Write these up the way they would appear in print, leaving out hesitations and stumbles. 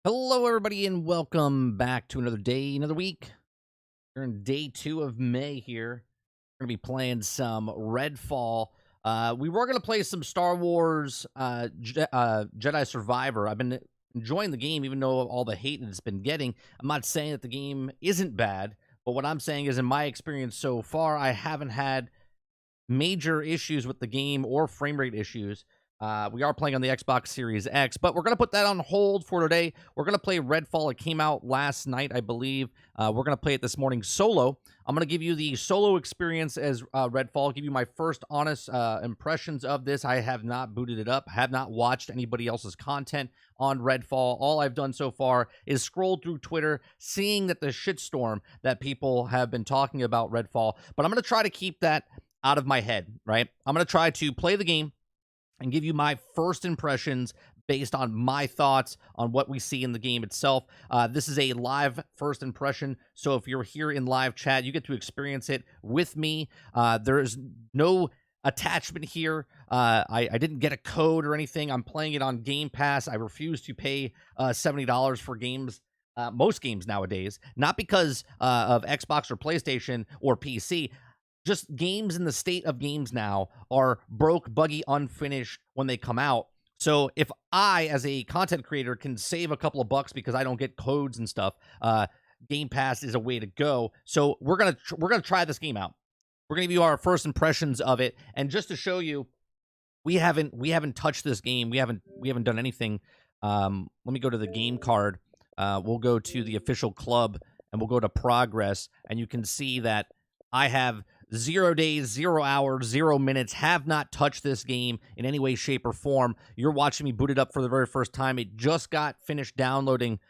Hello, everybody, and welcome back to another day, another week. We're in day 2 of May here. We're going to be playing some Redfall. We were going to play some Star Wars Jedi Survivor. I've been enjoying the game, even though all the hate it's been getting. I'm not saying that the game isn't bad, but what I'm saying is in my experience so far, I haven't had major issues with the game or frame rate issues. We are playing on the Xbox Series X, but we're going to put that on hold for today. We're going to play Redfall. It came out last night, I believe. We're going to play it this morning solo. I'm going to give you the solo experience as Redfall, give you my first honest impressions of this. I have not booted it up, have not watched anybody else's content on Redfall. All I've done so far is scroll through Twitter, seeing that the shitstorm that people have been talking about Redfall, but I'm going to try to keep that out of my head, right? I'm going to try to play the game and give you my first impressions based on my thoughts on what we see in the game itself. This is a live first impression, so if you're here in live chat, you get to experience it with me. There is no attachment here. I didn't get a code or anything. I'm playing it on Game Pass. I refuse to pay $70 for games. Most games nowadays, not because of Xbox or PlayStation or PC. Just games in the state of games now are broke, buggy, unfinished when they come out. So if I, as a content creator, can save a couple of bucks because I don't get codes and stuff, Game Pass is a way to go. So we're gonna try this game out. We're gonna give you our first impressions of it, and just to show you, we haven't touched this game. We haven't done anything. Let me go to the game card. We'll go to the official club, and we'll go to progress, and you can see that I have 0 days, 0 hours, 0 minutes, have not touched this game in any way, shape, or form. You're watching me boot it up for the very first time. It just got finished downloading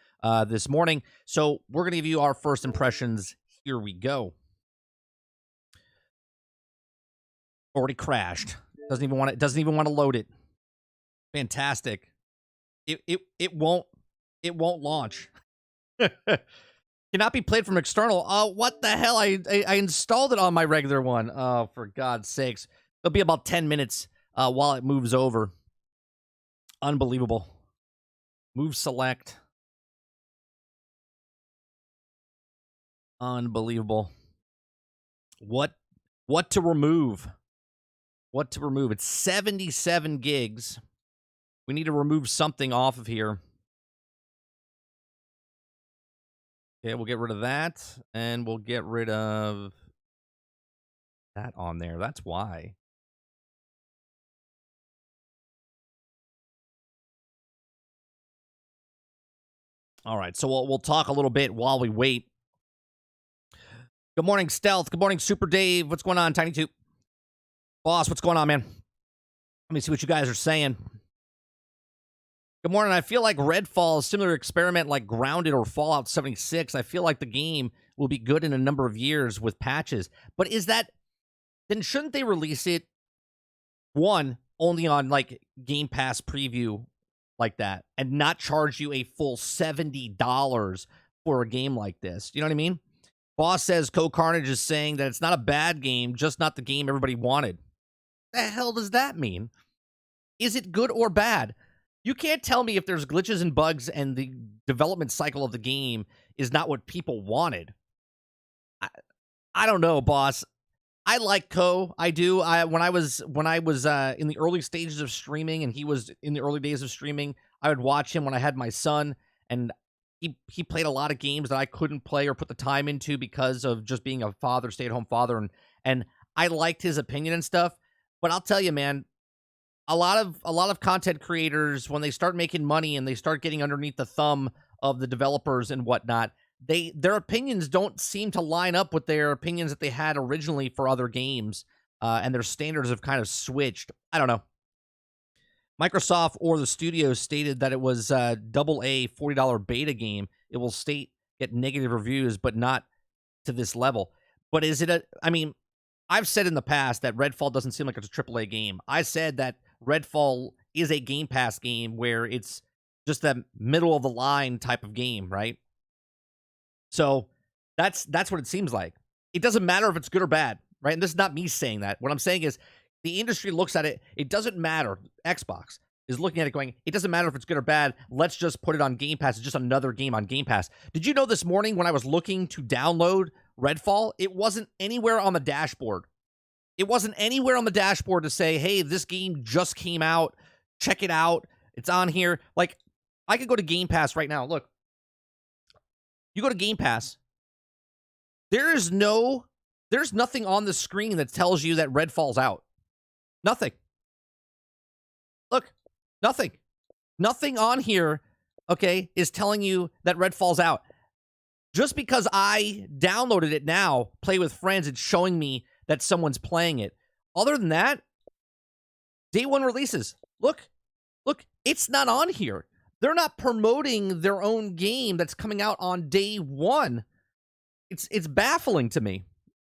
this morning. So we're going to give you our first impressions. Here we go. Already crashed. Doesn't even want to load it. Fantastic. It won't launch. Cannot be played from external. Oh, what the hell? I installed it on my regular one. Oh, for God's sakes. It'll be about 10 minutes while it moves over. Unbelievable. Move select. Unbelievable. What to remove? What to remove? It's 77 gigs. We need to remove something off of here. Okay, we'll get rid of that, and we'll get rid of that on there. That's why. All right, so we'll talk a little bit while we wait. Good morning, Stealth. Good morning, Super Dave. What's going on, Tiny Two? Boss, what's going on, man? Let me see what you guys are saying. Good morning. I feel like Redfall is a similar experiment like Grounded or Fallout 76. I feel like the game will be good in a number of years with patches. But is that... then shouldn't they release it, one, only on, like, Game Pass preview like that and not charge you a full $70 for a game like this? You know what I mean? Boss says Co-Carnage is saying that it's not a bad game, just not the game everybody wanted. The hell does that mean? Is it good or bad? You can't tell me if there's glitches and bugs and the development cycle of the game is not what people wanted. I don't know, boss. I like Co. I do. When I was in the early stages of streaming and he was in the early days of streaming, I would watch him when I had my son, and he played a lot of games that I couldn't play or put the time into because of just being a father, stay-at-home father, and I liked his opinion and stuff. But I'll tell you, man, a lot of content creators, when they start making money and they start getting underneath the thumb of the developers and whatnot, their opinions don't seem to line up with their opinions that they had originally for other games, and their standards have kind of switched. I don't know. Microsoft or the studio stated that it was a AA $40 beta game. It will get negative reviews, but not to this level. But is it I mean, I've said in the past that Redfall doesn't seem like it's a AAA game. I said that Redfall is a Game Pass game where it's just that middle of the line type of game, right? So that's what it seems like. It doesn't matter if it's good or bad, right? And this is not me saying that. What I'm saying is the industry looks at it. It doesn't matter. Xbox, is looking at it going, it doesn't matter if it's good or bad. Let's just put it on Game Pass. It's just another game on Game Pass. Did you know this morning when I was looking to download Redfall, it wasn't anywhere on the dashboard. It wasn't anywhere on the dashboard to say, hey, this game just came out. Check it out. It's on here. Like, I could go to Game Pass right now. Look, you go to Game Pass. There's nothing on the screen that tells you that Redfall's out. Nothing. Look, nothing. Nothing on here, okay, is telling you that Redfall's out. Just because I downloaded it now, play with friends, it's showing me that someone's playing it. Other than that, day one releases. Look, it's not on here. They're not promoting their own game that's coming out on day one. It's baffling to me.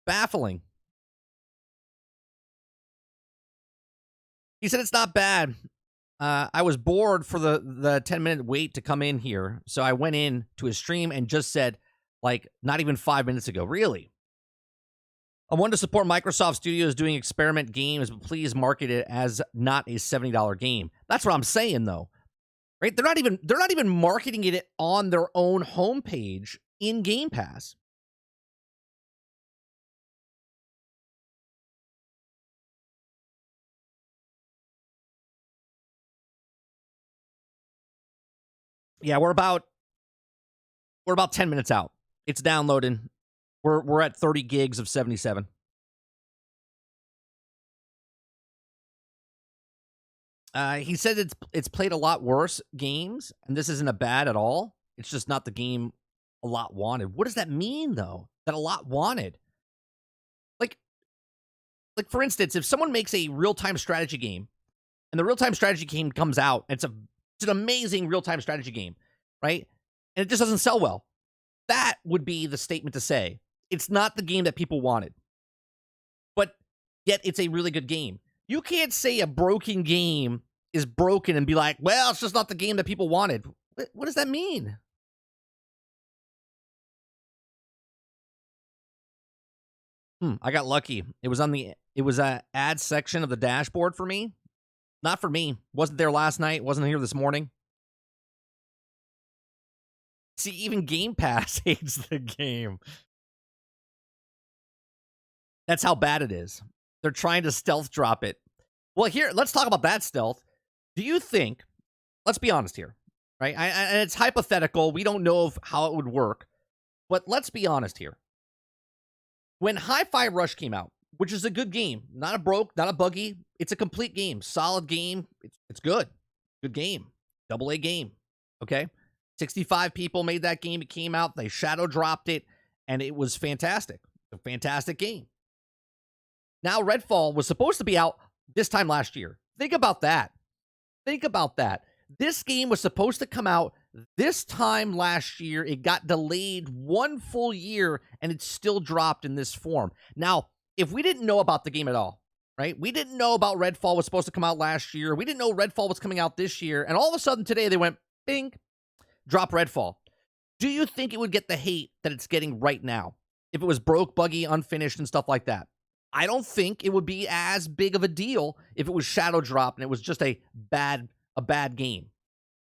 Baffling. He said it's not bad. I was bored for the 10-minute wait to come in here, so I went in to his stream and just said, like, not even 5 minutes ago. Really? I wanted to support Microsoft Studios doing experiment games, but please market it as not a $70 game. That's what I'm saying, though. Right? They're not even marketing it on their own homepage in Game Pass. Yeah, we're about 10 minutes out. It's downloading. We're at 30 gigs of 77. He said it's played a lot worse games, and this isn't a bad at all. It's just not the game a lot wanted. What does that mean, though? That a lot wanted? Like for instance, if someone makes a real-time strategy game, and the real-time strategy game comes out, and it's an amazing real-time strategy game, right? And it just doesn't sell well. That would be the statement to say. It's not the game that people wanted. But yet it's a really good game. You can't say a broken game is broken and be like, well, it's just not the game that people wanted. What does that mean? I got lucky. It was a ad section of the dashboard for me. Not for me. Wasn't there last night. Wasn't here this morning. See, even Game Pass hates the game. That's how bad it is. They're trying to stealth drop it. Well, here, let's talk about that stealth. Do you think, let's be honest here, right? And it's hypothetical. We don't know how it would work. But let's be honest here. When Hi-Fi Rush came out, which is a good game, not a broke, not a buggy, it's a complete game, solid game. It's good. Good game. AA game. Okay? 65 people made that game. It came out. They shadow dropped it, and it was fantastic. A fantastic game. Now, Redfall was supposed to be out this time last year. Think about that. Think about that. This game was supposed to come out this time last year. It got delayed 1 full year, and it's still dropped in this form. Now, if we didn't know about the game at all, right? We didn't know about Redfall was supposed to come out last year. We didn't know Redfall was coming out this year. And all of a sudden today they went, bing, drop Redfall. Do you think it would get the hate that it's getting right now? If it was broke, buggy, unfinished, and stuff like that? I don't think it would be as big of a deal if it was shadow dropped and it was just a bad game,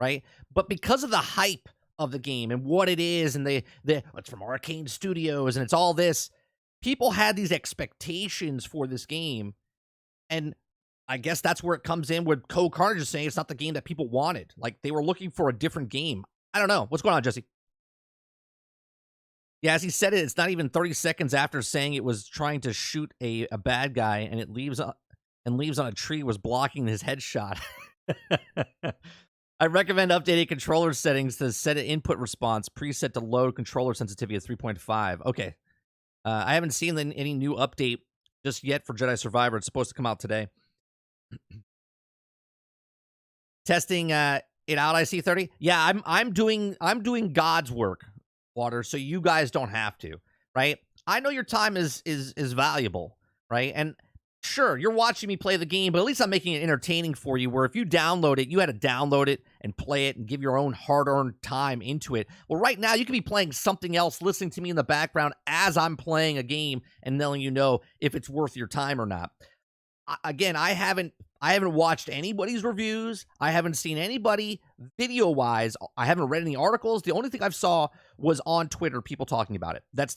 right? But because of the hype of the game and what it is, and it's from Arcane Studios and it's all this, people had these expectations for this game, and I guess that's where it comes in with Code Carnage saying it's not the game that people wanted. Like, they were looking for a different game. I don't know. What's going on, Jesse? Yeah, as he said it, it's not even 30 seconds after saying it was trying to shoot a bad guy, and leaves on a tree was blocking his headshot. I recommend updating controller settings to set an input response preset to load controller sensitivity at 3.5. Okay. I haven't seen any new update just yet for Jedi Survivor. It's supposed to come out today. Testing it out, I see 30. Yeah, I'm doing God's work, Water, so you guys don't have to, right? I know your time is valuable, right? And sure, you're watching me play the game, but at least I'm making it entertaining for you, where if you download it, you had to download it and play it and give your own hard-earned time into it. Well, right now, you could be playing something else, listening to me in the background as I'm playing a game and letting you know if it's worth your time or not. Again, I haven't watched anybody's reviews. I haven't seen anybody video wise. I haven't read any articles. The only thing I've saw was on Twitter, people talking about it. That's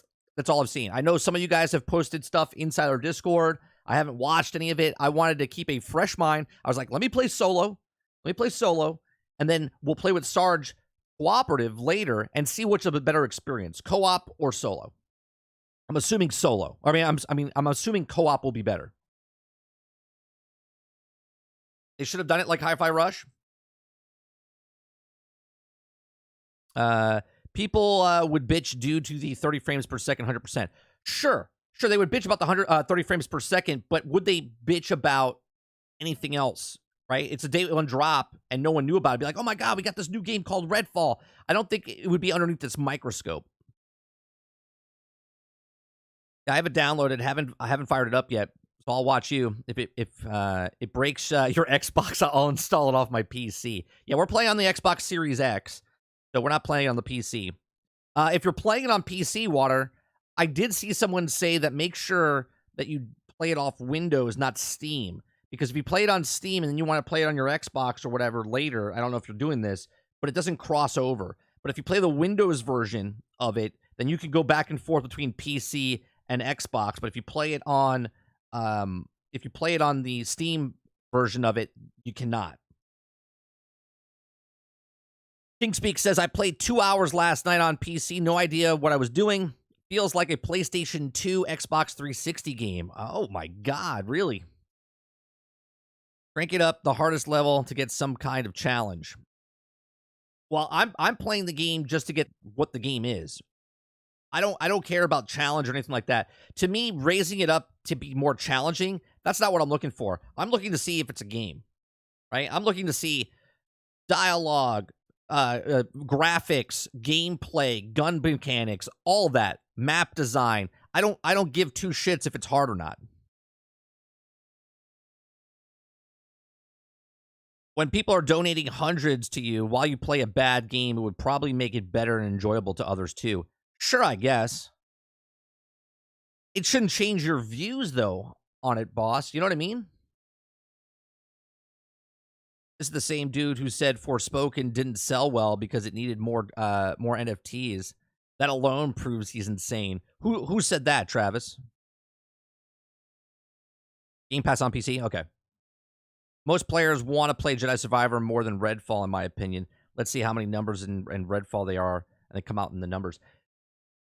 all I've seen. I know some of you guys have posted stuff inside our Discord. I haven't watched any of it. I wanted to keep a fresh mind. I was like, let me play solo. And then we'll play with Sarge cooperative later and see which of a better experience, co-op or solo. I'm assuming solo. I'm assuming co-op will be better. They should have done it like Hi-Fi Rush. People would bitch due to the 30 frames per second, 100%. Sure, they would bitch about the 30 frames per second, but would they bitch about anything else, right? It's a day one drop, and no one knew about it. Be like, oh my god, we got this new game called Redfall. I don't think it would be underneath this microscope. I have it downloaded. I haven't fired it up yet. So I'll watch you. If it breaks your Xbox, I'll install it off my PC. Yeah, we're playing on the Xbox Series X, so we're not playing on the PC. If you're playing it on PC, Water, I did see someone say that make sure that you play it off Windows, not Steam. Because if you play it on Steam and then you want to play it on your Xbox or whatever later, I don't know if you're doing this, but it doesn't cross over. But if you play the Windows version of it, then you can go back and forth between PC and Xbox. But if you play it on the Steam version of it, you cannot. KingSpeak says, I played 2 hours last night on PC. No idea what I was doing. Feels like a PlayStation 2 Xbox 360 game. Oh my god, really? Crank it up the hardest level to get some kind of challenge. Well, I'm playing the game just to get what the game is. I don't care about challenge or anything like that. To me, raising it up to be more challenging, that's not what I'm looking for. I'm looking to see if it's a game, right? I'm looking to see dialogue, graphics, gameplay, gun mechanics, all that, map design. I don't give two shits if it's hard or not. When people are donating hundreds to you while you play a bad game, it would probably make it better and enjoyable to others too. Sure, I guess. It shouldn't change your views, though, on it, boss. You know what I mean? This is the same dude who said Forspoken didn't sell well because it needed more NFTs. That alone proves he's insane. Who said that, Travis? Game Pass on PC? Okay. Most players want to play Jedi Survivor more than Redfall, in my opinion. Let's see how many numbers in Redfall they are, and they come out in the numbers.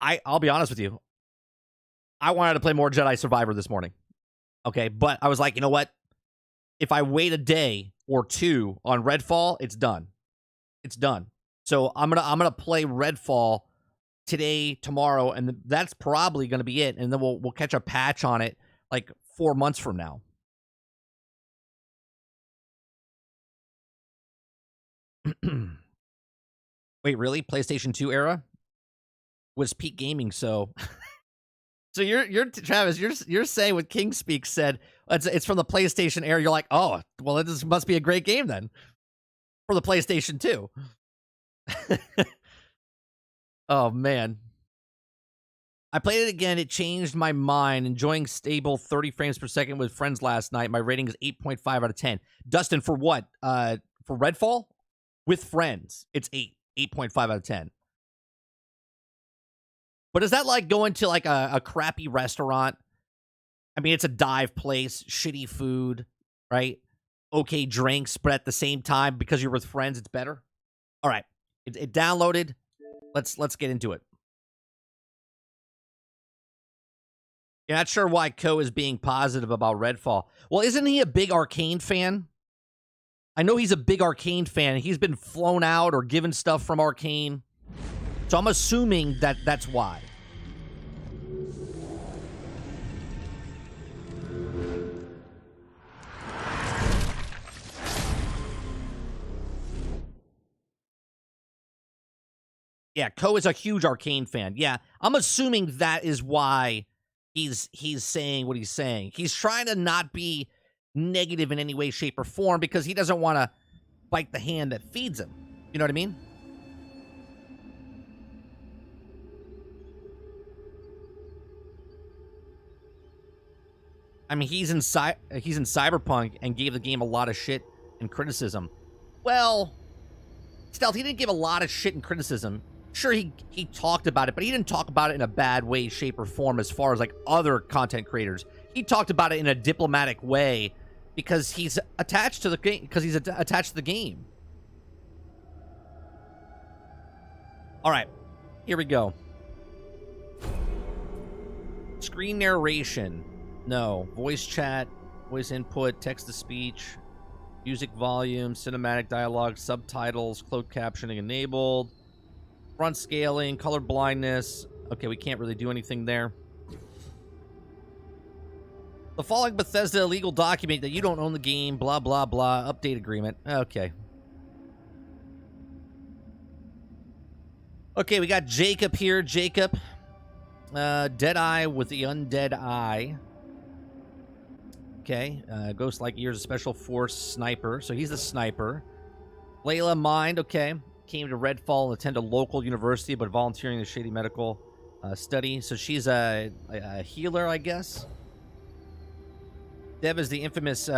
I'll be honest with you. I wanted to play more Jedi Survivor this morning. Okay, but I was like, you know what? If I wait a day or two on Redfall, it's done. It's done. So I'm gonna play Redfall today, tomorrow, and that's probably gonna be it. And then we'll catch a patch on it like 4 months from now. Wait, really? PlayStation 2 era was peak gaming, so so you're Travis, you're saying what KingSpeak said, it's from the PlayStation era. You're like, oh, well, this must be a great game then for the PlayStation 2. Oh man. I played it again. It changed my mind. Enjoying stable 30 frames per second with friends last night. My rating is 8.5 out of 10. Dustin, for what? For Redfall? With friends, it's 8.5 out of 10. But is that like going to like a crappy restaurant? I mean, it's a dive place, shitty food, right? Okay drinks, but at the same time, because you're with friends, it's better. All right, it downloaded. Let's get into it. You're not sure why Ko is being positive about Redfall. Well, isn't he a big Arcane fan? I know he's a big Arcane fan. He's been flown out or given stuff from Arcane. So I'm assuming that that's why. Yeah, Ko is a huge Arcane fan. Yeah, I'm assuming that is why he's saying what he's saying. He's trying to not be negative in any way, shape, or form because he doesn't want to bite the hand that feeds him. You know what I mean? I mean, he's in Cyberpunk and gave the game a lot of shit and criticism. Well, Stealth, he didn't give a lot of shit and criticism. Sure, he talked about it, but he didn't talk about it in a bad way, shape, or form as far as like other content creators. He talked about it in a diplomatic way because he's attached to the game. Because he's attached to the game. All right, here we go. Screen narration. No. Voice chat, voice input, text-to-speech, music volume, cinematic dialogue, subtitles, closed captioning enabled, front scaling, color blindness. Okay, we can't really do anything there. The following Bethesda illegal document that you don't own the game, blah, blah, blah, update agreement. Okay. Okay, we got Jacob here. Jacob. Deadeye with the undead eye. Okay. Ghost Like Ears, a special force sniper. So he's the sniper. Layla Mind. Okay. Came to Redfall and attended a local university, but volunteering in a shady medical study. So she's a healer, I guess. Dev is the infamous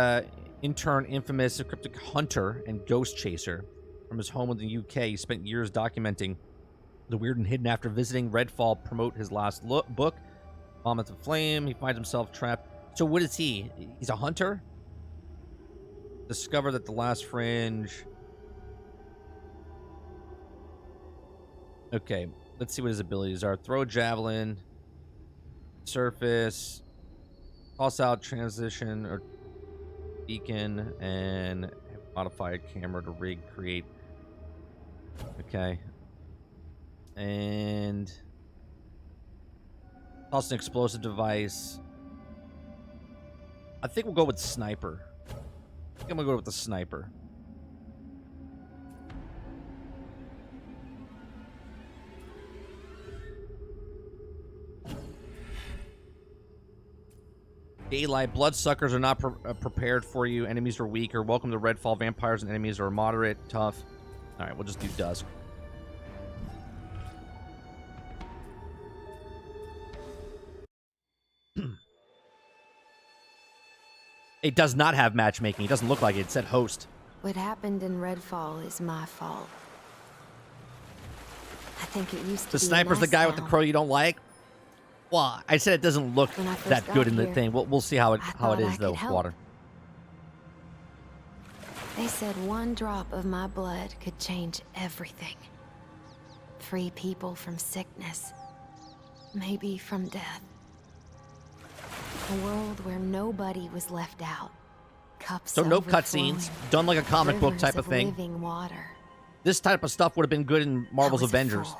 infamous cryptic hunter and ghost chaser. From his home in the UK, he spent years documenting the weird and hidden. After visiting Redfall, promote his last book, Vomit of Flame. He finds himself trapped. So what is he? He's a hunter? Discover that the last fringe... Okay, let's see what his abilities are. Throw a javelin, surface, toss out transition or beacon, and modify a camera to rig, create. Okay. And toss an explosive device. I think we'll go with sniper. I think I'm gonna go with the sniper. Daylight. Bloodsuckers are not prepared for you. Enemies are weaker. Welcome to Redfall. Vampires and enemies are moderate, tough. All right, we'll just do dusk. It does not have matchmaking. It doesn't look like it. It said host. What happened in Redfall is my fault. I think it used to be the sniper's the guy with the crow you don't like. Well, I said it doesn't look that good in the thing. We'll see how it is though. Water. They said one drop of my blood could change everything. Free people from sickness, maybe from death. A world where nobody was left out. Cups so no cutscenes, done like a comic book type of thing. Living water. This type of stuff would have been good in Marvel's Avengers.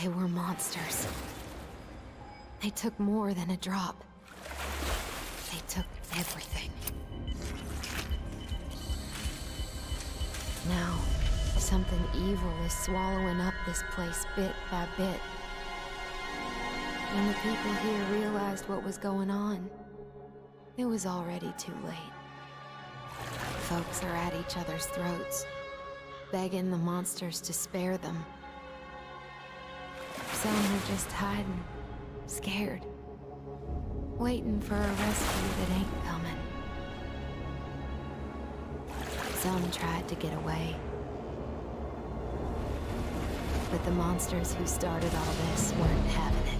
They were monsters. They took more than a drop. They took everything. Now, something evil is swallowing up this place bit by bit. When the people here realized what was going on, it was already too late. Folks are at each other's throats, begging the monsters to spare them. Some are just hiding, scared, waiting for a rescue that ain't coming. Some tried to get away. But the monsters who started all this weren't having it.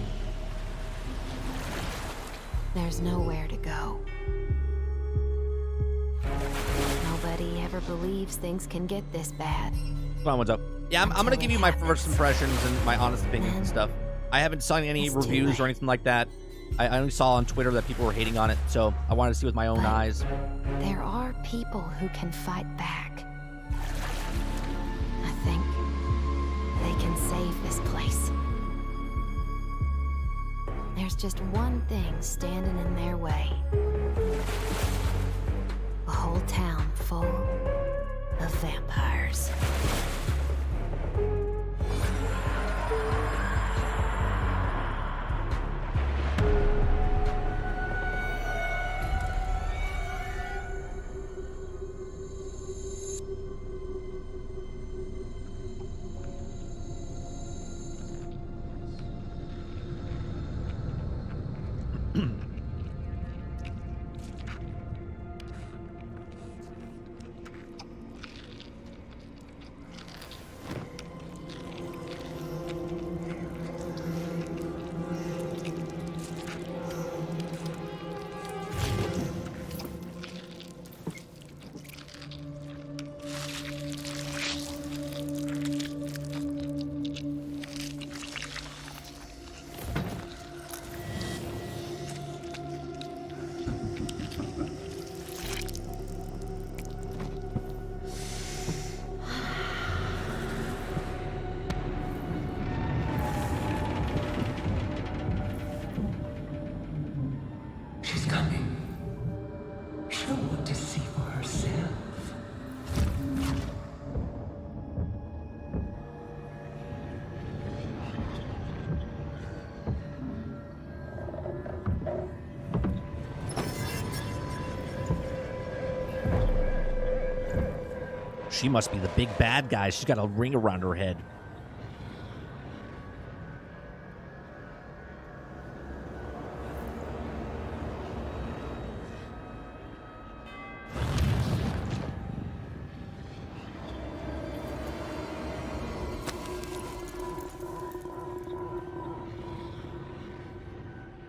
There's nowhere to go. Nobody ever believes things can get this bad. Come on, what's up? Yeah, I'm going to give you my first impressions and my honest opinions and stuff. I haven't seen any reviews or anything like that. I only saw on Twitter that people were hating on it, so I wanted to see with my own eyes. There are people who can fight back. I think they can save this place. There's just one thing standing in their way. A whole town full of vampires. she must be the big bad guy. She's got a ring around her head.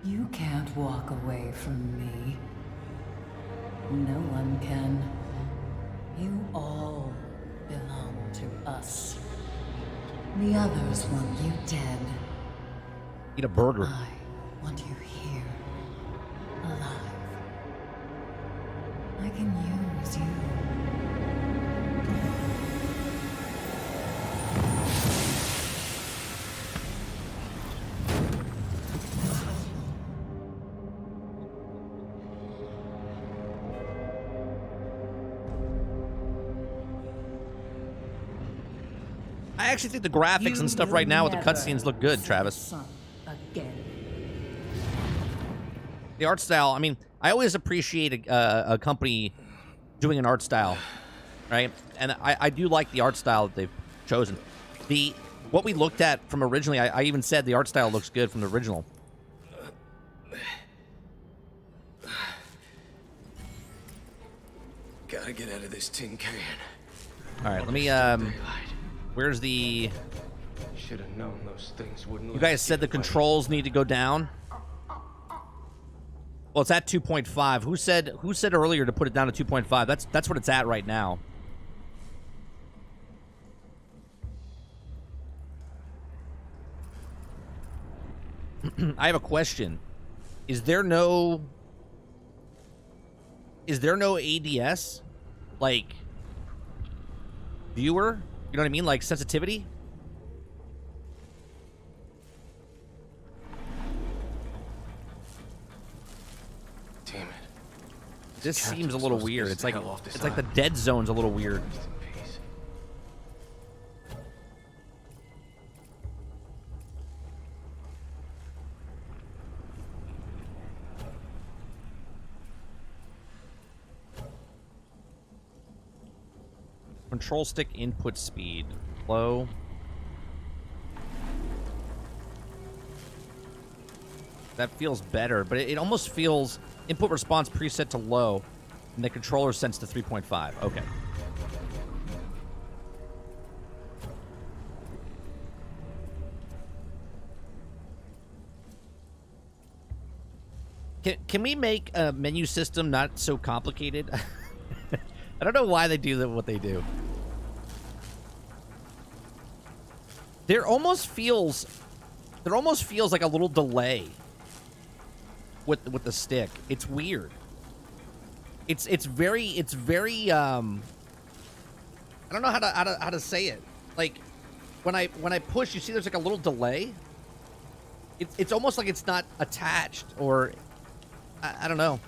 You can't walk away from me. No one can. You all belong to us. The others want you dead. Eat a burger. I want you here, alive. I can use you. I actually think the graphics and stuff right now with the cutscenes look good, Travis. Again. The art style, I mean, I always appreciate a company doing an art style, right? And I do like the art style that they've chosen. What we looked at from originally, I even said the art style looks good from the original. Gotta get out of this tin can. All right, let me, where's the... Should have known those things wouldn't. You guys said the controls need to go down. Well, it's at 2.5. Who said earlier to put it down to 2.5? That's what it's at right now. I have a question. Is there no ADS? Like viewer? You know what I mean? Like sensitivity? Damn it. This seems a little weird. It's like this the dead zone's a little weird. Rest in peace. Control stick input speed. Low. That feels better, but it almost feels input response preset to low, and the controller sets to 3.5. Okay. Can we make a menu system not so complicated? I don't know why they do what they do. There almost feels like a little delay with the stick. It's weird. It's very I don't know how to say it. Like when I push, you see there's like a little delay. It's almost like it's not attached, or I don't know.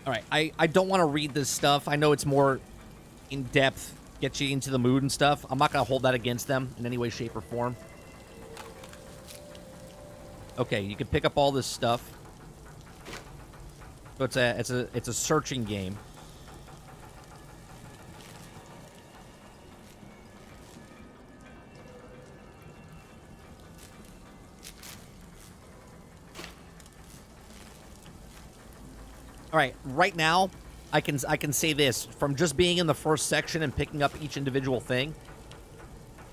All right, I don't want to read this stuff. I know it's more in depth, get you into the mood and stuff. I'm not going to hold that against them in any way, shape, or form. Okay, you can pick up all this stuff. So it's a searching game. All right, right now, I can say this from just being in the first section and picking up each individual thing.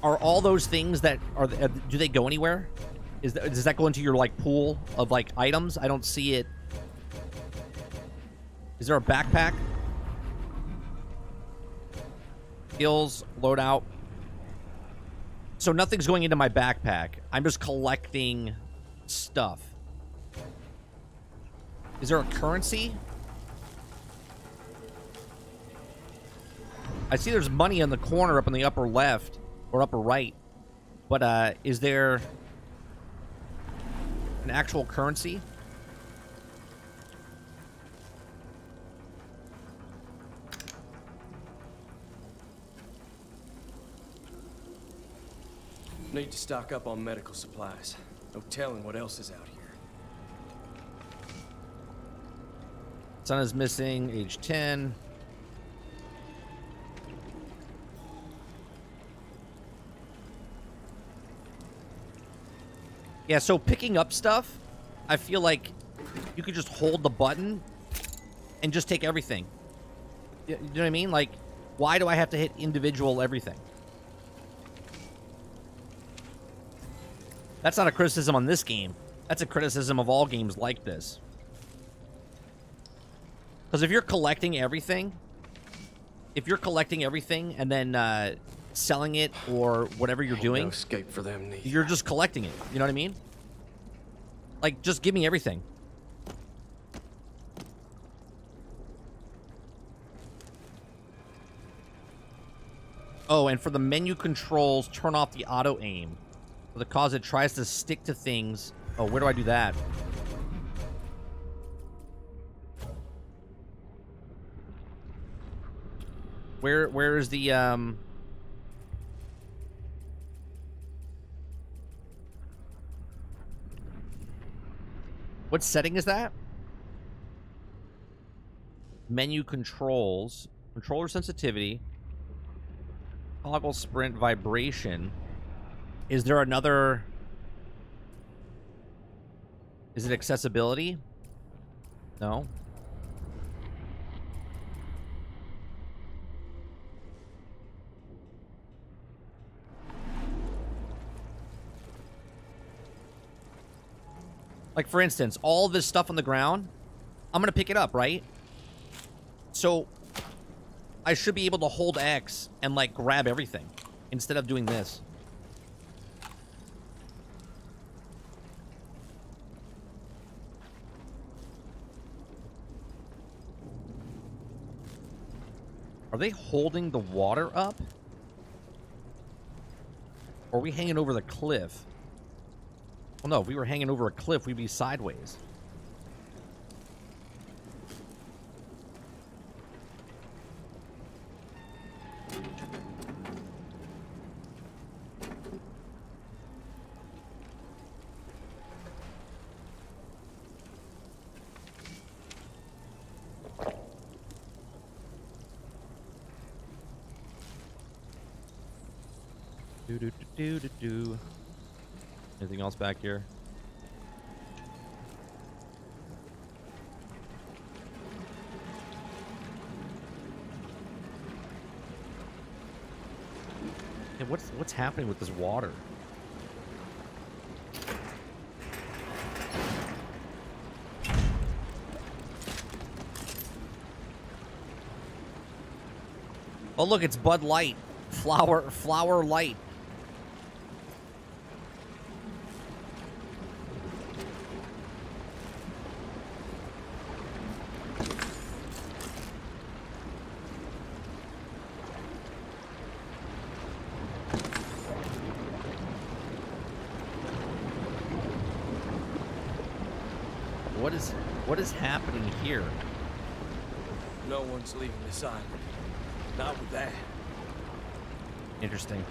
Are all those things that are do they go anywhere? Does that go into your like pool of like items? I don't see it. Is there a backpack? Skills, loadout. So nothing's going into my backpack. I'm just collecting stuff. Is there a currency? I see there's money in the corner up in the upper left or upper right. But is there an actual currency? Need to stock up on medical supplies. No telling what else is out here. Son is missing, age 10. Yeah, so picking up stuff, I feel like you could just hold the button and just take everything. You know what I mean? Like, why do I have to hit individual everything? That's not a criticism on this game. That's a criticism of all games like this. Because if you're collecting everything, and then selling it or whatever you're doing, No escape for them neither. you're just collecting it. You know what I mean? Like, just give me everything. Oh, and for the menu controls, turn off the auto aim. For the cause it tries to stick to things. Oh, where do I do that? Where is the what setting is that? Menu controls, controller sensitivity, toggle sprint vibration. Is there another? Is it accessibility? No. Like, for instance, all this stuff on the ground, I'm going to pick it up, right? So, I should be able to hold X and, like, grab everything instead of doing this. Are they holding the water up? Or are we hanging over the cliff? Well, no, if we were hanging over a cliff, we'd be sideways. Do. Anything else back here? Hey, what's happening with this water? Oh, look, it's Bud Light. Flower Light. What is happening here? No one's leaving this island. Not with that. Interesting.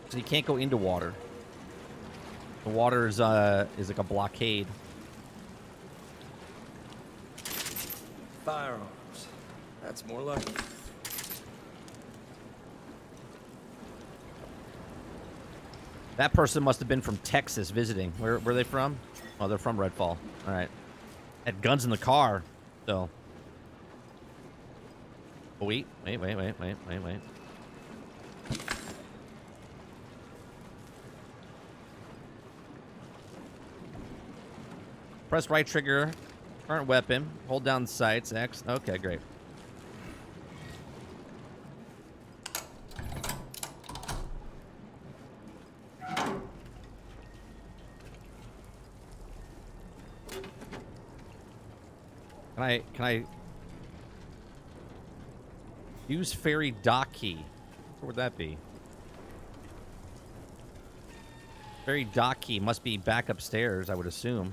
So you can't go into water. The water is like a blockade. Firearms. That's more like it. That person must have been from Texas visiting. Where are they from? Oh, they're from Redfall. All right. Had guns in the car, so. Oh, wait. Press right trigger, current weapon, hold down sights, X. Okay, great. Can I use ferry dock key? Where would that be? Ferry dock key must be back upstairs, I would assume.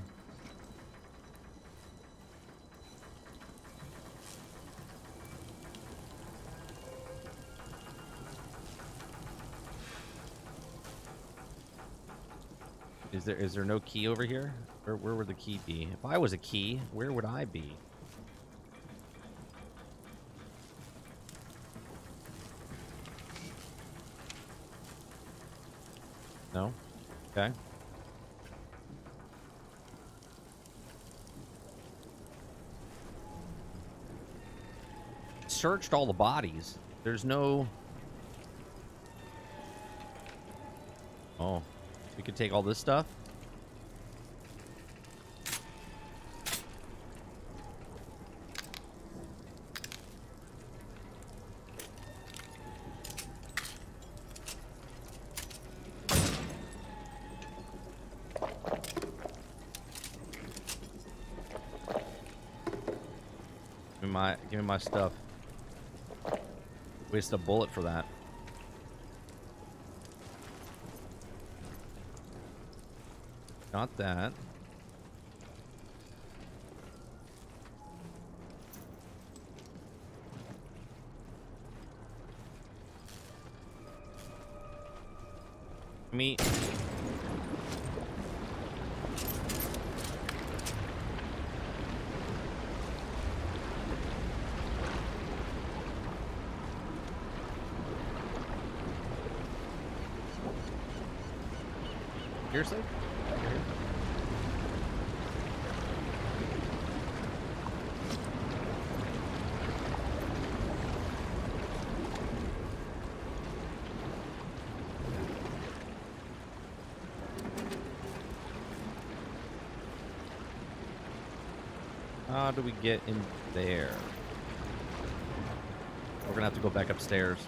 Is there no key over here? Where would the key be? If I was a key, where would I be? No? Okay. Searched all the bodies. There's no... Oh. We could take all this stuff? Give me my stuff. Waste a bullet for that. Not that. Me. Seriously? How do we get in there? We're gonna have to go back upstairs.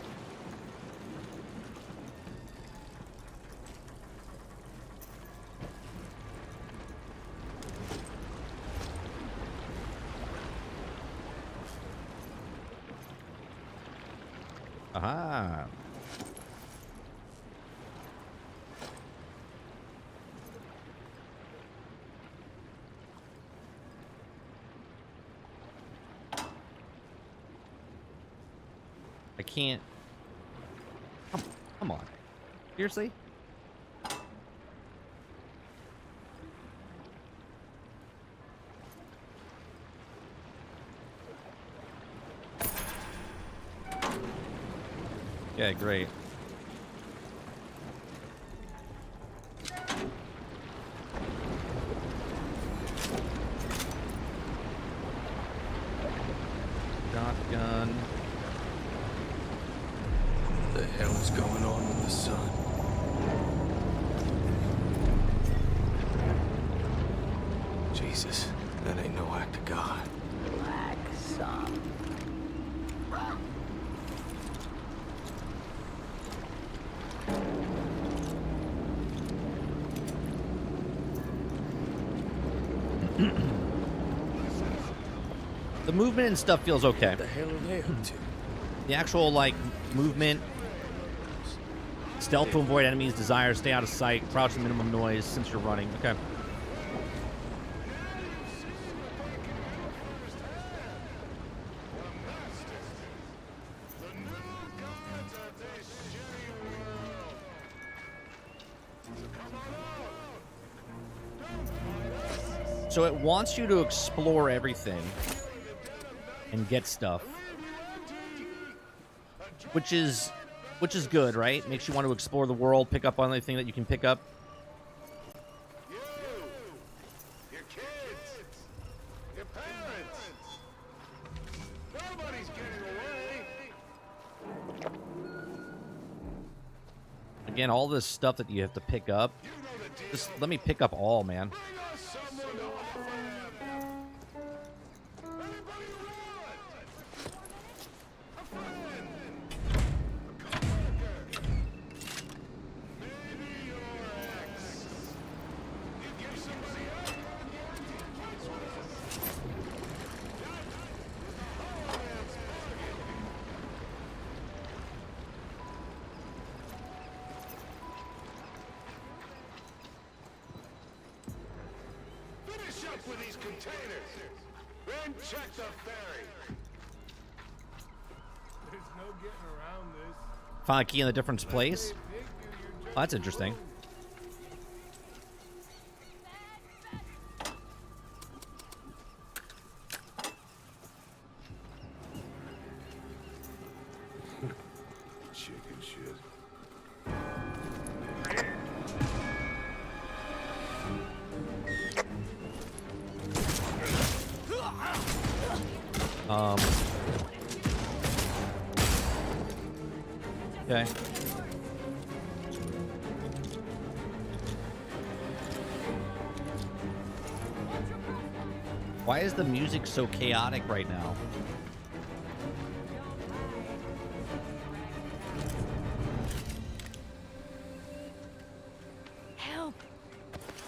Aha. I can't. Come on. Seriously? Yeah, great. Shotgun. What the hell is going on with the sun? Jesus, that ain't no act of God. Black sun. The movement and stuff feels okay. What the hell are they up to? The actual, like, movement, stealth to avoid enemies, desire, stay out of sight, crouch to minimum noise since you're running. Okay. So it wants you to explore everything and get stuff, which is good, right? Makes you want to explore the world, pick up on anything that you can pick up. Your kids, your parents. Nobody's getting away. Again, all this stuff that you have to pick up. Just let me pick up all, man. Someone to offer them. Everybody run! A friend. A coworker. Maybe your ex. You give somebody up. Finish up with these containers. Then check the ferry. There's no getting around this. Find a key in a different place. Oh, that's interesting. Okay. Why is the music so chaotic right now? Help!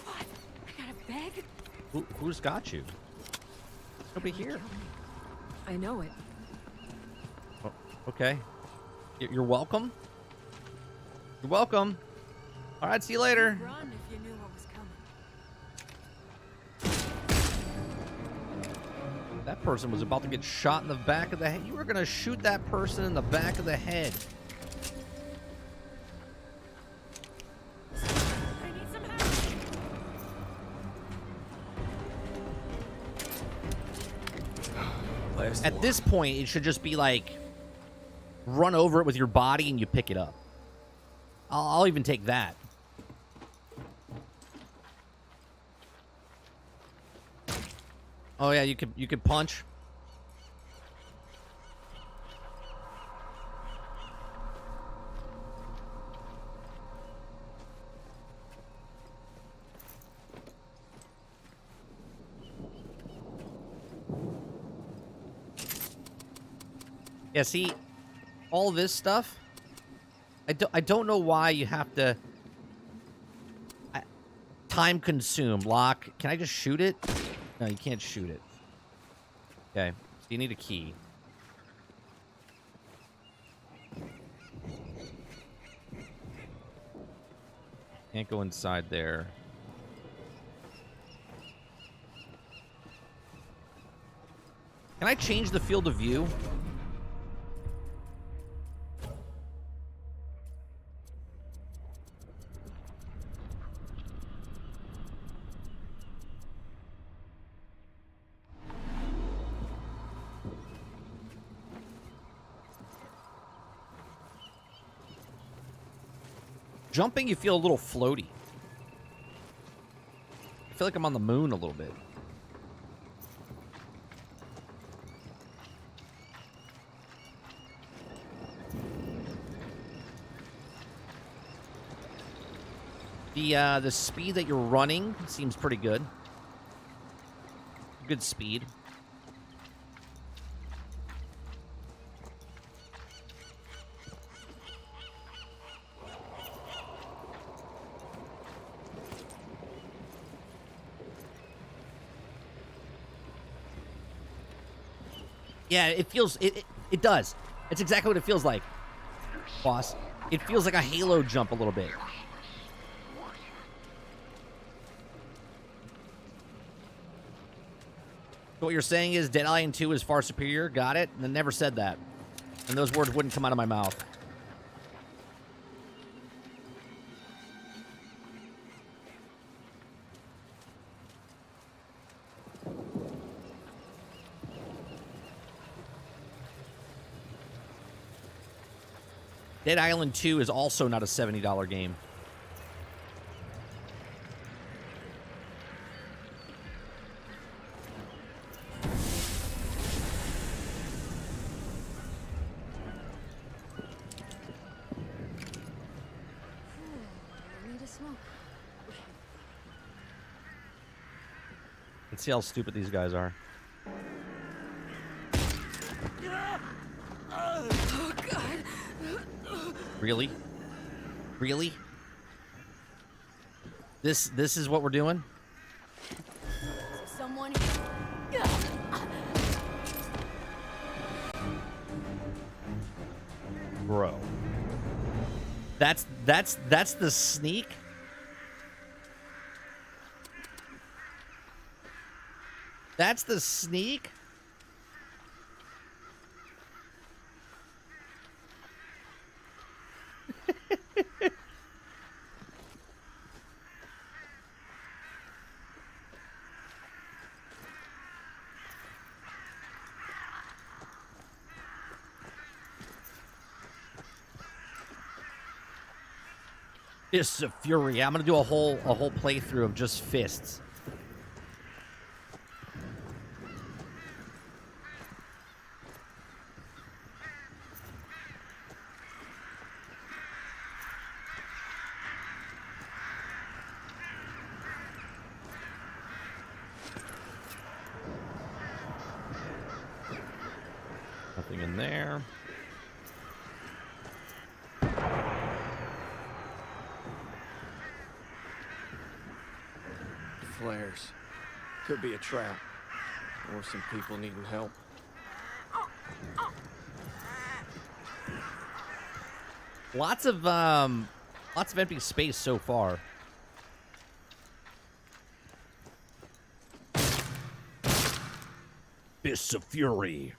What? I gotta beg? Who's got you? Nobody here. I know it. Oh, okay. You're welcome. You're welcome. All right, see you later. Run if you knew what was coming. That person was about to get shot in the back of the head. You were going to shoot that person in the back of the head. I need some help. At this point, it should just be like, run over it with your body and you pick it up. I'll even take that. Oh yeah, you could punch. Yeah, see, all this stuff, I don't know why you have to time consume. Lock. Can I just shoot it? No, you can't shoot it. Okay, so you need a key. Can't go inside there. Can I change the field of view? Jumping, you feel a little floaty. I feel like I'm on the moon a little bit. The speed that you're running seems pretty good. Good speed. Yeah, it feels... It does. It's exactly what it feels like, boss. It feels like a Halo jump a little bit. So what you're saying is Dead Island 2 is far superior? Got it? And I never said that. And those words wouldn't come out of my mouth. Dead Island 2 is also not a $70 game. I need a smoke. Let's see how stupid these guys are. Oh, God. Really? Really? This is what we're doing? Someone... Bro. That's the sneak? That's the sneak? Fists of Fury. I'm gonna do a whole playthrough of just fists. in there. Flares. Could be a trap. Or some people needing help. Lots of empty space so far. Fists of Fury.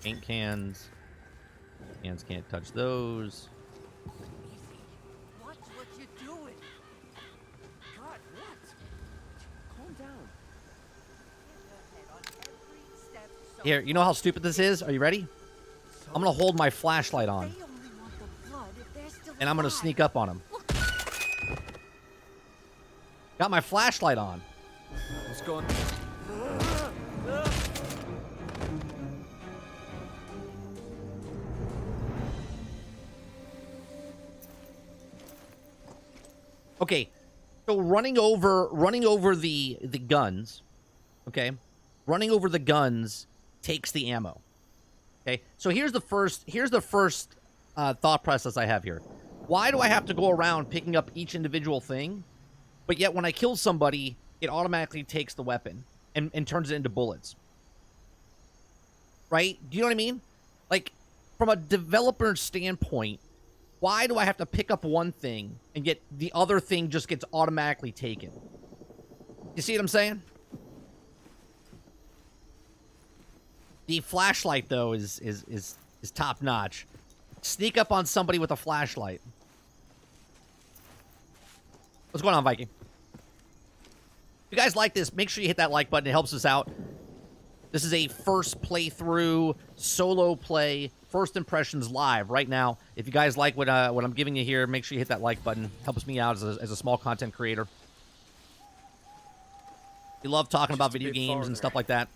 Paint cans. Cans can't touch those. Watch what you're doing. God, what? Calm down. Here, you know how stupid this is? Are you ready? I'm gonna hold my flashlight on, They only want the blood if they're still and I'm gonna alive. sneak up on him. Got my flashlight on. What's going Okay, so running over the guns, okay? Running over the guns takes the ammo. Okay? So here's the first thought process I have here. Why do I have to go around picking up each individual thing, but yet when I kill somebody, it automatically takes the weapon and turns it into bullets? Right? Do you know what I mean? Like, from a developer standpoint, why do I have to pick up one thing and get the other thing just gets automatically taken? You see what I'm saying? The flashlight, though, is top notch. Sneak up on somebody with a flashlight. What's going on, Viking? If you guys like this, make sure you hit that like button. It helps us out. This is a first playthrough, solo play, first impressions live right now. If you guys like what I'm giving you here, make sure you hit that like button. Helps me out as a small content creator. We love talking about video games and stuff like that.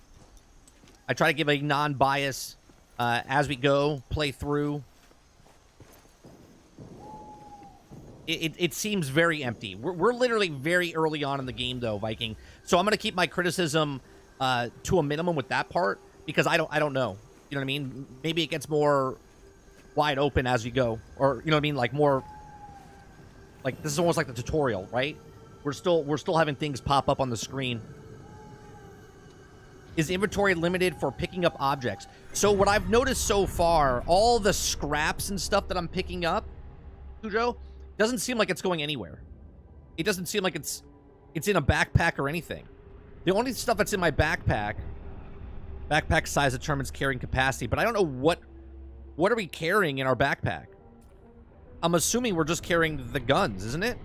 I try to give a non-bias as we go, play through. It seems very empty. We're literally very early on in the game, though, Viking. So I'm going to keep my criticism to a minimum with that part, because I don't know. You know what I mean? Maybe it gets more wide open as we go, or you know what I mean, like more. Like this is almost like the tutorial, right? We're still having things pop up on the screen. Is inventory limited for picking up objects? So what I've noticed so far, all the scraps and stuff that I'm picking up, Cujo, doesn't seem like it's going anywhere. It doesn't seem like it's in a backpack or anything. The only stuff that's in my backpack size determines carrying capacity, but I don't know what are we carrying in our backpack. I'm assuming we're just carrying the guns, isn't it?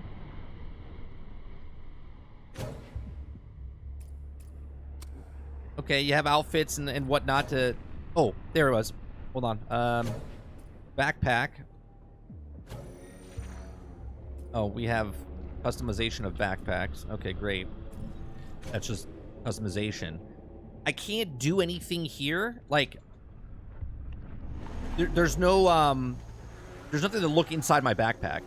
Okay, you have outfits and whatnot to... Oh, there it was. Hold on. Backpack. Oh, we have customization of backpacks. Okay, great. That's just customization. I can't do anything here. Like, there's no, there's nothing to look inside my backpack.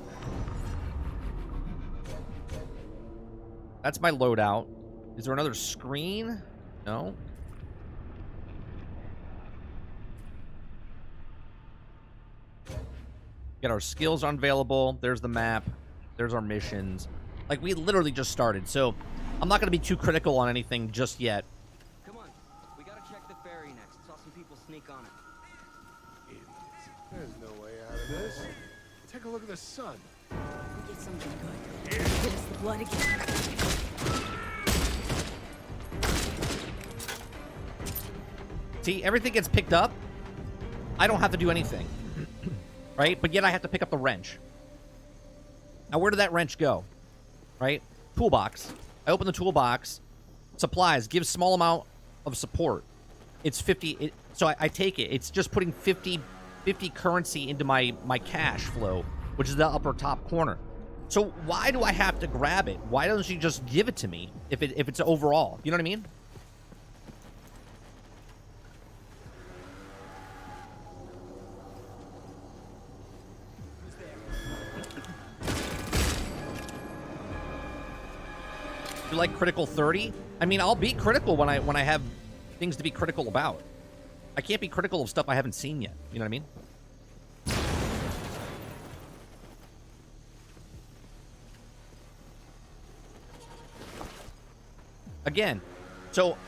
That's my loadout. Is there another screen? No. Get our skills unavailable. There's the map. There's our missions. Like, we literally just started, so I'm not going to be too critical on anything just yet. Come on, we gotta check the ferry next. Saw some people sneak on it. Idiots. There's no way out of this. Take a look at the sun. We get something good. There's the blood again. See, everything gets picked up. I don't have to do anything. Right? But yet I have to pick up the wrench. Now, where did that wrench go? Right? Toolbox. I open the toolbox. Supplies. Give small amount of support. It's 50. So I take it. It's just putting 50 currency into my cash flow, which is the upper top corner. So why do I have to grab it? Why doesn't she just give it to me if it's overall? You know what I mean? You like critical 30? I mean, I'll be critical when I have things to be critical about. I can't be critical of stuff I haven't seen yet. You know what I mean? Again, so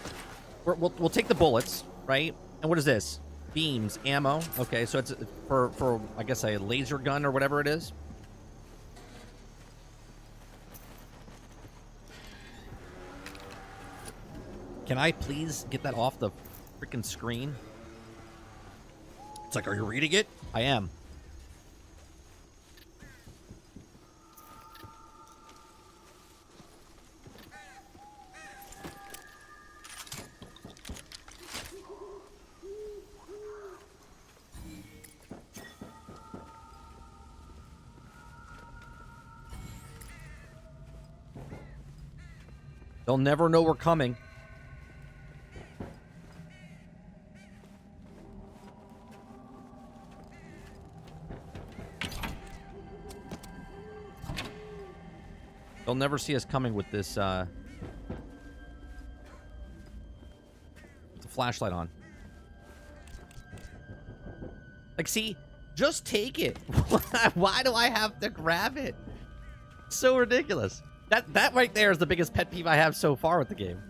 we'll take the bullets, right? And what is this? Beams, ammo. Okay, so it's for I guess a laser gun or whatever it is. Can I please get that off the freaking screen? It's like, are you reading it? I am. They'll never know we're coming. They'll never see us coming with this, with the flashlight on. Like, see? Just take it. Why do I have to grab it? So ridiculous. That right there is the biggest pet peeve I have so far with the game.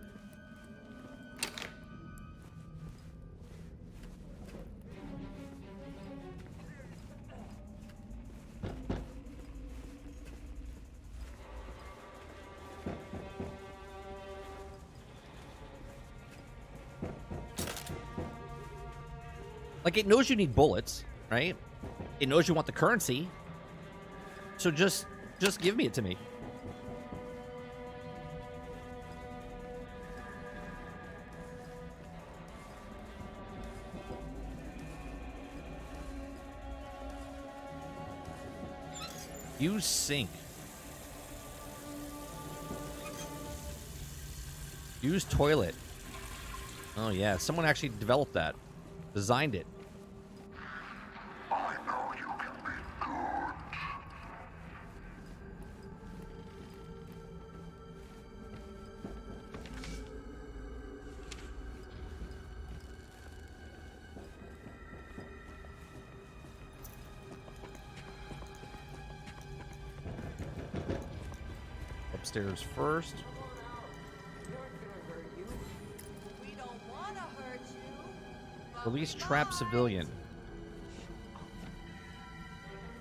Like, it knows you need bullets, right? It knows you want the currency. So just give me it to me. Use sink. Use toilet. Oh yeah, someone actually developed that. Designed it. I know you can be good. Upstairs first. Release trapped civilian.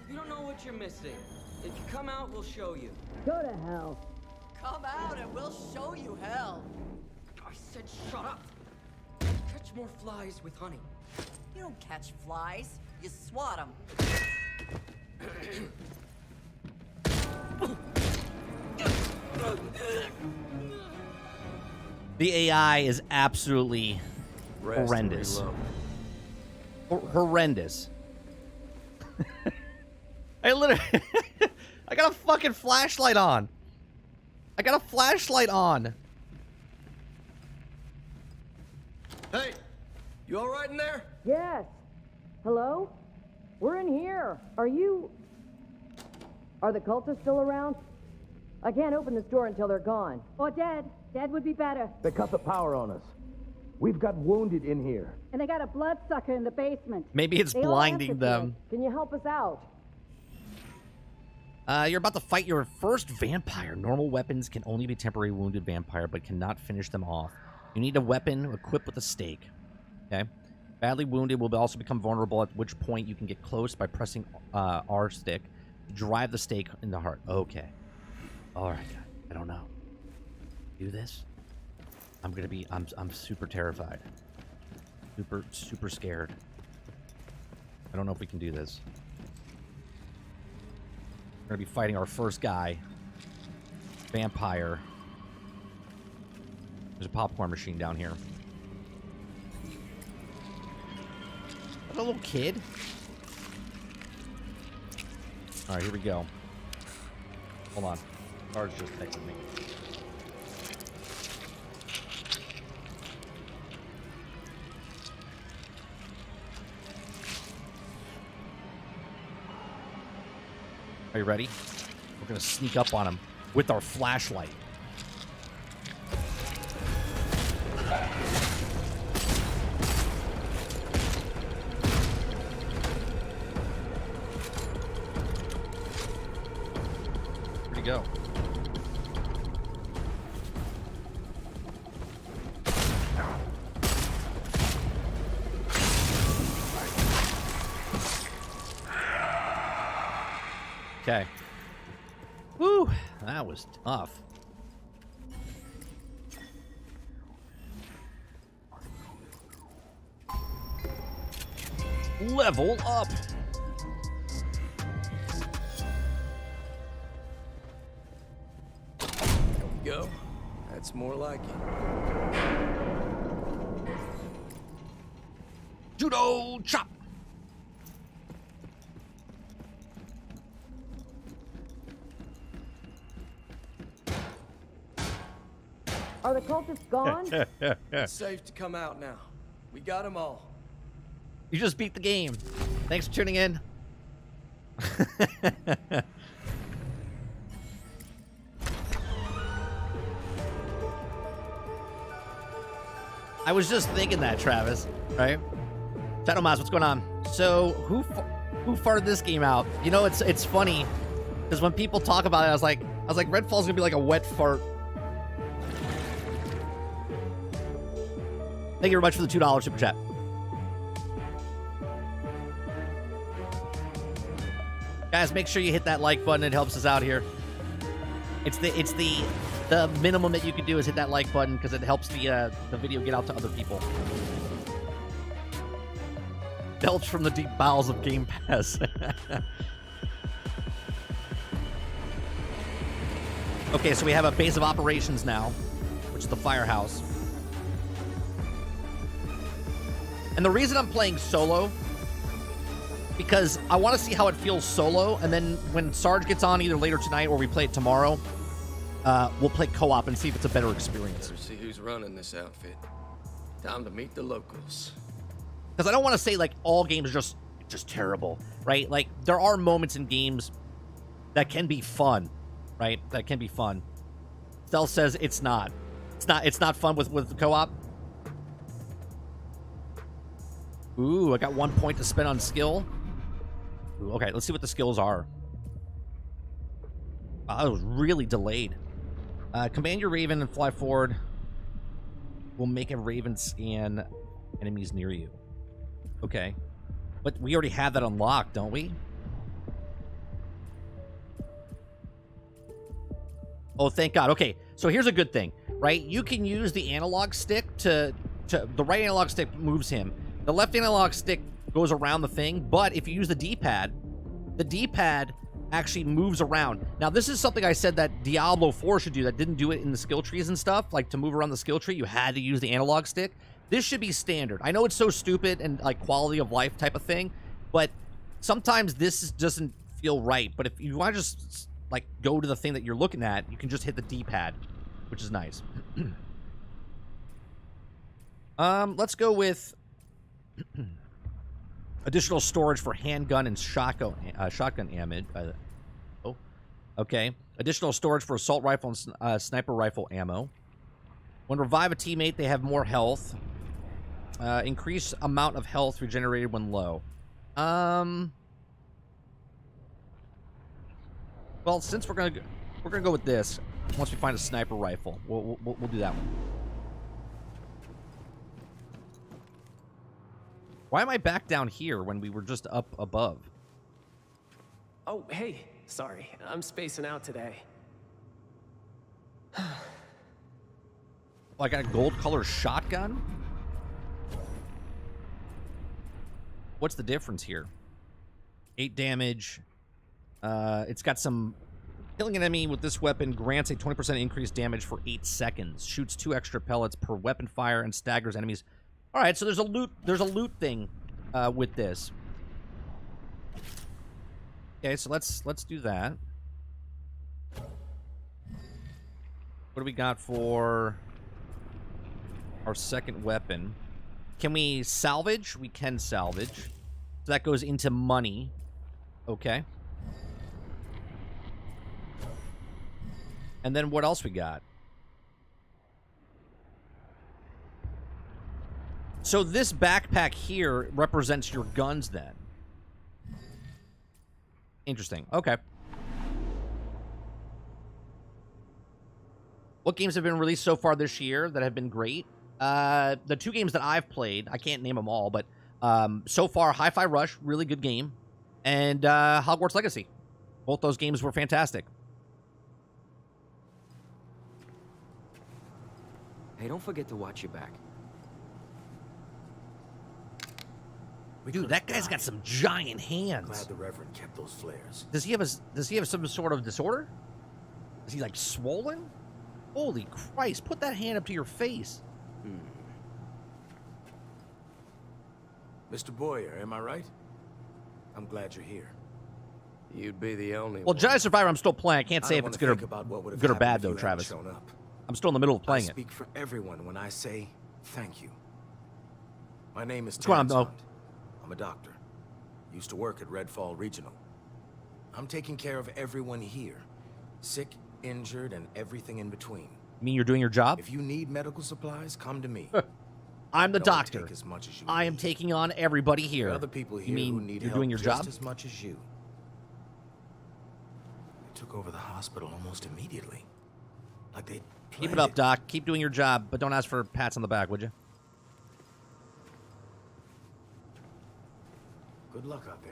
You don't know what you're missing. If you come out, we'll show you. Go to hell. Come out and we'll show you hell. I said shut up. Catch more flies with honey. You don't catch flies, you swat them. The AI is absolutely horrendous. Horrendous. I literally... I got a fucking flashlight on. I got a flashlight on. Hey, you all right in there? Yes. Hello? We're in here. Are the cultists still around? I can't open this door until they're gone. Or dead. Dead would be better. They cut the power on us. We've got wounded in here. And they got a bloodsucker in the basement. Maybe it's They all blinding answered them. to it. Can you help us out? You're about to fight your first vampire. Normal weapons can only be temporary wounded vampire, but cannot finish them off. You need a weapon equipped with a stake. Okay? Badly wounded will also become vulnerable, at which point you can get close by pressing R stick to drive the stake in the heart. Okay. Alright. I don't know. Do this? I'm super terrified. Super scared. I don't know if we can do this. We're gonna be fighting our first guy. Vampire. There's a popcorn machine down here. That's a little kid. Alright, here we go. Hold on. Guard's just texting me. Are you ready? We're gonna sneak up on him with our flashlight. we go. Okay. Woo, that was tough. Level up. There we go. That's more like it. Judo chop. Are the cultists gone? It's safe to come out now. We got them all. You just beat the game. Thanks for tuning in. I was just thinking that, Travis, right? Shadow Mouse, what's going on? So, who farted this game out? You know, it's funny because when people talk about it, I was like, Redfall's gonna be like a wet fart. Thank you very much for the $2 super chat. Guys, make sure you hit that like button. It helps us out here. It's the minimum that you can do is hit that like button because it helps the video get out to other people. Belch from the deep bowels of Game Pass. Okay, so we have a base of operations now, which is the firehouse. And the reason I'm playing solo, because I want to see how it feels solo, and then when Sarge gets on either later tonight or we play it tomorrow, we'll play co-op and see if it's a better experience. Better see who's running this outfit. Time to meet the locals. Because I don't want to say, like, all games are just terrible, right? Like, there are moments in games that can be fun, right? That can be fun. Stealth says it's not. It's not fun with co-op. Ooh, I got 1 point to spend on skill. Ooh, okay, let's see what the skills are. Wow, that was really delayed. Command your Raven and fly forward. We'll make a Raven scan enemies near you. Okay. But we already have that unlocked, don't we? Oh, thank God. Okay, so here's a good thing, right? You can use the analog stick to the right analog stick moves him. The left analog stick goes around the thing, but if you use the D-pad actually moves around. Now, this is something I said that Diablo 4 should do that didn't do it in the skill trees and stuff. Like, to move around the skill tree, you had to use the analog stick. This should be standard. I know it's so stupid and, like, quality of life type of thing, but sometimes this doesn't feel right. But if you want to just, like, go to the thing that you're looking at, you can just hit the D-pad, which is nice. Let's go with additional storage for handgun and shotgun ammo. Oh, okay. Additional storage for assault rifle and sniper rifle ammo. When revive a teammate, they have more health. Increase amount of health regenerated when low. Well, since we're gonna go with this, once we find a sniper rifle, we'll do that one. Why am I back down here when we were just up above? Oh, hey. Sorry, I'm spacing out today. Oh, I got a gold color shotgun? What's the difference here? 8 damage. It's got some... Killing an enemy with this weapon grants a 20% increased damage for 8 seconds. Shoots 2 extra pellets per weapon fire and staggers enemies. All right, so there's a loot thing with this. Okay, so let's do that. What do we got for our second weapon? Can we salvage? We can salvage. So that goes into money. Okay. And then what else we got? So this backpack here represents your guns then. Interesting. Okay. what games have been released so far this year that have been great. The 2 games that I've played, I can't name them all, but so far, Hi-Fi Rush, really good game, and Hogwarts Legacy. Both those games were fantastic. Hey, don't forget to watch your back. Dude, that guy's got some giant hands. Glad the Reverend kept those flares. Does he have some sort of disorder? Is he like swollen? Holy Christ! Put that hand up to your face. Mr. Boyer, am I right? I'm glad you're here. You'd be the only Well, one. Jedi Survivor, I'm still playing. I can't say if it's good or good bad though, Travis. I'm still in the middle of playing I it. speak for everyone when I say thank you. My name is What's going on, Terrence Mo? Hunt. I'm a doctor. Used to work at Redfall Regional. I'm taking care of everyone here. Sick, injured, and everything in between. You mean you're doing your job? If you need medical supplies, come to me. I'm the No, doctor. take as much as you I am need. taking on everybody There here. are other people You here mean who need you're help doing your just job? as much as you. They took over the hospital almost immediately. Like they Keep it up, Doc. Keep doing your job, but don't ask for pats on the back, would you? Good luck out there.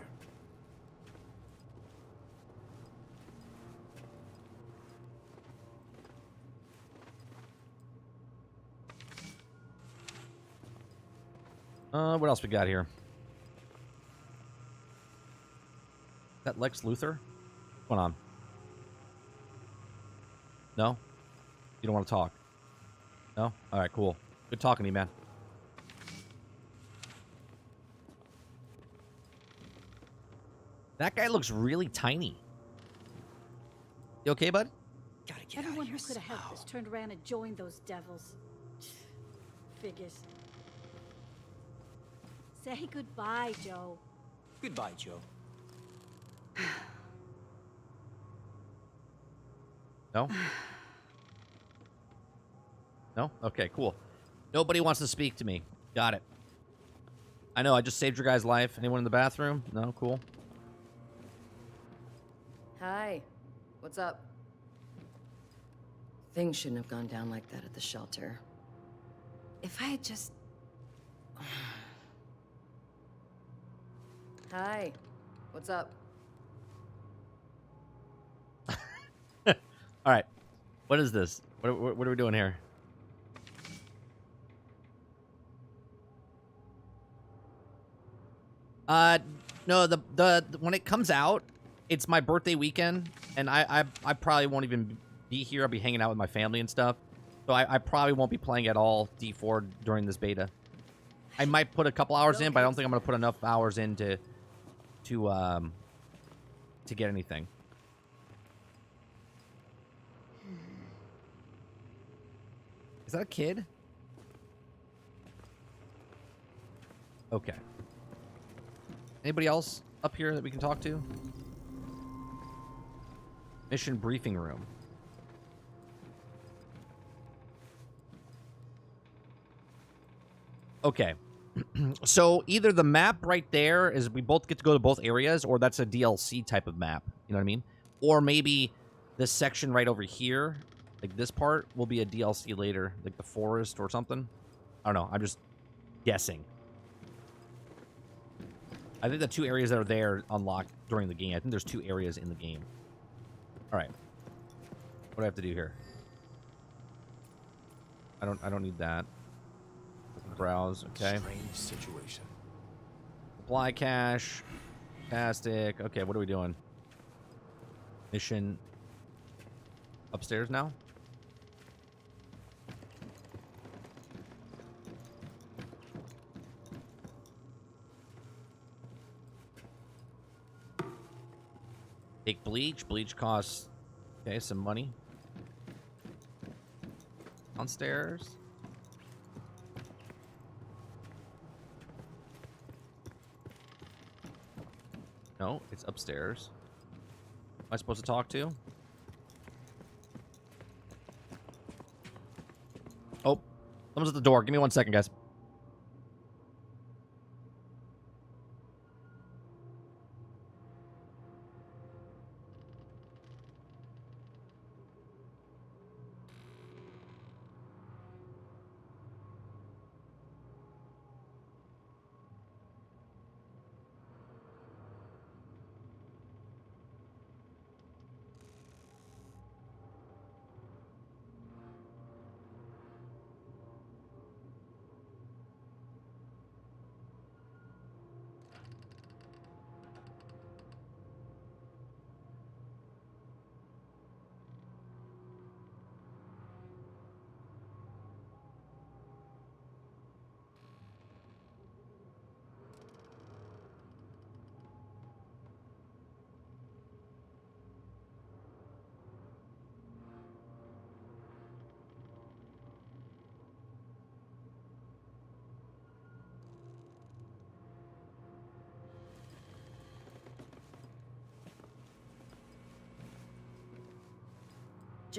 What else we got here? Is that Lex Luthor? What's going on? No? You don't want to talk? No? Alright, cool. Good talking to you, man. That guy looks really tiny. You okay, bud? Gotta get Everyone out of who here could have helped us turned around and joined those devils. Figures. Say goodbye, Joe. Goodbye, Joe. No? No? Okay, cool. Nobody wants to speak to me. Got it. I know, I just saved your guy's life. Anyone in the bathroom? No? Cool. Hi. What's up? Things shouldn't have gone down like that at the shelter. If I had just... Hi. What's up? All right. What is this? What are we doing here? No, the when it comes out, it's my birthday weekend, and I probably won't even be here. I'll be hanging out with my family and stuff. So I probably won't be playing at all D4 during this beta. I might put a couple hours in, but I don't think I'm gonna put enough hours in to get anything. Is that a kid? Okay. Anybody else up here that we can talk to? Mission briefing room. Okay. So either the map right there is we both get to go to both areas, or that's a DLC type of map. You know what I mean? Or maybe this section right over here, like this part, will be a DLC later, like the forest or something. I don't know. I'm just guessing. I think the 2 areas that are there unlocked during the game. I think there's 2 areas in the game. All right. What do I have to do here? I don't need that. Browse, okay. Strange situation. Supply cache. Fantastic. Okay, what are we doing? Mission upstairs now? Take bleach. Bleach costs, okay, some money. Downstairs. No, it's upstairs. Am I supposed to talk to? Oh, someone's at the door. Give me 1 second, guys.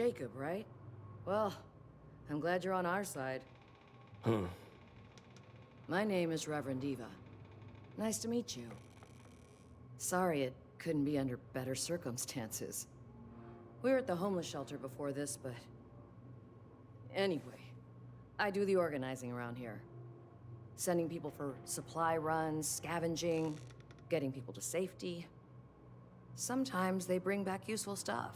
Jacob, right? Well, I'm glad you're on our side. My name is Reverend Eva. Nice to meet you. Sorry it couldn't be under better circumstances. We were at the homeless shelter before this, but... Anyway, I do the organizing around here. Sending people for supply runs, scavenging, getting people to safety. Sometimes they bring back useful stuff.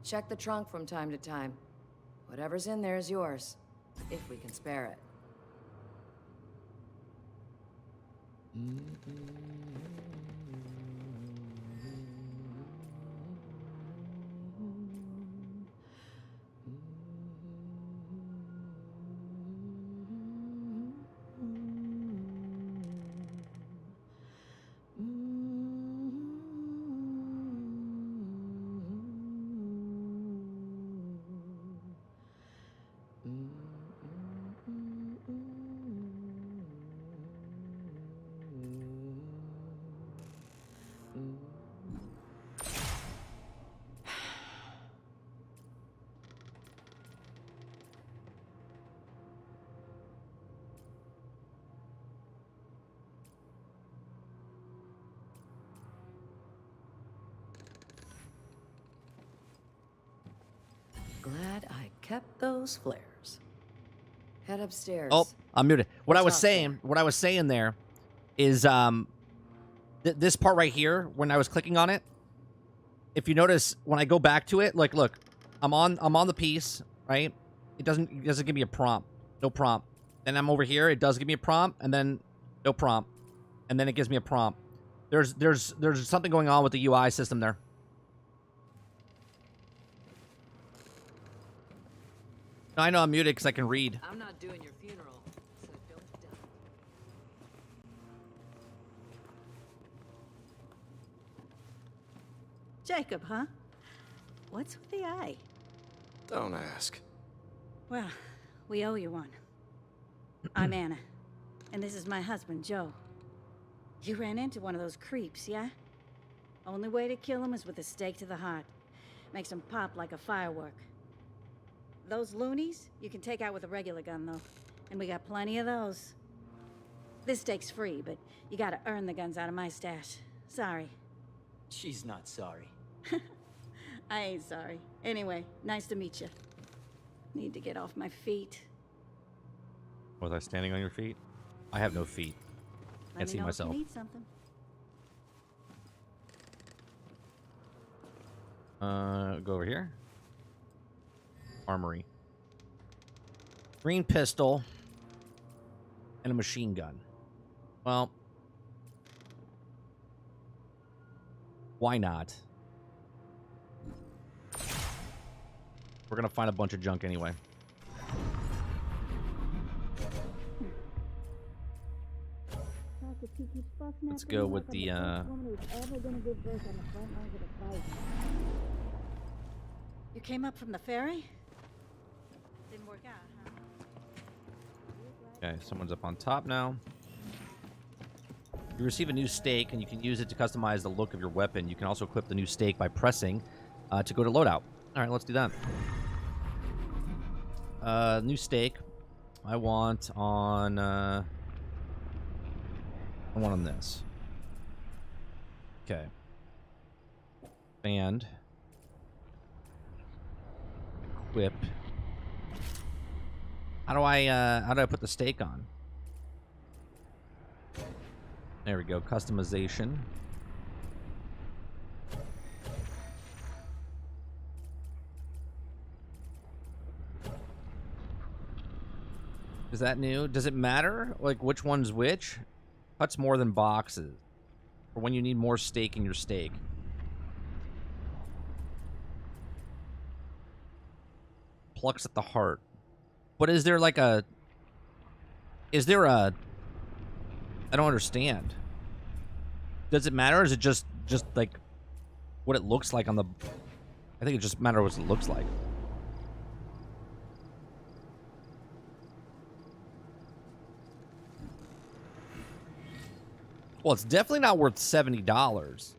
Check the trunk from time to time. Whatever's in there is yours, if we can spare it. Glad I kept those flares. Head upstairs. Oh, I'm muted. What I was talk saying, there is this part right here when I was clicking on it. If you notice when I go back to it, like look, I'm on the piece, right? It doesn't give me a prompt. No prompt. Then I'm over here, it does give me a prompt, and then no prompt. And then it gives me a prompt. There's something going on with the UI system there. No, I know I'm muted because I can read. I'm not doing your funeral, so don't die. Jacob, huh? What's with the eye? Don't ask. Well, we owe you one. I'm Anna, and this is my husband, Joe. You ran into one of those creeps, yeah? Only way to kill him is with a stake to the heart. Makes him pop like a firework. Those loonies, you can take out with a regular gun, though. And we got plenty of those. This stake's free, but you gotta earn the guns out of my stash. Sorry. She's not sorry. I ain't sorry. Anyway, nice to meet you. Need to get off my feet. Was I standing on your feet? I have no feet. Can't see myself. If you need something. Go over here. Armory. Green pistol. And a machine gun. Well. Why not? We're gonna find a bunch of junk anyway. Let's go with the You came up from the ferry? Didn't work out, huh? Okay, someone's up on top now. You receive a new stake, and you can use it to customize the look of your weapon. You can also equip the new stake by pressing to go to loadout. All right, let's do that. New stake. I want on this. Okay. Band. Equip. How do I put the stake on? There we go. Customization. Is that new? Does it matter? Like, which one's which? Cuts more than boxes. Or when you need more steak in your steak. Plucks at the heart. But is there like a... Is there a... I don't understand. Does it matter? Or is it just like what it looks like on the... I think it just matters what it looks like. Well, it's definitely not worth $70.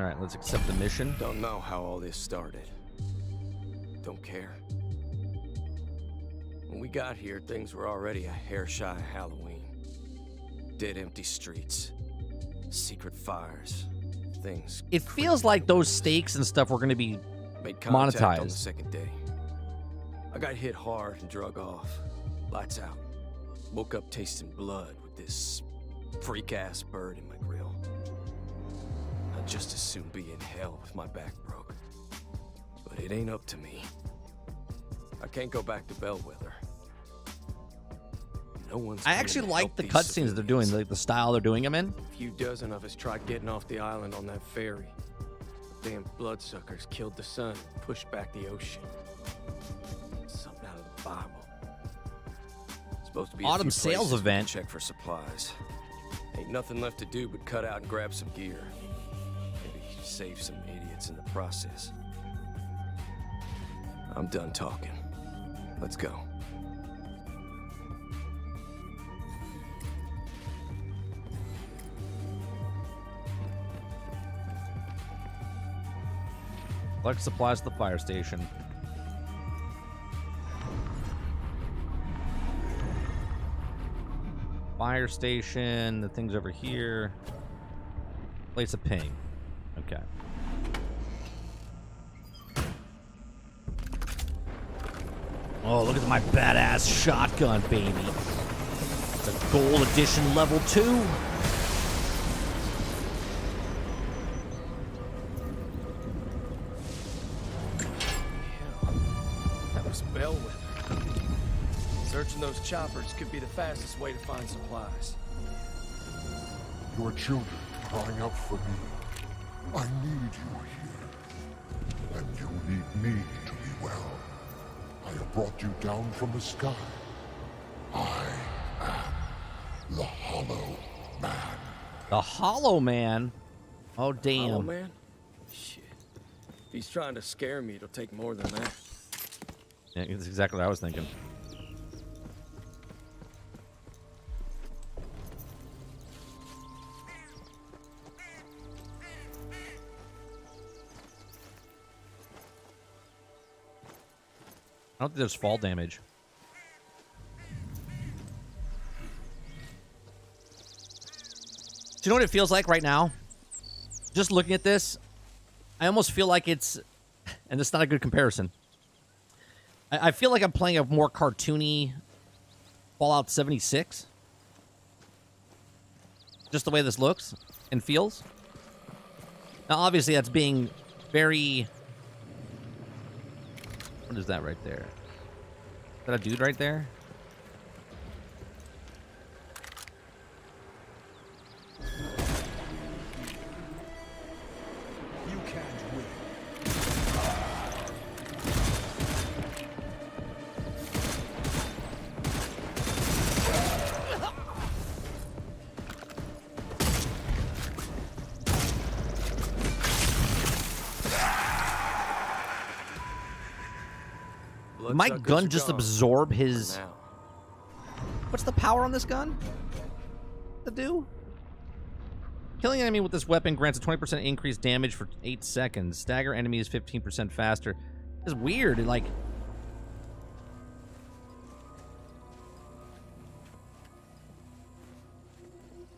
All right, let's accept the mission. Don't know how all this started. Don't care. When we got here, things were already a hair shy of Halloween. Dead, empty streets, secret fires, things. It feels like those stakes and stuff were going to be Made contact on the monetized. second day. I got hit hard and drug off. Lights out. Woke up tasting blood with this freak-ass bird in my grill. I'd just as soon be in hell with my back broke. But it ain't up to me. I can't go back to Bellwether. No one's I coming actually to like help the these cutscenes they're doing, civilians. like the style they're doing them in. A few dozen of us tried getting off the island on that ferry. Damn bloodsuckers killed the sun and pushed back the ocean. Something out of the Bible. Supposed to be a Autumn few sales places we can event. check for supplies. Ain't nothing left to do but cut out and grab some gear. Maybe save some idiots in the process. I'm done talking. Let's go. Collect supplies at the fire station. Fire station, the thing's over here. Place a ping. Okay. Oh, look at my badass shotgun, baby. It's a gold edition level 2. That was Bellwether. Searching those choppers could be the fastest way to find supplies. Your children crying out for me. I need you here. And you need me to be well. I have brought you down from the sky. I am the Hollow Man. The Hollow Man? Oh, damn. Hollow Man? Shit. If he's trying to scare me, it'll take more than that. Yeah, that's exactly what I was thinking. I don't think there's fall damage. Do you know what it feels like right now? Just looking at this, I almost feel like it's... And it's not a good comparison. I feel like I'm playing a more cartoony Fallout 76. Just the way this looks and feels. Now, obviously, that's being very... What is that right there? Is that a dude right there? You can't win. My Bloodsuckers gun are just gone. absorb For his... now. What's the power on this gun? To do? Killing an enemy with this weapon grants a 20% increased damage for 8 seconds. Stagger enemies 15% faster. It's weird. It, like...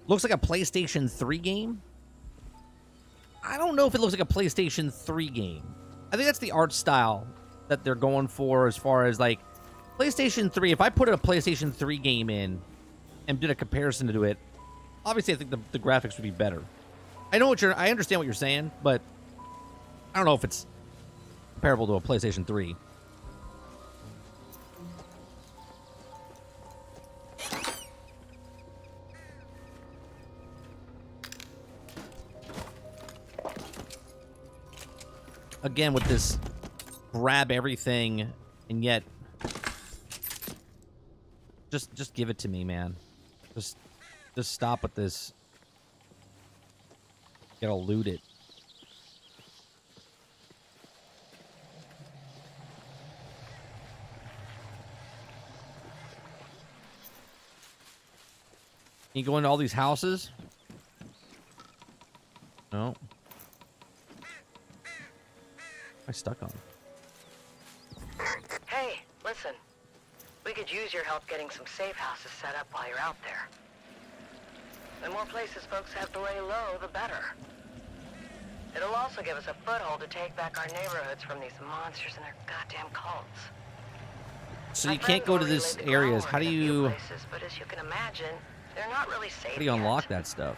Looks like a PlayStation 3 game? I don't know if it looks like a PlayStation 3 game. I think that's the art style that they're going for as far as, like, PlayStation 3. If I put a PlayStation 3 game in and did a comparison to it, obviously I think the graphics would be better. I understand what you're saying, but I don't know if it's comparable to a PlayStation 3. Again, with this grab everything and yet just give it to me, man. Just stop with this. Gotta loot it. You go into all these houses? No. I stuck on? Hey, listen. We could use your help getting some safe houses set up while you're out there. The more places folks have to lay low, the better. It'll also give us a foothold to take back our neighborhoods from these monsters and their goddamn cults. So you can't go to this areas. How do you... Places, but as you can imagine, they're not really safe How do you unlock yet. that stuff?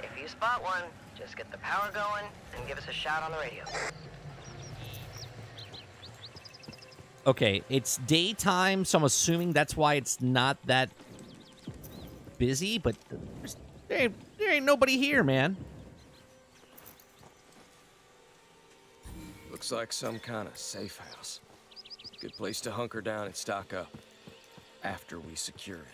If you spot one, just get the power going and give us a shout on the radio. Okay, it's daytime, so I'm assuming that's why it's not that busy, but there ain't nobody here, man. Looks like some kind of safe house. Good place to hunker down and stock up after we secure it.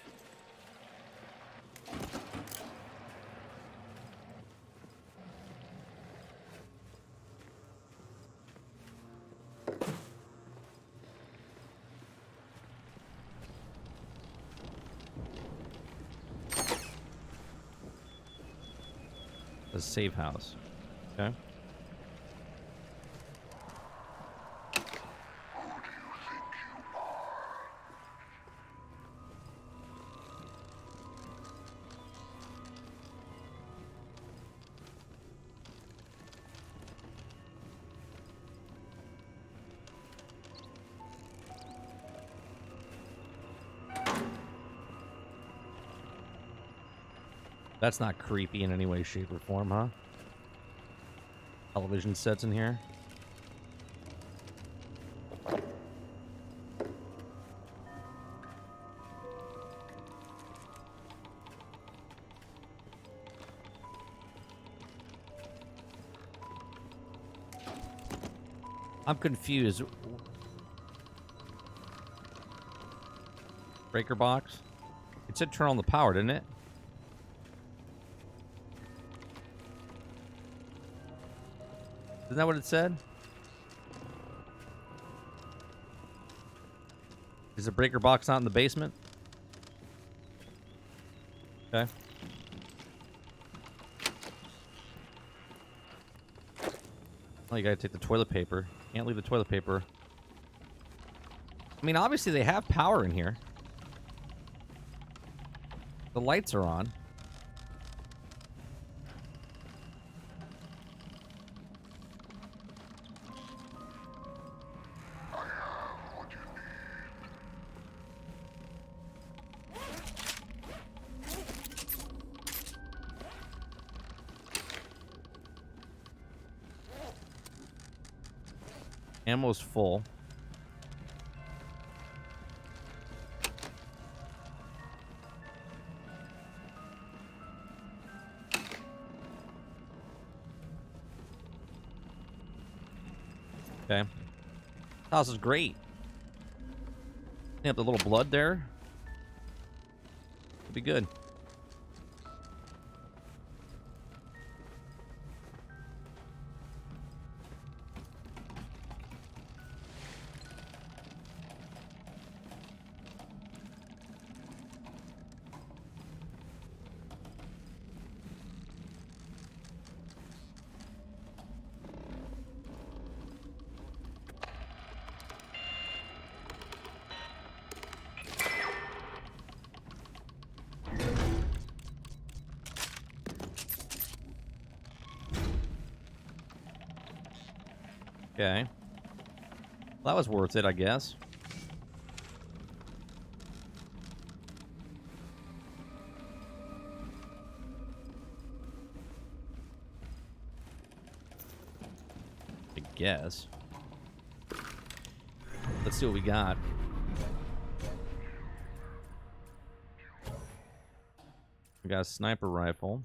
A safe house. Okay. That's not creepy in any way, shape, or form, huh? Television sets in here. I'm confused. Breaker box? It said turn on the power, didn't it? Isn't that what it said? Is the breaker box not in the basement? Okay. Oh, you gotta take the toilet paper. Can't leave the toilet paper. I mean, obviously they have power in here. The lights are on. Ammo's full. Okay. House is great. Clean up the little blood there. It'll be good. Okay. Well, that was worth it, I guess. I guess. Let's see what we got. We got a sniper rifle.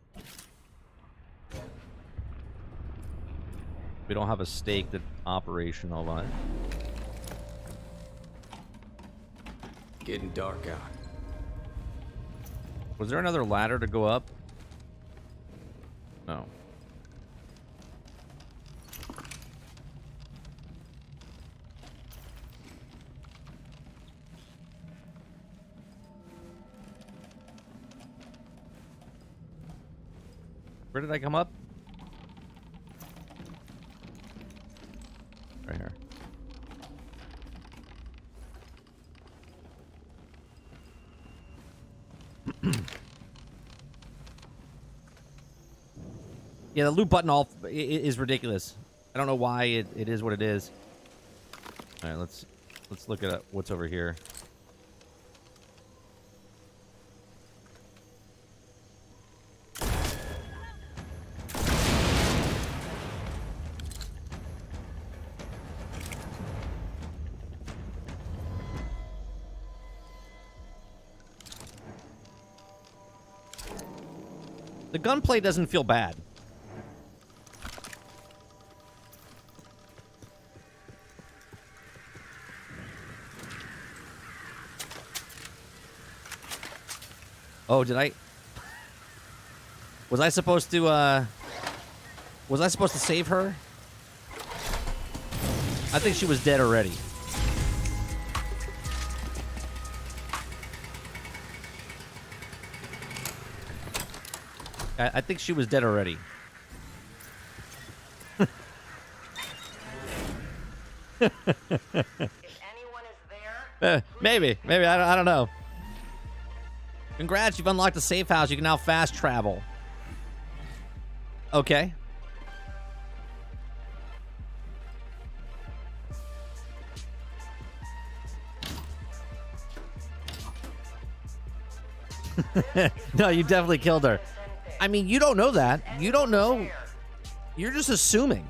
We don't have a stake that's operational on it. Getting dark out. Was there another ladder to go up? No. Where did I come up? Right here. Yeah, the loot button is ridiculous. I don't know why it is what it is. All right, let's look at what's over here. The gunplay doesn't feel bad. Oh, did I? Was I supposed to, save her? I think she was dead already. I think she was dead already. If anyone is there, Maybe. I don't know. Congrats, you've unlocked a safe house. You can now fast travel. Okay. No, you definitely killed her. I mean, you don't know that. You don't know. You're just assuming.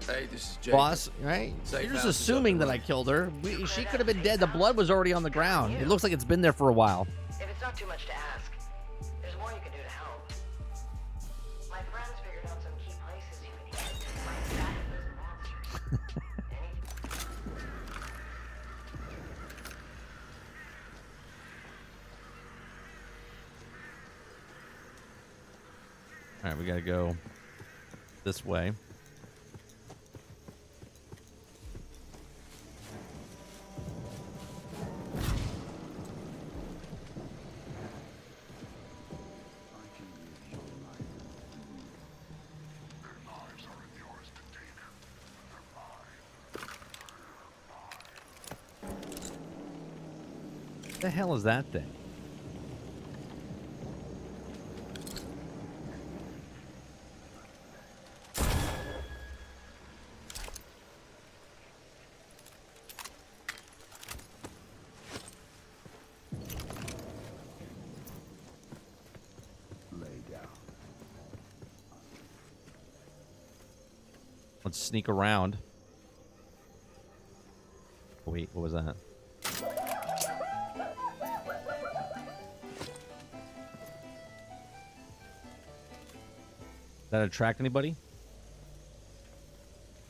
Hey, this is Jake. Boss, right? Safe You're just house is assuming up that and I killed her. She could have been dead. The blood was already on the ground. It looks like it's been there for a while. if it's not too much to ask, there's more you can do to help. My friends figured out some key places you can hit to fight back those monsters. All right, we gotta go this way. What the hell is that thing? Let's sneak around. Wait, what was that? Did that attract anybody?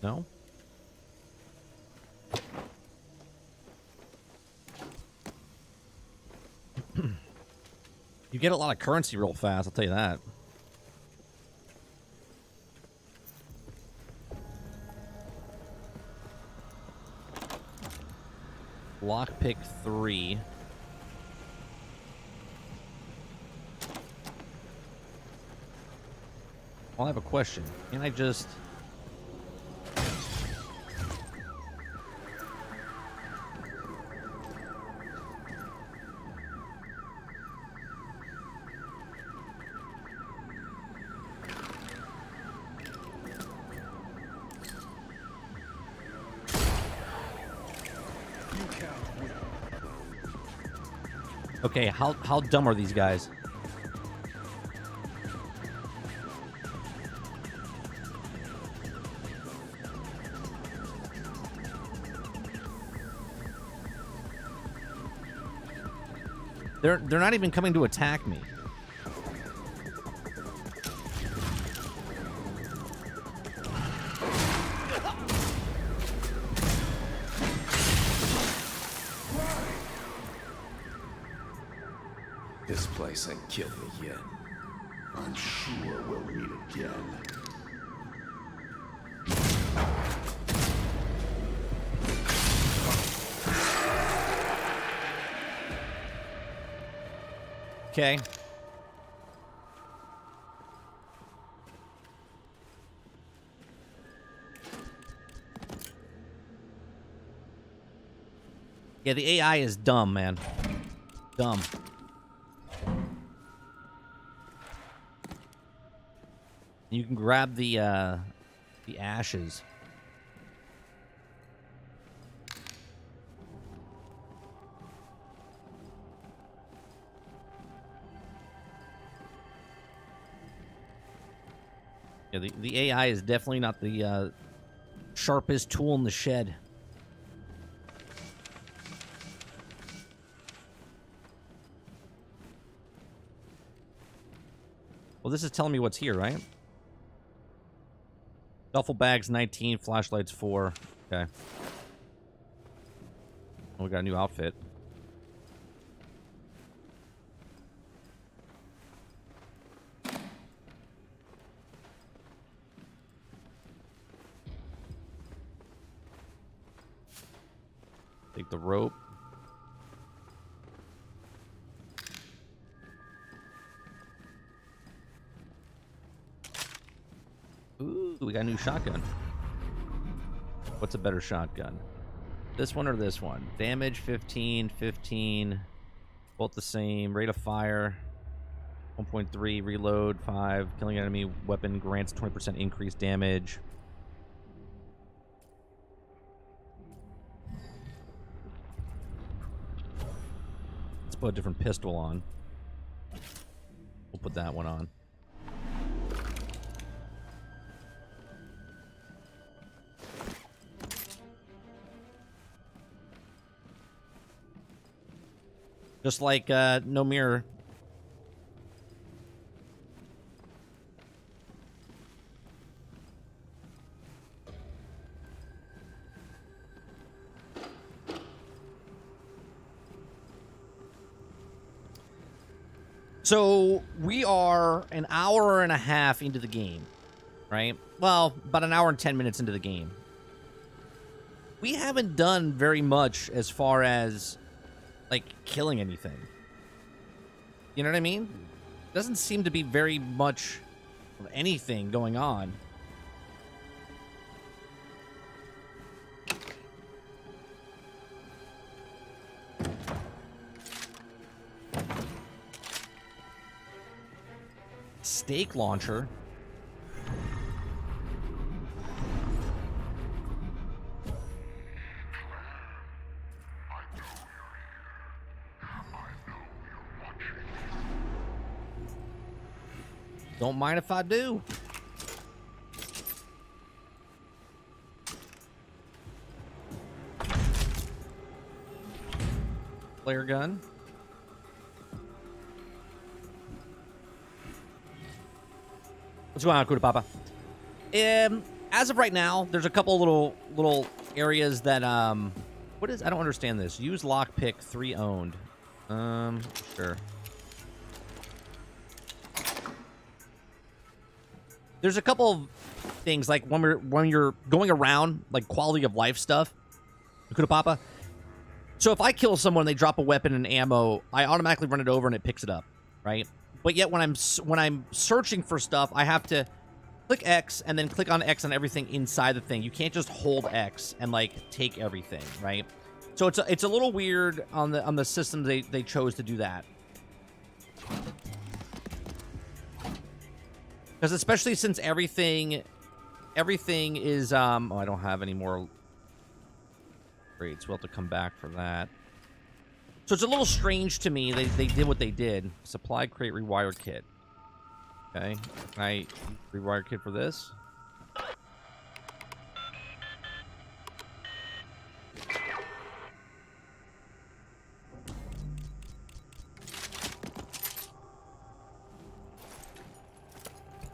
No? You get a lot of currency real fast, I'll tell you that. Lockpick 3. Well, I have a question. Can I just... Okay, how dumb are these guys? They're not even coming to attack me. This place ain't killed me yet. I'm sure we'll meet again. Okay. Yeah, the AI is dumb, man. Dumb. You can grab the ashes. Yeah, the AI is definitely not the sharpest tool in the shed. Well, this is telling me what's here, right? Duffel bags 19, flashlights 4. Okay. Oh, we got a new outfit. Take the rope. Ooh, we got a new shotgun. What's a better shotgun? This one or this one? Damage 15, 15. Both the same. Rate of fire 1.3. Reload 5. Killing enemy weapon grants 20% increased damage. Let's put a different pistol on. We'll put that one on. Just like no mirror. So we are an hour and a half into the game, right? Well, about an hour and 10 minutes into the game. We haven't done very much as far as like killing anything. You know what I mean? Doesn't seem to be very much of anything going on. Stake launcher. Don't mind if I do. Flare gun. What's going on, Kuda Papa? As of right now, there's a couple little areas that what is? I don't understand this. Use lockpick 3 owned. Sure. There's a couple of things like when you're going around like quality of life stuff. Kuda Papa. So if I kill someone, they drop a weapon and ammo, I automatically run it over and it picks it up, right? But yet when I'm searching for stuff, I have to click X and then click on X on everything inside the thing. You can't just hold X and like take everything, right? So it's a little weird on the system they chose to do that. Because especially since everything is oh, I don't have any more. Great, so we'll have to come back for that. So it's a little strange to me they did what they did. Supply crate rewire kit. Okay, can I rewire kit for this?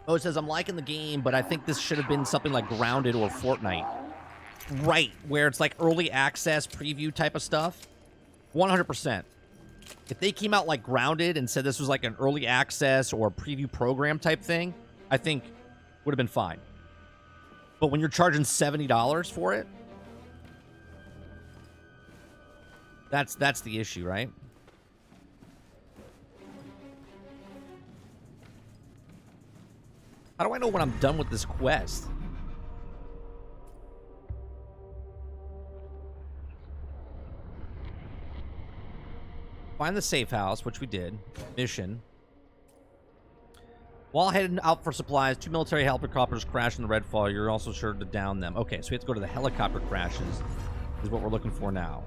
Oh, it says I'm liking the game, but I think this should have been something like Grounded or Fortnite. Right, where it's like early access preview type of stuff. 100%. If they came out like Grounded and said this was like an early access or preview program type thing, I think would have been fine. But when you're charging $70 for it, that's the issue, right? How do I know when I'm done with this quest? Find the safe house, which we did. Mission. While heading out for supplies, 2 military helicopters crashed in the Redfall. You're also sure to down them. Okay, so we have to go to the helicopter crashes. Is what we're looking for now.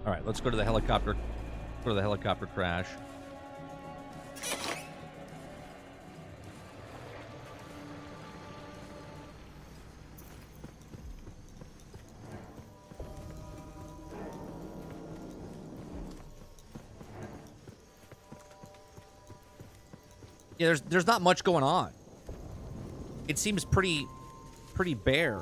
All right, let's go to the helicopter. Go to the helicopter crash. Yeah, there's not much going on. It seems pretty bare.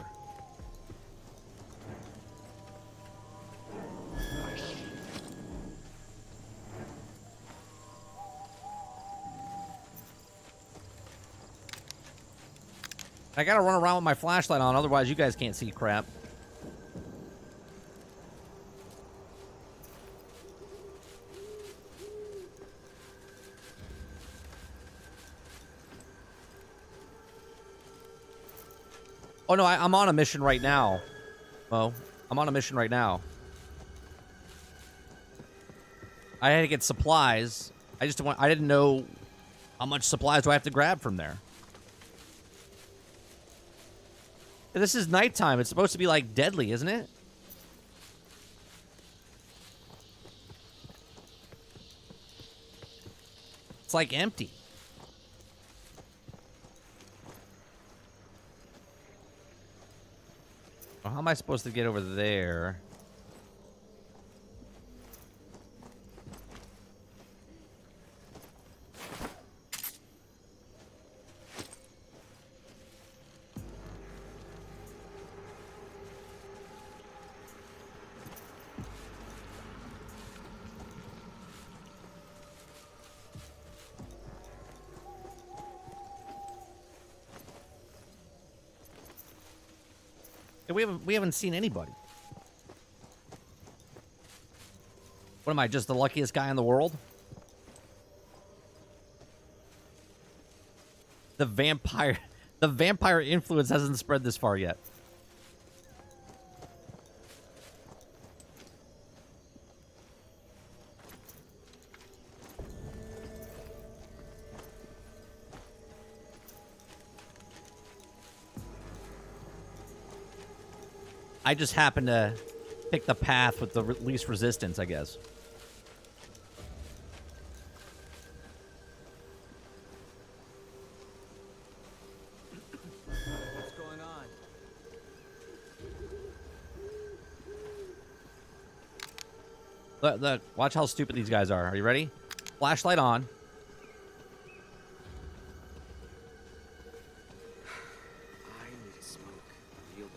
I gotta run around with my flashlight on, otherwise you guys can't see crap. Oh no, I'm on a mission right now. Mo, I'm on a mission right now. I had to get supplies. I didn't know how much supplies do I have to grab from there. This is nighttime. It's supposed to be like deadly, isn't it? It's like empty. Well, how am I supposed to get over there? We haven't seen anybody. What am I, just the luckiest guy in the world? The vampire influence hasn't spread this far yet. I just happen to pick the path with the least resistance, I guess. What's going on? Look, watch how stupid these guys are. Are you ready? Flashlight on. I need a smoke real bad.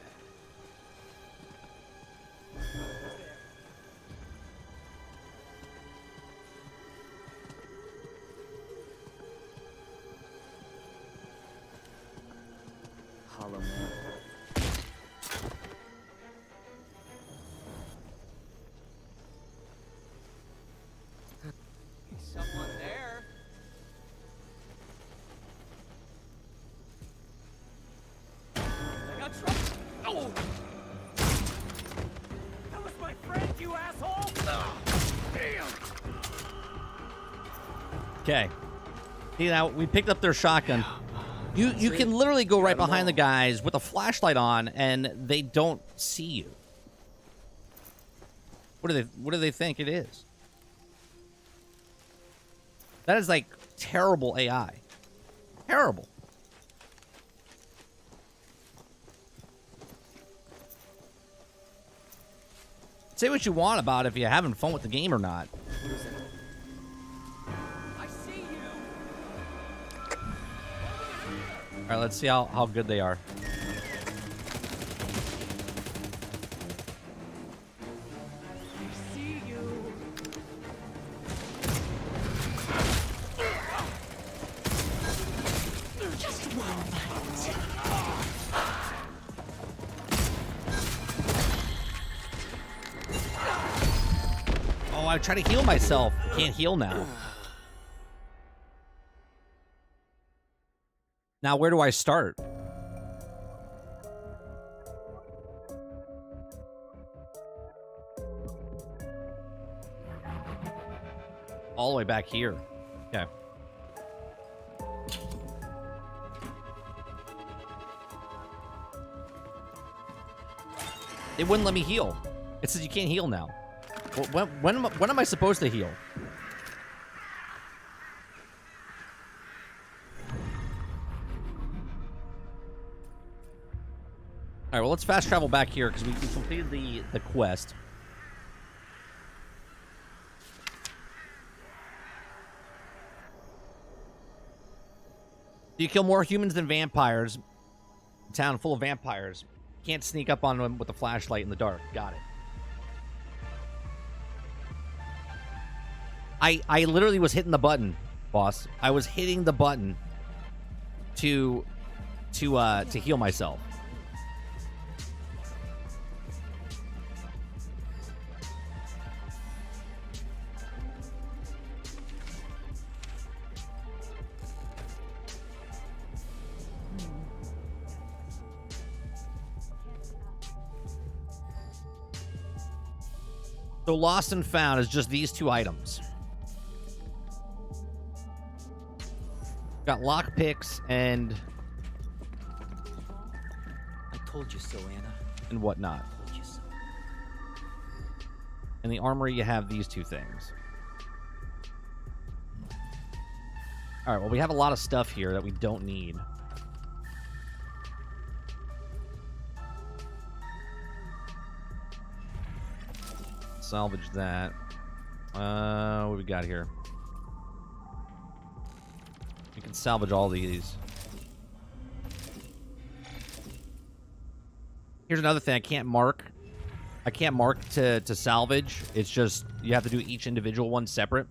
Hollow man. Someone there. I got trouble. Oh! That was my friend, you asshole! Damn! Okay. See, now we picked up their shotgun. You can literally go right behind the guys with a flashlight on, and they don't see you. What do they think it is? That is like terrible AI. Terrible. Say what you want about if you're having fun with the game or not. I see you! All right, let's see how good they are. I see you! Just one bite. Oh, I try to heal myself. I can't heal now. Now, where do I start? All the way back here. Okay. It wouldn't let me heal. It says you can't heal now. Well, when am I supposed to heal? All right, well, let's fast travel back here because we completed the quest. You kill more humans than vampires. A town full of vampires. Can't sneak up on them with a flashlight in the dark. Got it. I literally was hitting the button, boss. I was hitting the button to heal myself. So lost and found is just these two items. Got lock picks and I told you so, Anna. and whatnot. I told you so. In the armory, you have these two things. All right, well, we have a lot of stuff here that we don't need. Salvage that. What do we got here? We can salvage all these. Here's another thing I can't mark. I can't mark to salvage. It's just you have to do each individual one separate.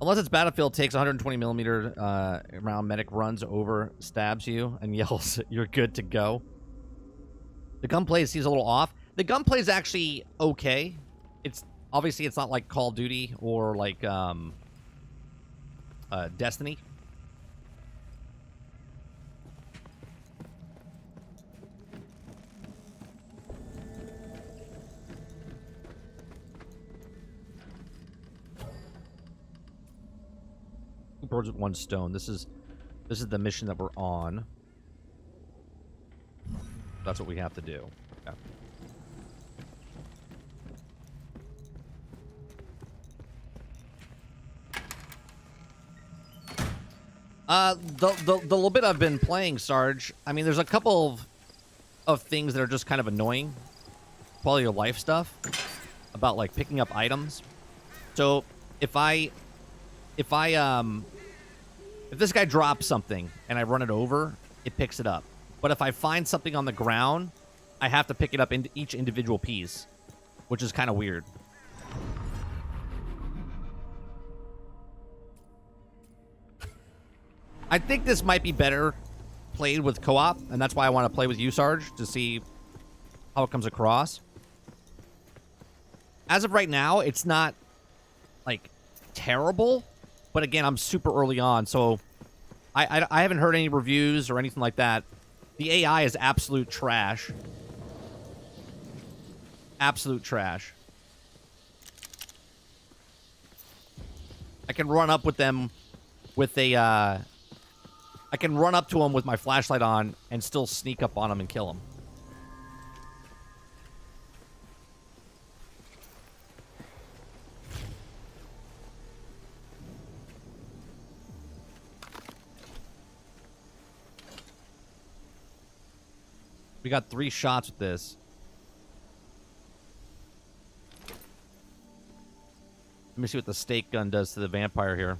Unless it's Battlefield takes 120 millimeter round, medic runs over, stabs you, and yells, "You're good to go." The gunplay seems a little off. The gunplay is actually okay. It's obviously it's not like Call of Duty or like Destiny. Two birds with one stone. This is the mission that we're on. That's what we have to do. Okay. The little bit I've been playing, Sarge, I mean, there's a couple of things that are just kind of annoying. Quality of life stuff about like picking up items. So if this guy drops something and I run it over, it picks it up. But if I find something on the ground, I have to pick it up into each individual piece, which is kind of weird. I think this might be better played with co-op, and that's why I want to play with you, Sarge, to see how it comes across. As of right now, it's not, like, terrible. But again, I'm super early on, so I haven't heard any reviews or anything like that. The AI is absolute trash. Absolute trash. I can run up with them with a, I can run up to them with my flashlight on and still sneak up on them and kill them. We got 3 shots with this. Let me see what the stake gun does to the vampire here.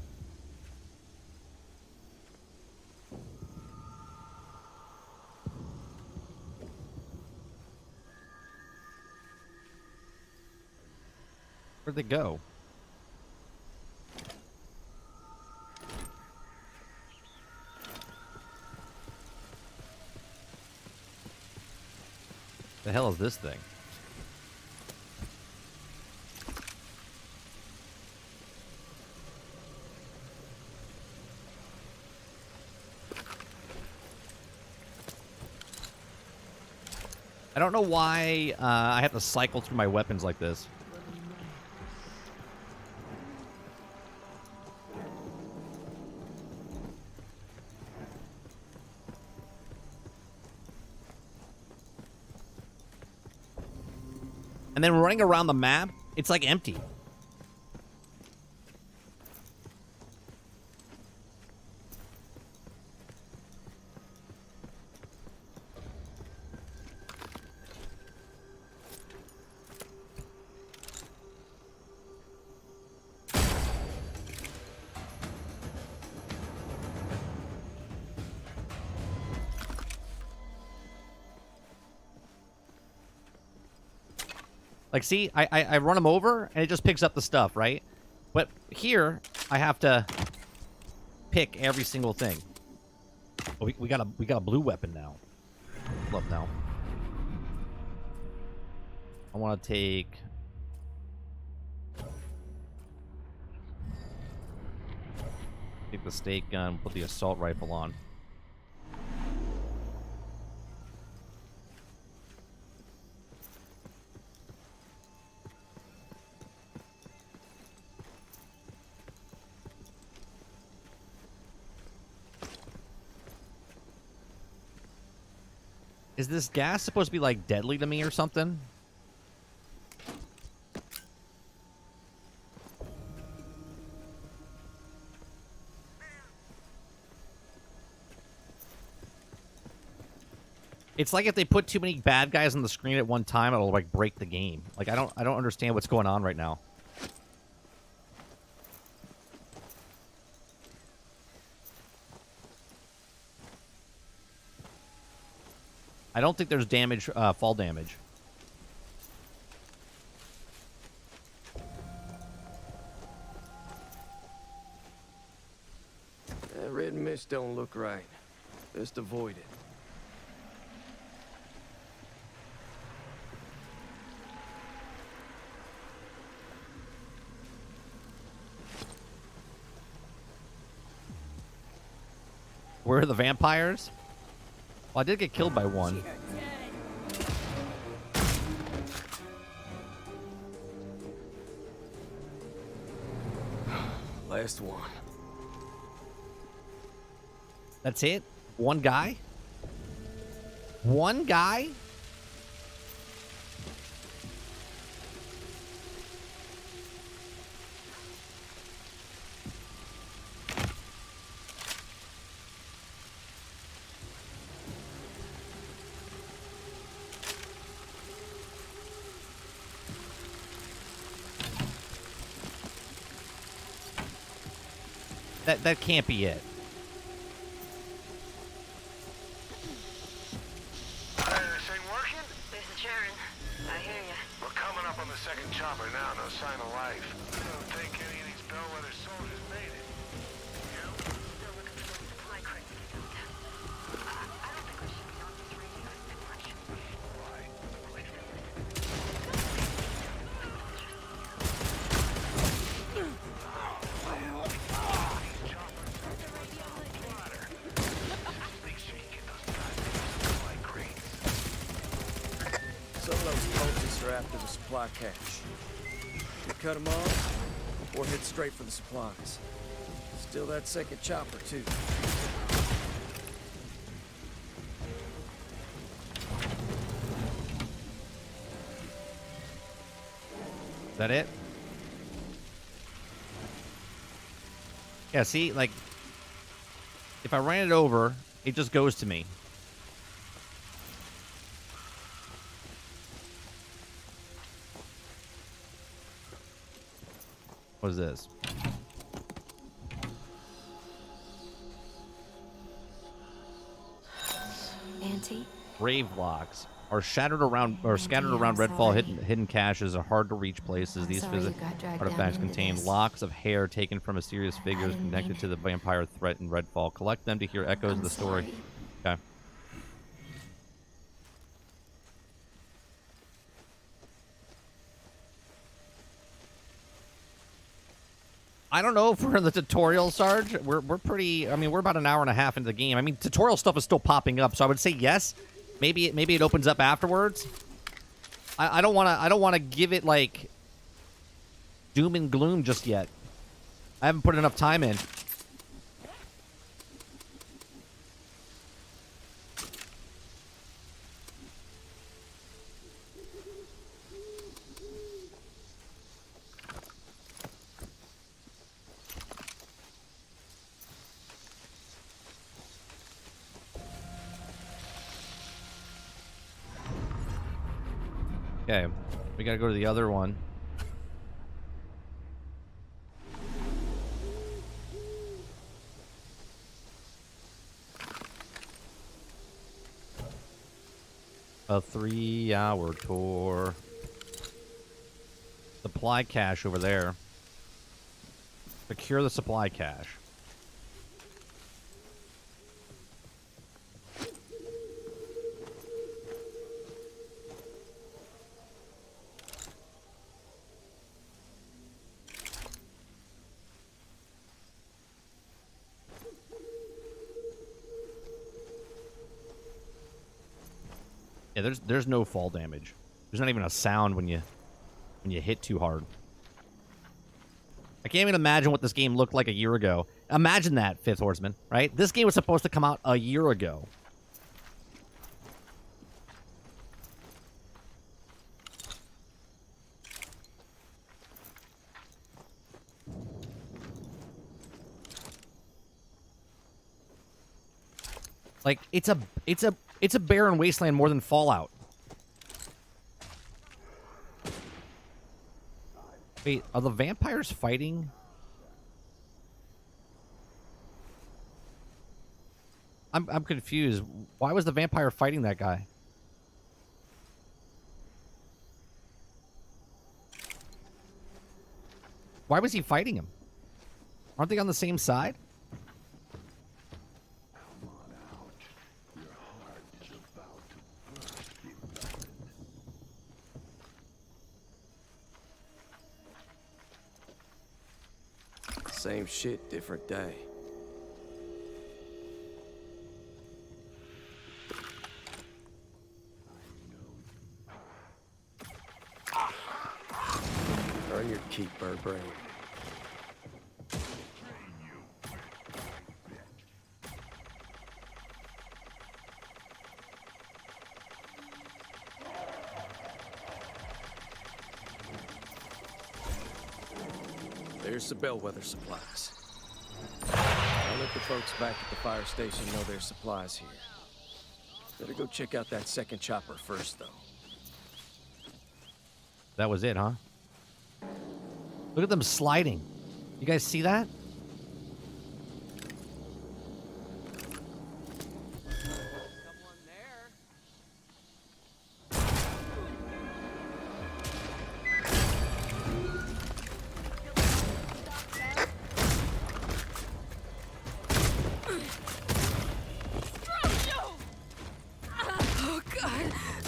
Where'd they go? The hell is this thing? I don't know why I have to cycle through my weapons like this. And then running around the map, it's like empty. Like, see, I run them over, and it just picks up the stuff, right? But here, I have to pick every single thing. Oh, we got a blue weapon now. Love now. I want to take... Take the stake gun, put the assault rifle on. Is this gas supposed to be, like, deadly to me or something? It's like if they put too many bad guys on the screen at one time, it'll, like, break the game. Like, I don't understand what's going on right now. I don't think there's damage, fall damage. That red mist don't look right. Just avoid it. Where are the vampires? Well, I did get killed by one. Last one. That's it? One guy? One guy? That can't be it. Hey, this ain't working? This is Sharon. I hear ya. We're coming up on the second chopper now, no sign of life. I don't think any of these bellwether soldiers made it. Still looking for those supply crates to get built. I don't think we should be on this radio too much. Why? Some of those cultists are after the supply cache. We cut them off, or head straight for the supplies. Still that second chopper, too. Is that it? Yeah, see, like, if I ran it over, it just goes to me. What is this? Auntie? Grave blocks are shattered around or scattered around Redfall. Hidden caches are hard to reach places. These artifacts contain locks of hair taken from mysterious figures connected to the vampire threat in Redfall. Collect them to hear echoes of the story. Okay. I don't know if we're in the tutorial, Sarge. We're pretty... I mean, we're about an hour and a half into the game. I mean, tutorial stuff is still popping up, so I would say yes. Maybe it opens up afterwards. I don't wanna give it like doom and gloom just yet. I haven't put enough time in. Okay, we gotta go to the other one. A 3-hour tour. Supply cache over there. Secure the supply cache. Yeah, there's no fall damage. There's not even a sound when you hit too hard. I can't even imagine what this game looked like a year ago. Imagine that, Fifth Horseman, right? This game was supposed to come out a year ago. Like it's a barren wasteland more than Fallout. Wait, are the vampires fighting? I'm confused. Why was the vampire fighting that guy? Why was he fighting him? Aren't they on the same side? Same shit, different day. Earn your keep, Birdbrain. There's the bellwether supplies. I'll let the folks back at the fire station know there's supplies here. Better go check out that second chopper first, though. That was it, huh? Look at them sliding. You guys see that?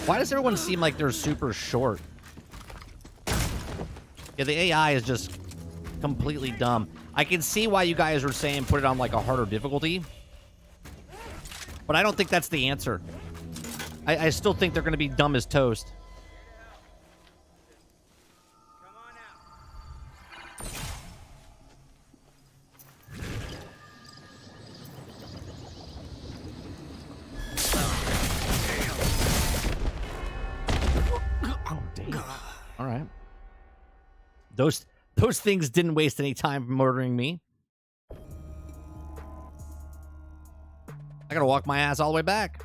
Why does everyone seem like they're super short? Yeah, the AI is just completely dumb. I can see why you guys were saying put it on like a harder difficulty. But I don't think that's the answer. I still think they're going to be dumb as toast. All right. Those things didn't waste any time murdering me. I gotta walk my ass all the way back.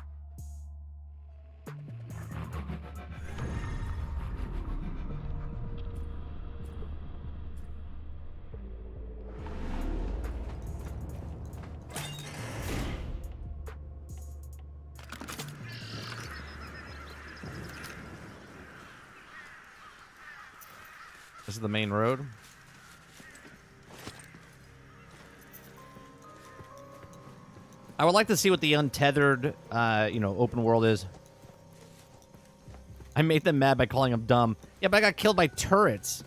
This is the main road. I would like to see what the untethered, open world is. I made them mad by calling them dumb. Yeah, but I got killed by turrets.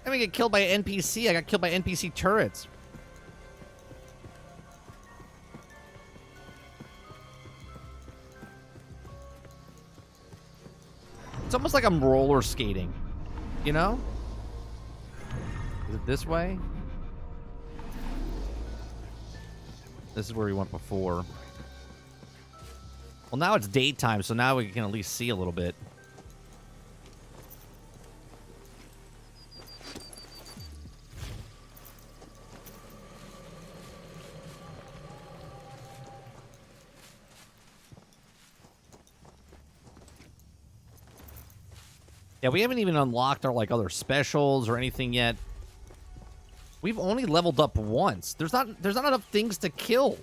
I didn't get killed by an NPC. I got killed by NPC turrets. It's almost like I'm roller skating, you know? Is it this way? This is where we went before. Well, now it's daytime, so now we can at least see a little bit. Yeah, we haven't even unlocked our like other specials or anything yet. We've only leveled up once. There's not enough things to kill.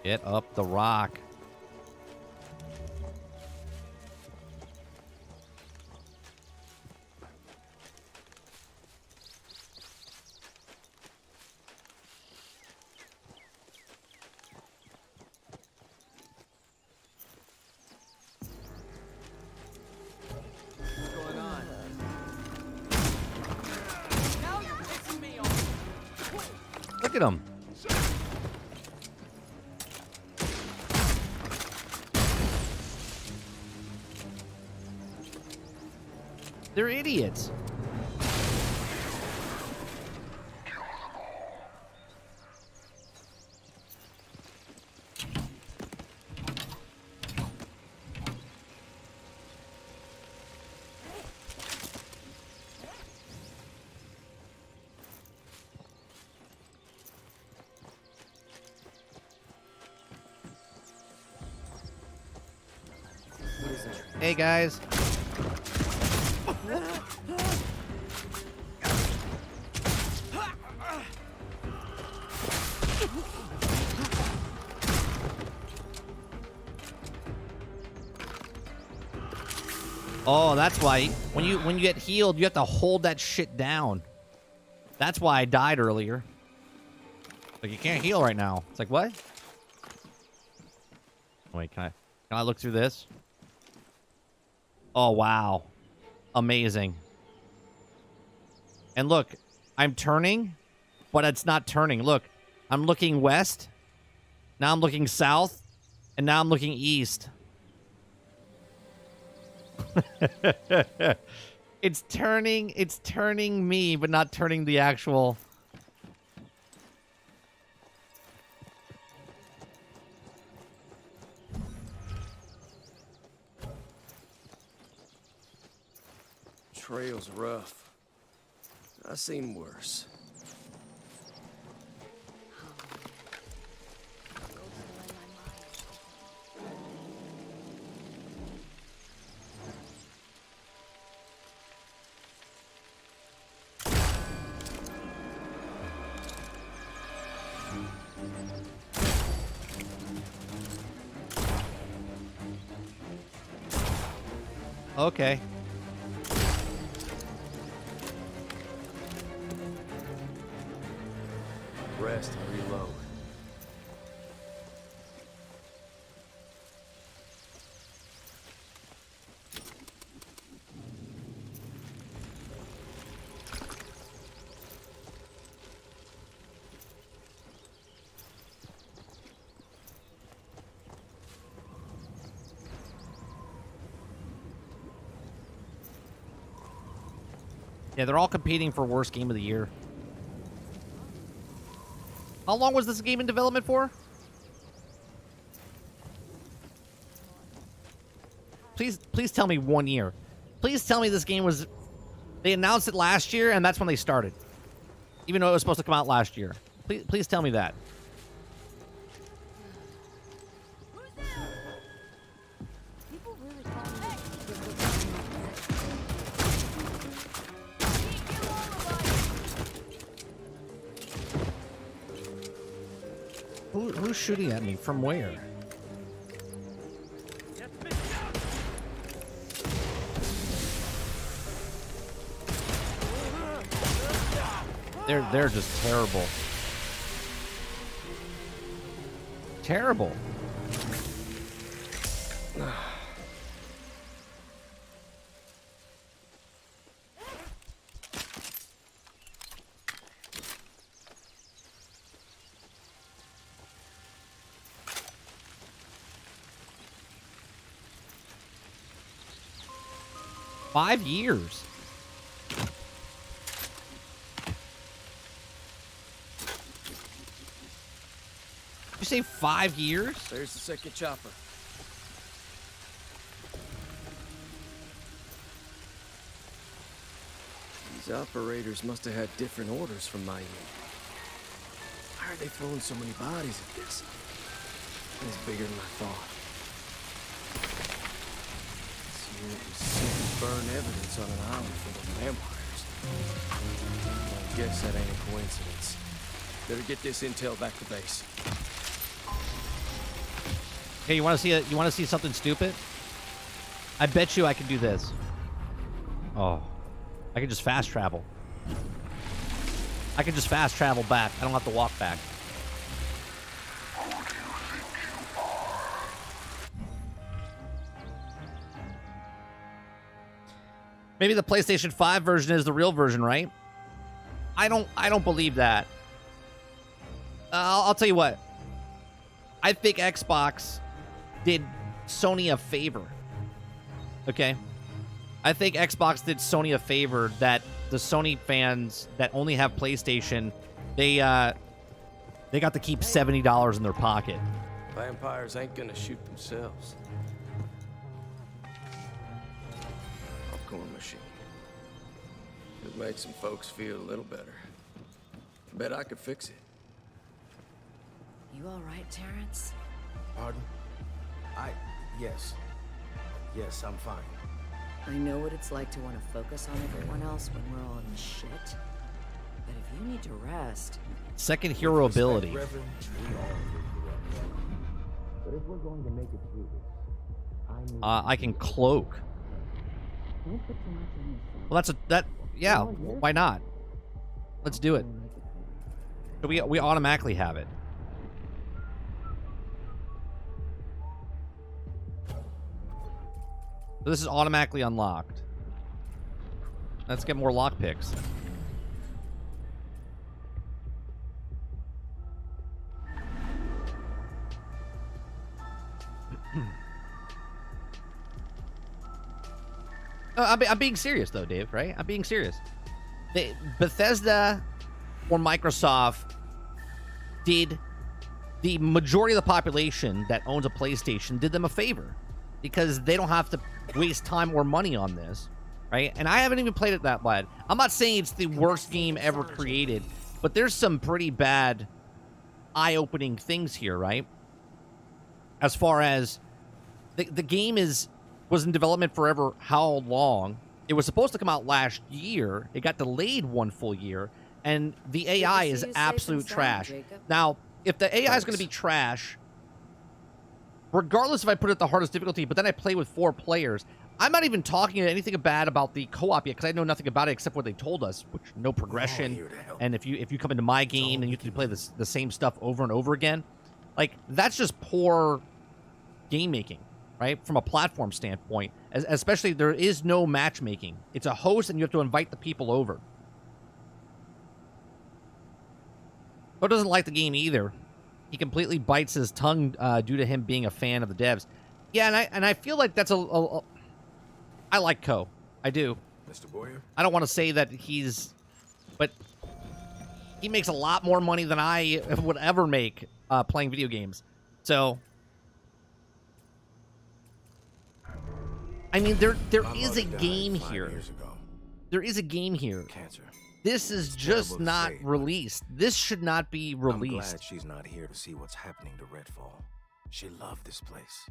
Get up the rock. Look at them. They're idiots. Hey guys. Oh, that's why when you get healed, you have to hold that shit down. That's why I died earlier. Like, you can't heal right now. It's like, what? Wait, can I look through this? Oh, wow. Amazing. And look, I'm turning, but it's not turning. Look, I'm looking west. Now I'm looking south. And now I'm looking east. It's turning me, but not turning the actual... Trail's rough. I've seen worse. Okay. Rest and reload. Yeah, they're all competing for worst game of the year. How long was this game in development for? Please tell me 1 year. Please tell me this game was... They announced it last year, and that's when they started. Even though it was supposed to come out last year. Please tell me that. Who's shooting at me? From where? They're just terrible. Terrible. 5 years. You say 5 years? There's the second chopper. These operators must have had different orders from my end. Why are they throwing so many bodies at this? It's bigger than I thought. This unit was sent to burn evidence on an island full of vampires. I guess that ain't a coincidence. Better get this intel back to base. Hey, you want to see something stupid? I bet you I can do this. Oh, I can just fast travel. I can just fast travel back. I don't have to walk back. Maybe the PlayStation 5 version is the real version, right? I don't believe that. I'll tell you what. I think Xbox did Sony a favor. Okay? I think Xbox did Sony a favor that the Sony fans that only have PlayStation, they got to keep $70 in their pocket. Vampires ain't gonna shoot themselves. Popcorn machine. It'll make some folks feel a little better. Bet I could fix it. You all right, Terrence? Pardon? Yes. Yes, I'm fine. I know what it's like to want to focus on everyone else when we're all in shit. But if you need to rest... Second hero ability. Reverend, we all need to rest. But if we're going to make it through this, I can cloak. Well, yeah, why not? Let's do it. We automatically have it. So this is automatically unlocked. Let's get more lockpicks. I'm being serious, though, Dave, right? I'm being serious. Bethesda or Microsoft did the majority of the population that owns a PlayStation did them a favor because they don't have to waste time or money on this, right? And I haven't even played it that bad. I'm not saying it's the worst game ever created, but there's some pretty bad eye-opening things here, right? As far as the game was in development forever how long? It was supposed to come out last year. It got delayed 1 full year, and the AI is absolute trash. Now, if the AI is going to be trash, regardless if I put it at the hardest difficulty, but then I play with 4 players, I'm not even talking anything bad about the co-op yet because I know nothing about it except what they told us, which no progression. And if you come into my game and you have to play the same stuff over and over again, like that's just poor game making, right? From a platform standpoint, especially there is no matchmaking. It's a host and you have to invite the people over. Bo doesn't like the game either. He completely bites his tongue due to him being a fan of the devs. Yeah, and I feel like that's I like Ko. I do. Mr. Boyer? I don't want to say that but he makes a lot more money than I would ever make playing video games. So, I mean, there is a game here. There is a game here. Cancer. This is just not released. This should not be released. I'm glad she's not here to see what's happening to Redfall. She loved this place.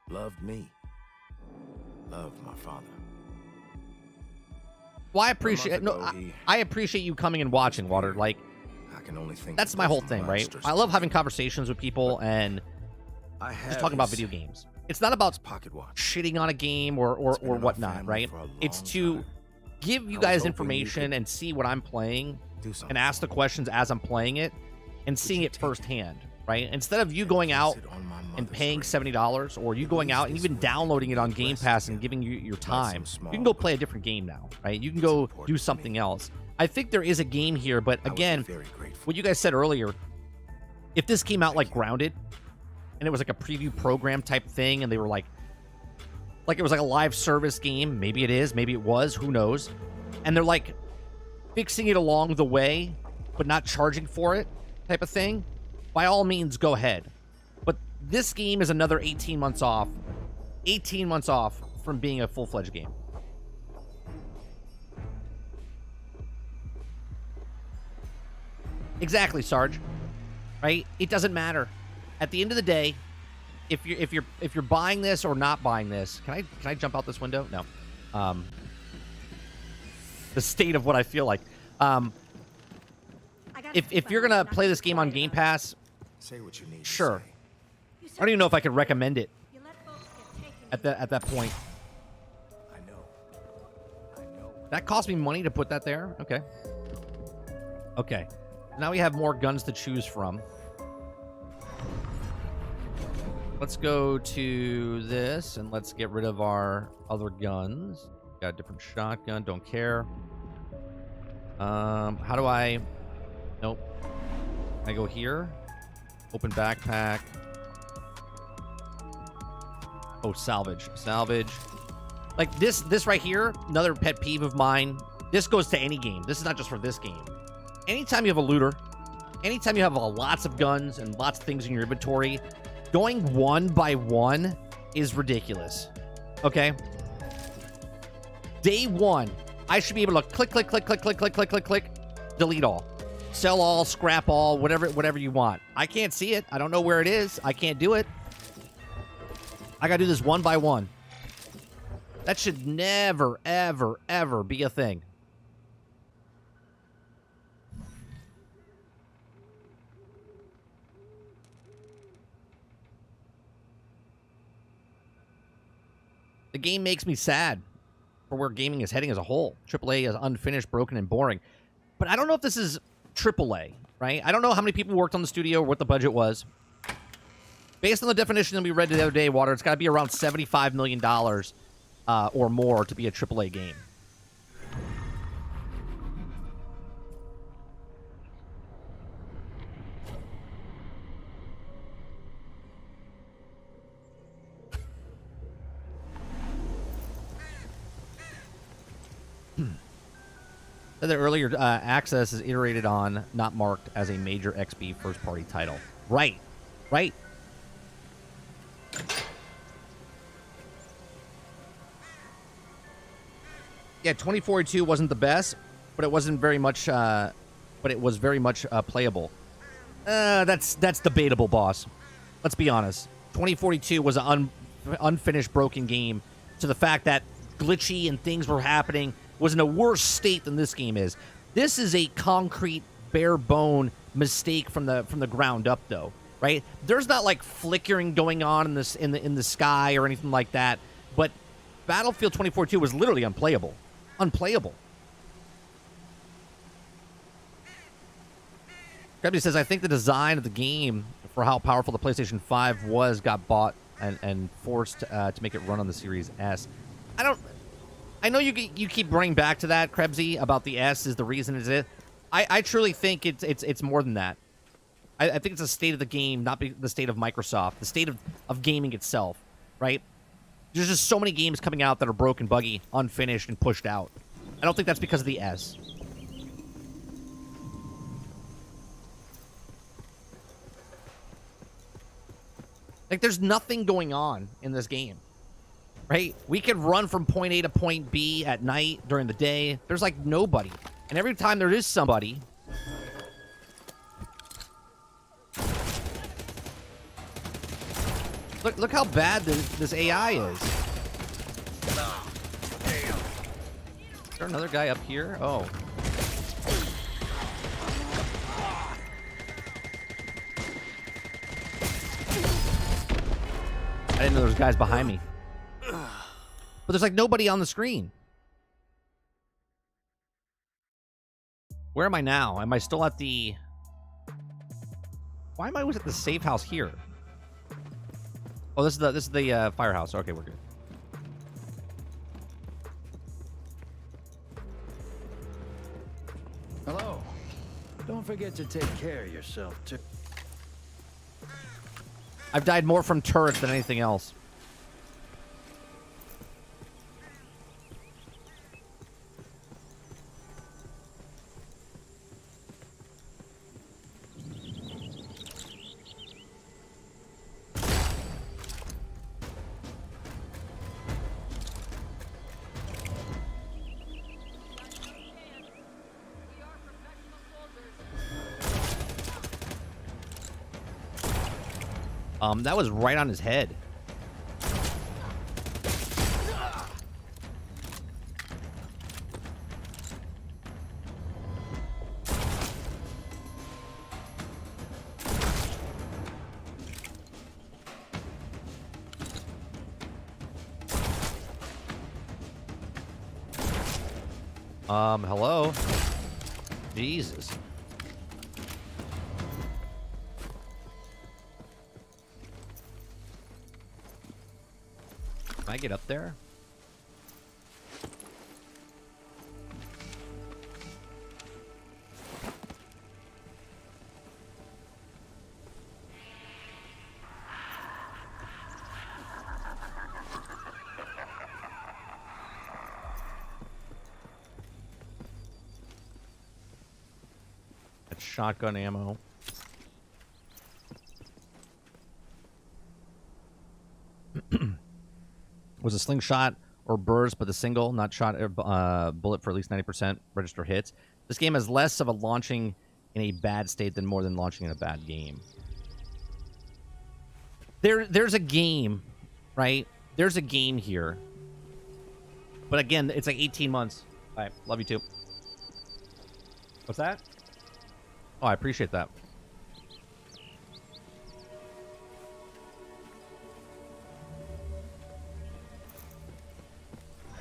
Loved me. Loved my father. Well, I appreciate I appreciate you coming and watching, Water. Like, I can only think that's my whole thing, right? I love having conversations with people and just talking about video games. It's not about shitting on a game or whatnot, right? It's to give you guys information and see what I'm playing and ask the questions as I'm playing it and seeing it firsthand, right? Instead of you going out and paying $70 or you going out and even downloading it on Game Pass and giving you your time, you can go play a different game now, right? You can go do something else. I think there is a game here, but again, what you guys said earlier, if this came out like Grounded and it was like a preview program type thing and they were like like it was like a live service game. Maybe it is, maybe it was, who knows. And they're like fixing it along the way, but not charging for it type of thing. By all means, go ahead. But this game is another 18 months off. 18 months off from being a full-fledged game. Exactly, Sarge. Right? It doesn't matter. At the end of the day, if you're buying this or not buying this, can I jump out this window? No. The state of what I feel like. If you're gonna play this game on Game Pass, say what you need. Sure. I don't even know if I could recommend it at that point. I know. That cost me money to put that there. Okay. Okay. Now we have more guns to choose from. Let's go to this and let's get rid of our other guns. Got a different shotgun. Don't care. How do I... Nope. I go here. Open backpack. Oh, salvage. Salvage. Like this right here, another pet peeve of mine. This goes to any game. This is not just for this game. Anytime you have a looter, anytime you have lots of guns and lots of things in your inventory, going one by one is ridiculous. Okay? Day one, I should be able to click, delete all. Sell all, scrap all, whatever you want. I can't see it. I don't know where it is. I can't do it. I gotta do this one by one. That should never, ever, ever be a thing. The game makes me sad for where gaming is heading as a whole. AAA is unfinished, broken, and boring. But I don't know if this is AAA, right? I don't know how many people worked on the studio or what the budget was. Based on the definition that we read the other day, Water, it's got to be around $75 million or more to be a AAA game. The earlier access is iterated on, not marked as a major XB first-party title. Right. Right. Yeah, 2042 wasn't the best, but it wasn't very much. But it was very much playable. That's debatable, boss. Let's be honest. 2042 was an unfinished, broken game. To the fact that glitchy and things were happening was in a worse state than this game is. This is a concrete, bare bone mistake from the ground up, though. Right? There's not like flickering going on in this in the sky or anything like that. But Battlefield 2042 was literally unplayable. Unplayable. Krebs says, I think the design of the game for how powerful the PlayStation 5 was got bought and forced to make it run on the Series S. I know you keep running back to that, Krebsy, about the S is the reason is it. I truly think it's more than that. I think it's the state of the game, not the state of Microsoft, the state of gaming itself, right? There's just so many games coming out that are broken, buggy, unfinished, and pushed out. I don't think that's because of the S. Like, there's nothing going on in this game, right? We could run from point A to point B at night, during the day. There's, like, nobody. And every time there is somebody... Look how bad this AI is. Is there another guy up here? Oh. I didn't know there was guys behind me. But there's like nobody on the screen. Where am I now? Am I still at the... Why am I always at the safe house here? Oh, this is the firehouse. Okay, we're good. Hello. Don't forget to take care of yourself, too. I've died more from turrets than anything else. That was right on his head. Hello? Jesus. Can I get up there? That's shotgun ammo. Was a slingshot or burst, but the single, not shot, bullet for at least 90% register hits. This game has less of a launching in a bad state than more than launching in a bad game. There's a game, right? There's a game here. But again, it's like 18 months. All right, love you too. What's that? Oh, I appreciate that.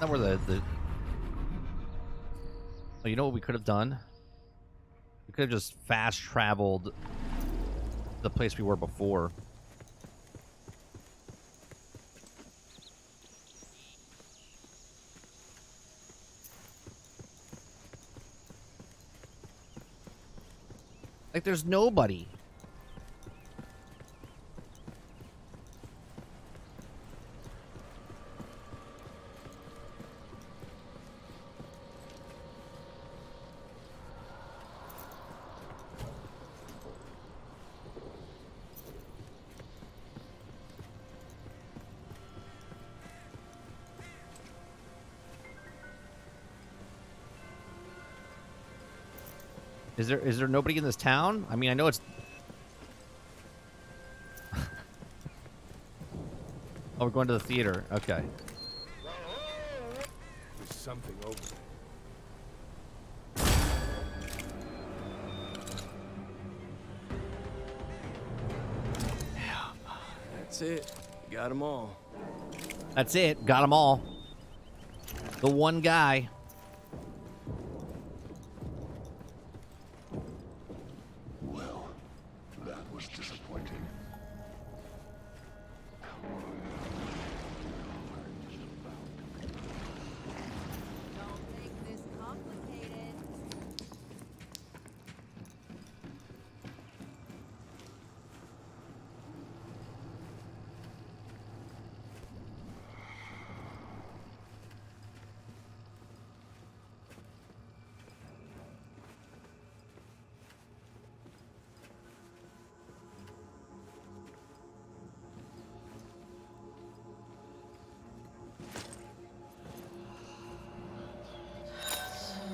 Not where the... Oh, you know what we could have done? We could have just fast traveled the place we were before. Like, there's nobody. Is there nobody in this town? I mean, I know it's... Oh, we're going to the theater. Okay. There's something over there. That's it. Got them all. That's it. Got them all. The one guy. Well, that was disappointing.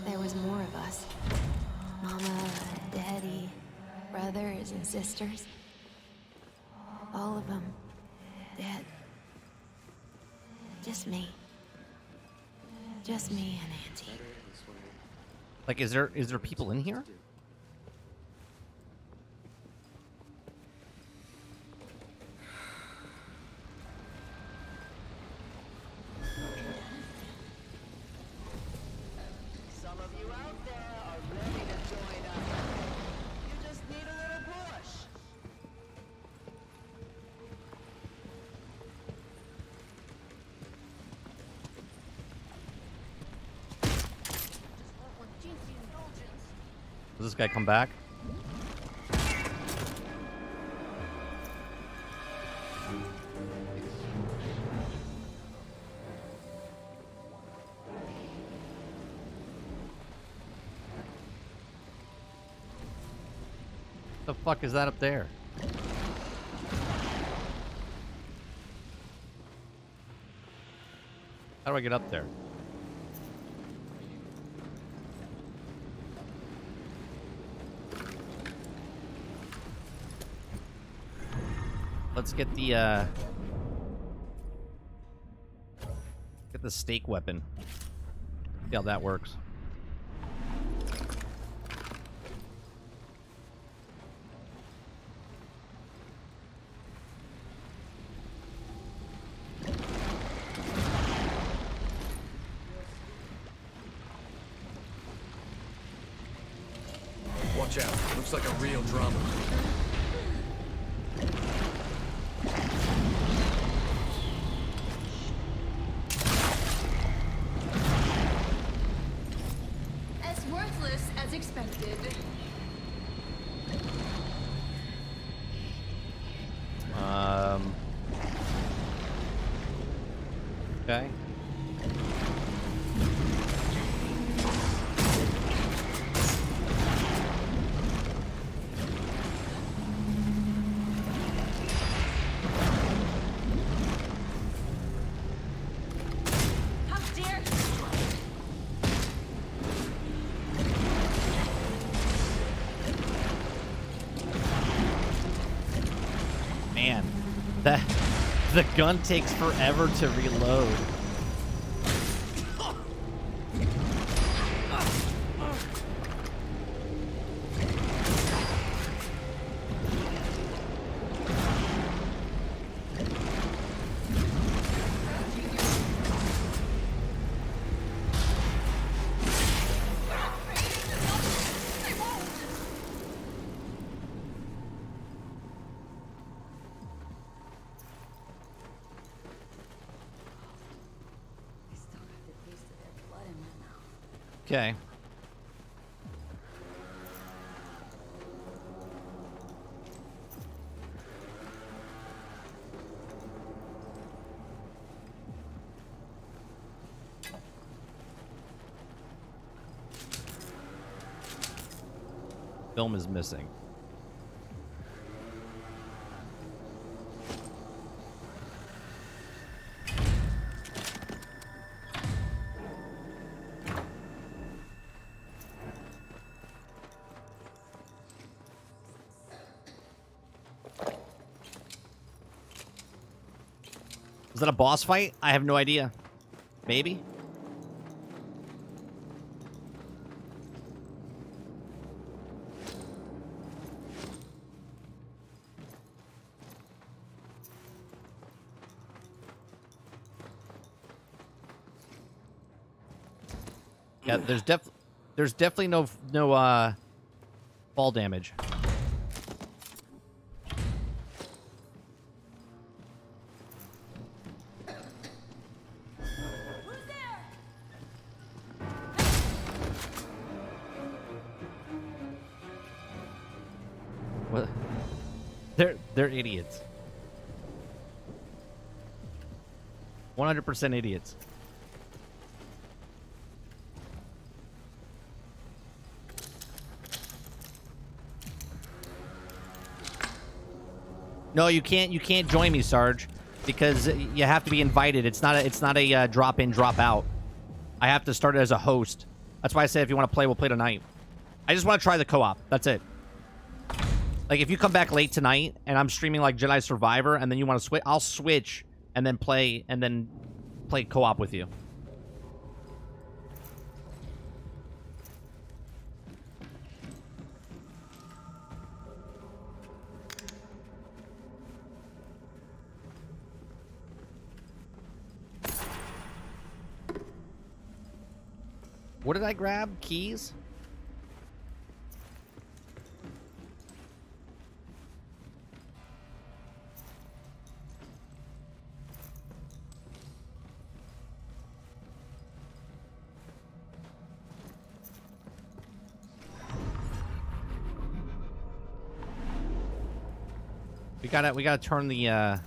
There was more of us. Mama, Daddy, brothers and sisters. All of them dead. Just me. Just me and Auntie. Like, is there people in here? Some of you out there are ready to join up. You just need a little push. Does this guy come back? The fuck is that up there? How do I get up there? Let's get the stake weapon. See how that works. Watch out. Looks like a real drama. As worthless as expected. Okay. How dare you! Man, the gun takes forever to reload. Okay. Film is missing. Was that a boss fight? I have no idea. Maybe? Yeah, there's definitely no fall damage. What? They're idiots. 100% idiots. No, you can't join me, Sarge, because you have to be invited. It's not a drop in, drop out. I have to start it as a host. That's why I said if you want to play, we'll play tonight. I just want to try the co-op. That's it. Like if you come back late tonight and I'm streaming like Jedi Survivor and then you want to switch, I'll switch and then play co-op with you. What did I grab? Keys? We gotta turn the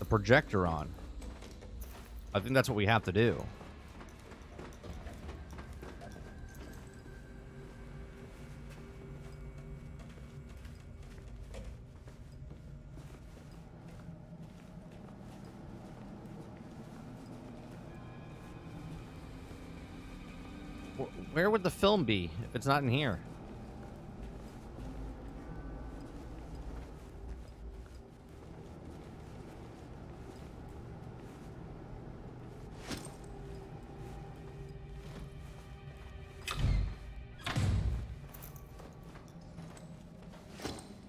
projector on. I think that's what we have to do. Where would the film be if it's not in here?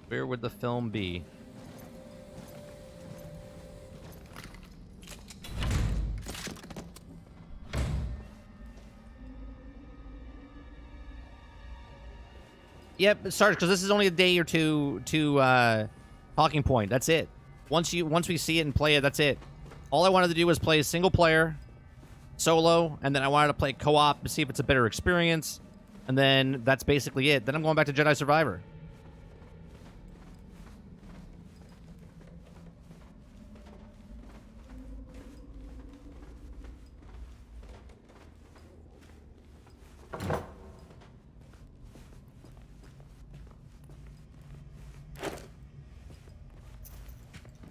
Where would the film be? Yep, Sarge, because this is only a day or two to talking point. That's it. Once we see it and play it, that's it. All I wanted to do was play single player, solo, and then I wanted to play co-op to see if it's a better experience. And then that's basically it. Then I'm going back to Jedi Survivor.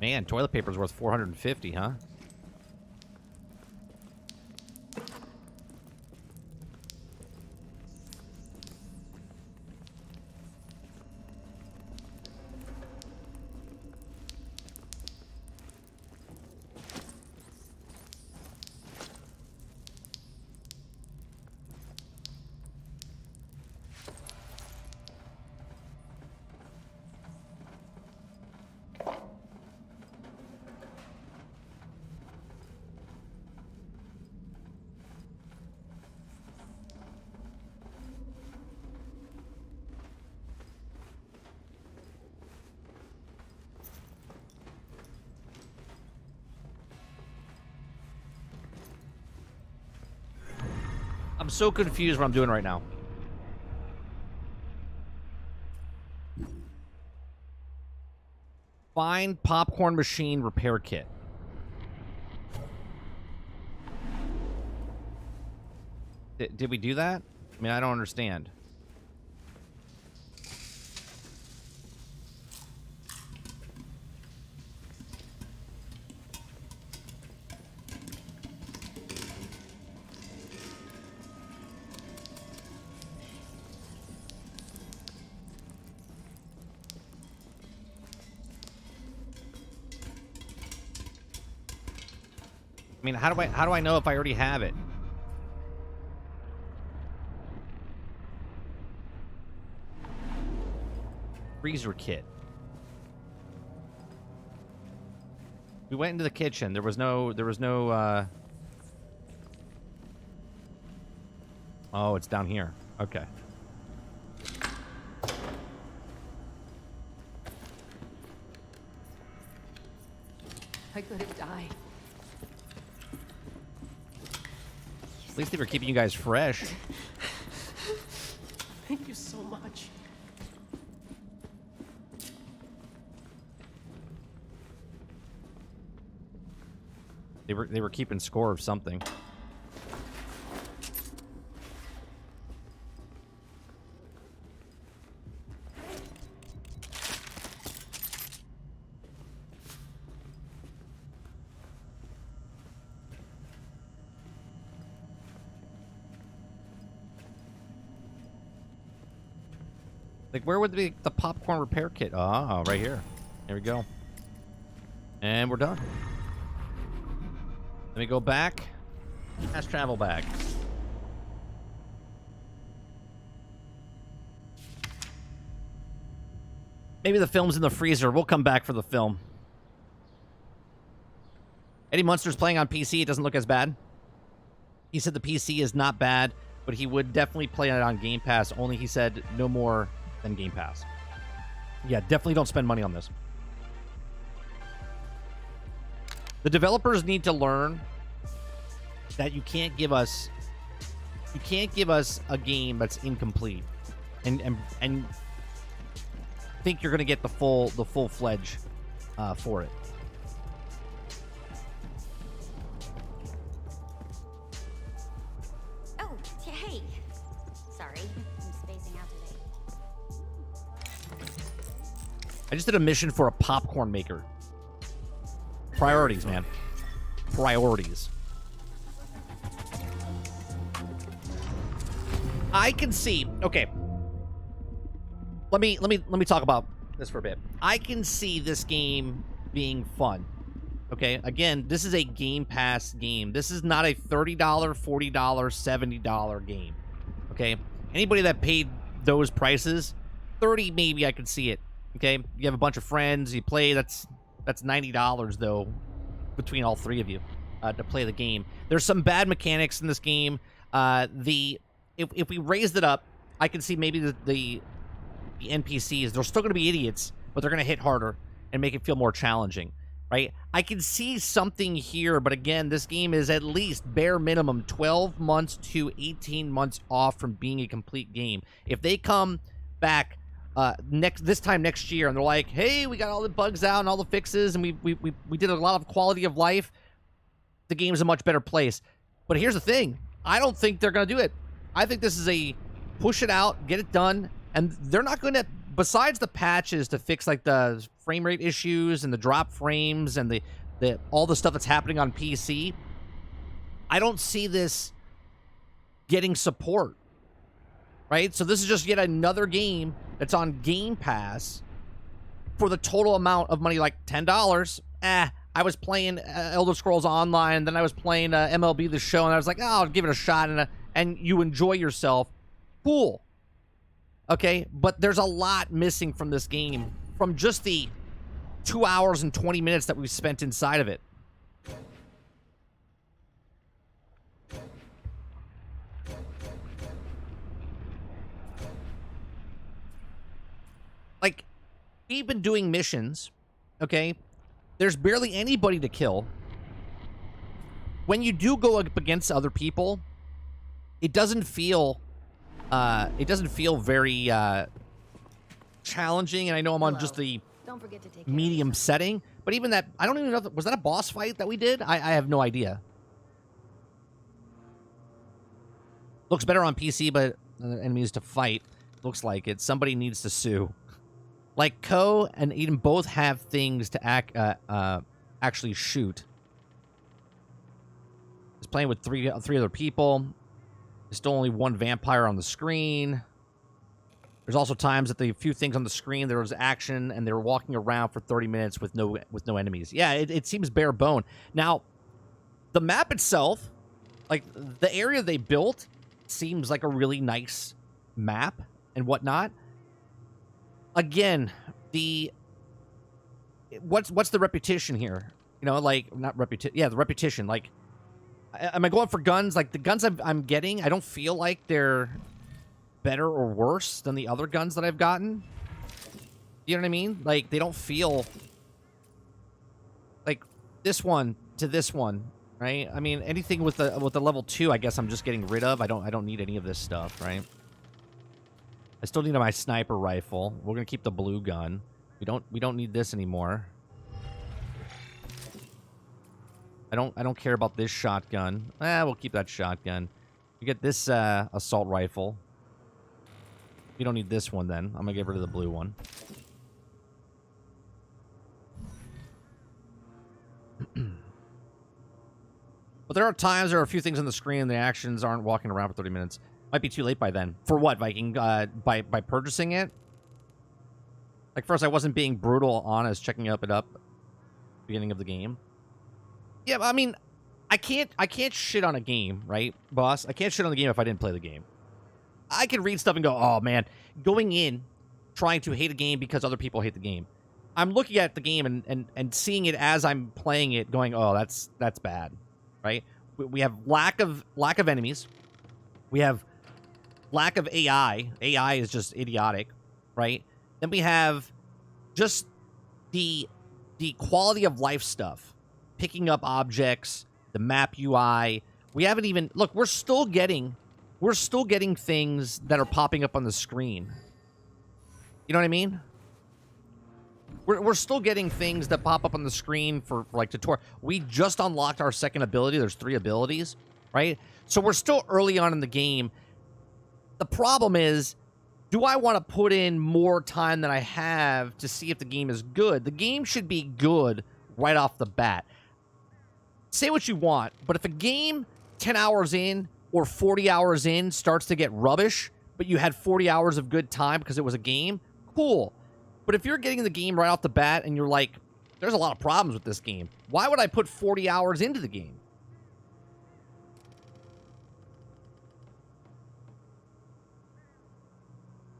Man, toilet paper's worth 450, huh? I'm so confused what I'm doing right now. Find popcorn machine repair kit. Did we do that? I mean, I don't understand. I mean, how do I know if I already have it? Freezer kit. We went into the kitchen. There was no Oh, it's down here. Okay. I could have died. At least they were keeping you guys fresh. Thank you so much. They were keeping score of something. Like, where would the popcorn repair kit? Oh, right here. Here we go. And we're done. Let me go back. Fast travel back. Maybe the film's in the freezer. We'll come back for the film. Eddie Munster's playing on PC. It doesn't look as bad. He said the PC is not bad, but he would definitely play it on Game Pass. Only, he said, no more than Game Pass. Yeah, definitely don't spend money on this. The developers need to learn that you can't give us a game that's incomplete and think you're going to get the full-fledged for it. Oh, hey. Sorry, I'm spacing out today. I just did a mission for a popcorn maker. Priorities, man. Priorities. I can see. Okay. Let me talk about this for a bit. I can see this game being fun. Okay? Again, this is a Game Pass game. This is not a $30, $40, $70 game. Okay? Anybody that paid those prices, 30 maybe I could see it. Okay, you have a bunch of friends, you play. That's $90 though, between all three of you, to play the game. There's some bad mechanics in this game. If we raised it up, I can see maybe the NPCs. They're still going to be idiots, but they're going to hit harder and make it feel more challenging, right? I can see something here, but again, this game is at least bare minimum 12 months to 18 months off from being a complete game. If they come back this time next year and they're like, hey, we got all the bugs out and all the fixes and we did a lot of quality of life, the game's a much better place. But here's the thing. I don't think they're going to do it. I think this is a push it out, get it done, and they're not going to, besides the patches to fix like the frame rate issues and the drop frames and the all the stuff that's happening on PC, I don't see this getting support, right? So this is just yet another game that's on Game Pass for the total amount of money, like $10. I was playing Elder Scrolls Online, then I was playing MLB The Show, and I was like, oh, I'll give it a shot, and you enjoy yourself. Cool. Okay, but there's a lot missing from this game, from just the 2 hours and 20 minutes that we've spent inside of it. Like, we've been doing missions, okay? There's barely anybody to kill. When you do go up against other people, it doesn't feel very challenging, and I know I'm on just the medium setting, but even that, I don't even know if, was that a boss fight that we did? I have no idea. Looks better on PC, but enemies to fight. Looks like it. Somebody needs to sue. Like Ko and Eden both have things to actually shoot. He's playing with three other people. There's still only one vampire on the screen. There's also times that the few things on the screen, there was action, and they were walking around for 30 minutes with no enemies. Yeah, it seems bare bone. Now, the map itself, like the area they built, seems like a really nice map and whatnot. Again, what's the repetition here? You know, like not repetition. Yeah, the repetition. Like, am I going for guns? Like the guns I'm getting, I don't feel like they're better or worse than the other guns that I've gotten. You know what I mean? Like they don't feel like this one to this one, right? I mean, anything with the level 2, I guess I'm just getting rid of. I don't need any of this stuff, right? I still need my sniper rifle. We're gonna keep the blue gun. We don't need this anymore. I don't care about this shotgun. We'll keep that shotgun. You get this assault rifle. You don't need this one then. I'm gonna get rid of the blue one. But there are a few things on the screen. The actions aren't walking around for 30 minutes. Might be too late by then. For what, Viking? By purchasing it? Like, first I wasn't being brutal honest, checking it up beginning of the game. Yeah, I mean, I can't shit on a game, right, boss? I can't shit on the game if I didn't play the game. I can read stuff and go, oh man, going in, trying to hate a game because other people hate the game. I'm looking at the game and seeing it as I'm playing it, going, oh, that's bad, right? We have lack of enemies. We have lack of AI. AI is just idiotic, right? Then we have just the quality of life stuff. Picking up objects, the map UI. We haven't even... Look, we're still getting things that are popping up on the screen. You know what I mean? We're still getting things that pop up on the screen for like tutorial. We just unlocked our second ability. There's 3 abilities, right? So we're still early on in the game. The problem is, do I want to put in more time than I have to see if the game is good? The game should be good right off the bat. Say what you want, but if a game 10 hours in or 40 hours in starts to get rubbish, but you had 40 hours of good time because it was a game, cool. But if you're getting the game right off the bat and you're like, there's a lot of problems with this game, why would I put 40 hours into the game?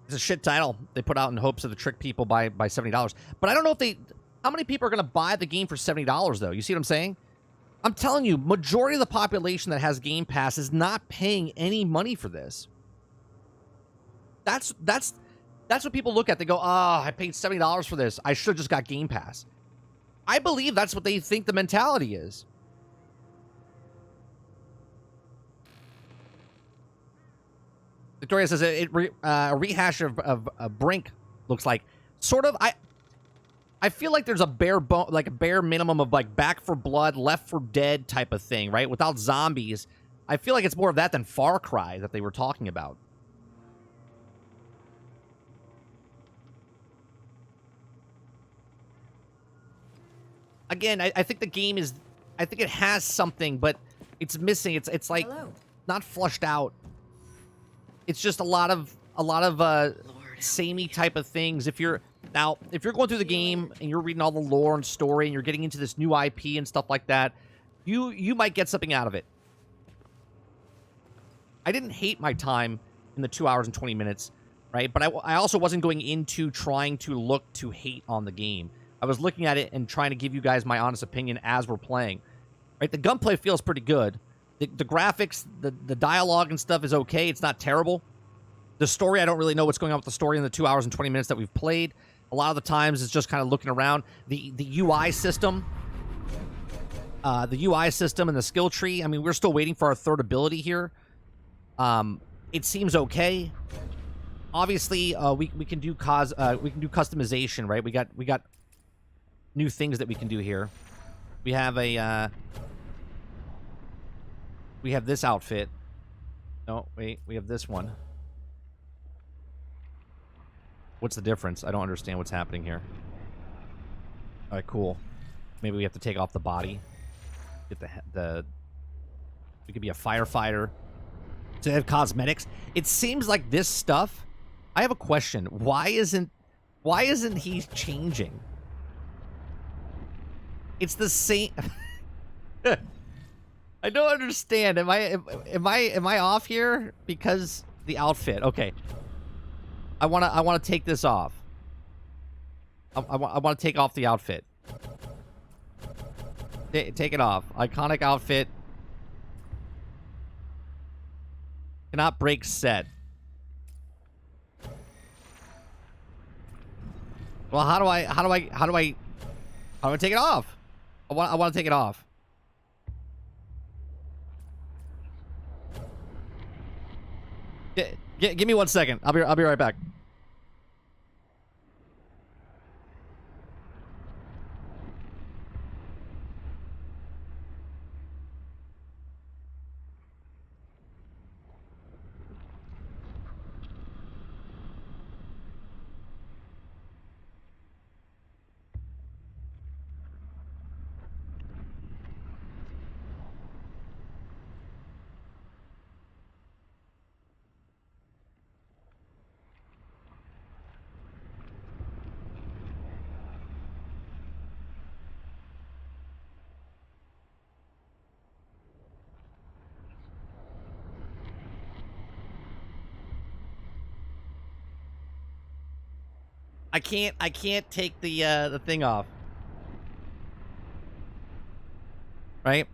It's a shit title they put out in hopes of to trick people by $70. But I don't know if they... How many people are going to buy the game for $70, though? You see what I'm saying? I'm telling you, majority of the population that has Game Pass is not paying any money for this. That's what people look at. They go, oh, I paid $70 for this. I should have just got Game Pass. I believe that's what they think the mentality is. Victoria says a rehash of Brink looks like. Sort of. I feel like there's a bare minimum of like Back for Blood, Left for Dead type of thing, right? Without zombies. I feel like it's more of that than Far Cry that they were talking about. Again, I think the game is... I think it has something, but it's missing. It's like not flushed out. It's just a lot of samey type of things. If you're going through the game and you're reading all the lore and story and you're getting into this new IP and stuff like that, you might get something out of it. I didn't hate my time in the 2 hours and 20 minutes, right? But I also wasn't going into trying to look to hate on the game. I was looking at it and trying to give you guys my honest opinion as we're playing. Right? The gunplay feels pretty good. The graphics, the dialogue and stuff is okay. It's not terrible. The story, I don't really know what's going on with the story in the 2 hours and 20 minutes that we've played. A lot of the times it's just kind of looking around. The UI system. The UI system and the skill tree. I mean, we're still waiting for our third ability here. It seems okay. Obviously, we can do customization, right? We got new things that we can do here. We have we have this outfit. No, wait, we have this one. What's the difference? I don't understand what's happening here. All right, cool. Maybe we have to take off the body. Get we could be a firefighter. So they have cosmetics. It seems like this stuff. I have a question. Why isn't he changing? It's the same. I don't understand. Am I off here? Because the outfit. Okay. I wanna take this off. I want to take off the outfit. Take it off. Iconic outfit. Cannot break set. Well, how do I take it off? I want to take it off. Give me 1 second. I'll be right back. I can't take the thing off. Right?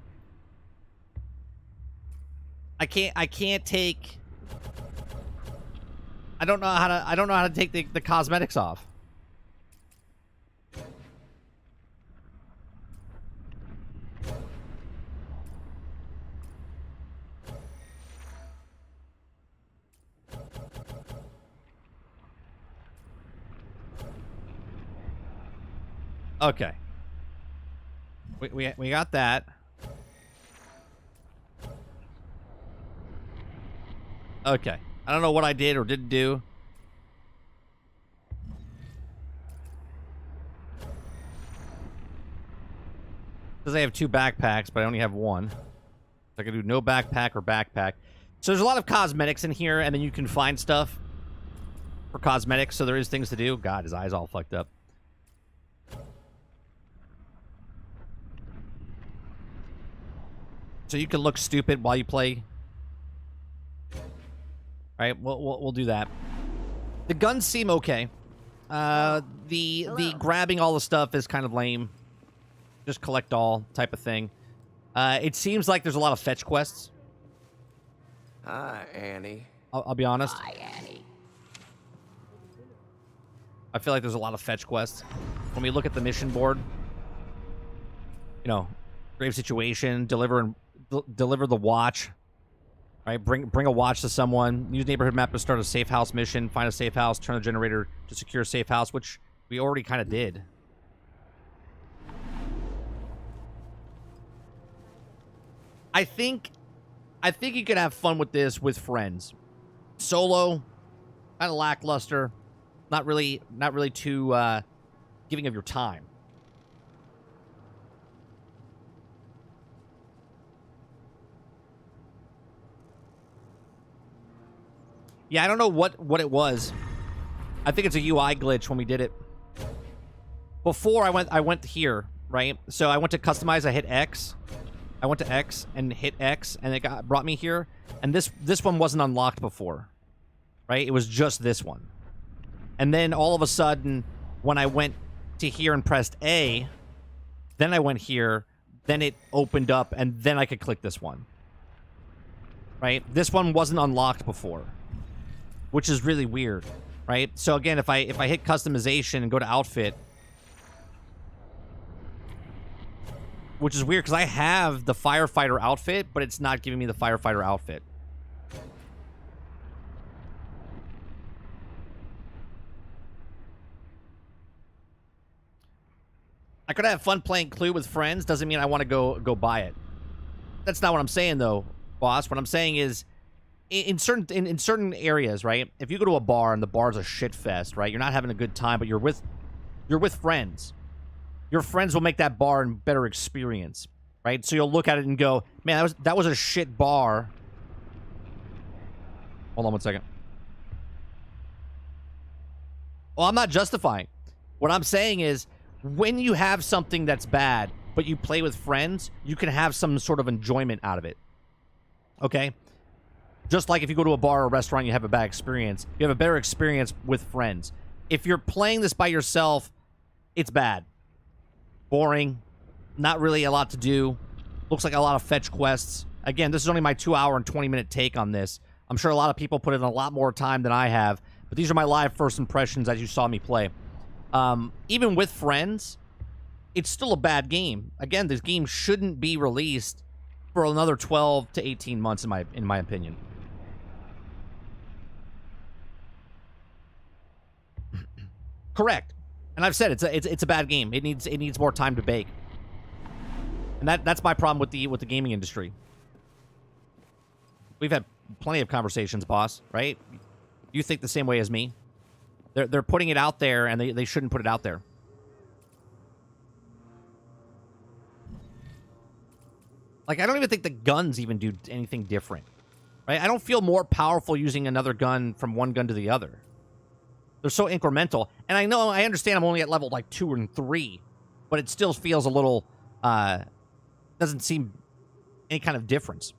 I can't take. I don't know how to take the cosmetics off. Okay. We got that. Okay. I don't know what I did or didn't do. Says I have 2 backpacks, but I only have 1. I can do no backpack or backpack. So there's a lot of cosmetics in here, and then you can find stuff for cosmetics, so there is things to do. God, his eye's all fucked up. So you can look stupid while you play. All right, we'll do that. The guns seem okay. The grabbing all the stuff is kind of lame. Just collect all type of thing. It seems like there's a lot of fetch quests. Hi, Annie. I'll be honest. Hi, Annie. I feel like there's a lot of fetch quests. When we look at the mission board, you know, grave situation, deliver the watch. Right, bring a watch to someone. Use neighborhood map to start a safe house mission. Find a safe house. Turn the generator to secure a safe house, which we already kind of did. I think you could have fun with this with friends. Solo, kind of lackluster. Not really too giving of your time. Yeah, I don't know what it was. I think it's a UI glitch when we did it. Before I went here, right? So I went to customize, I hit X. I went to X and hit X, and it brought me here. And this one wasn't unlocked before, right? It was just this one. And then all of a sudden, when I went to here and pressed A, then I went here, then it opened up, and then I could click this one. Right? This one wasn't unlocked before, which is really weird, right? So again, if I hit customization and go to outfit, which is weird because I have the firefighter outfit, but it's not giving me the firefighter outfit. I could have fun playing Clue with friends. Doesn't mean I want to go buy it. That's not what I'm saying, though, boss. What I'm saying is, in certain areas, right? If you go to a bar and the bar's a shit fest, right? You're not having a good time, but you're with friends. Your friends will make that bar a better experience, right? So you'll look at it and go, man, that was a shit bar. Hold on one second. Well, I'm not justifying. What I'm saying is, when you have something that's bad, but you play with friends, you can have some sort of enjoyment out of it. Okay? Just like if you go to a bar or a restaurant, you have a bad experience. You have a better experience with friends. If you're playing this by yourself, it's bad. Boring. Not really a lot to do. Looks like a lot of fetch quests. Again, this is only my 2-hour and 20-minute take on this. I'm sure a lot of people put in a lot more time than I have, but these are my live first impressions as you saw me play. Even with friends, it's still a bad game. Again, this game shouldn't be released for another 12 to 18 months, in my opinion. Correct. And I've said it's a bad game. It needs more time to bake. And that's my problem with the gaming industry. We've had plenty of conversations, boss, right? You think the same way as me? They're putting it out there, and they shouldn't put it out there. Like, I don't even think the guns even do anything different. Right? I don't feel more powerful using another gun from one gun to the other. They're so incremental. And I understand I'm only at level, like, 2 and 3. But it still feels a little, doesn't seem any kind of difference.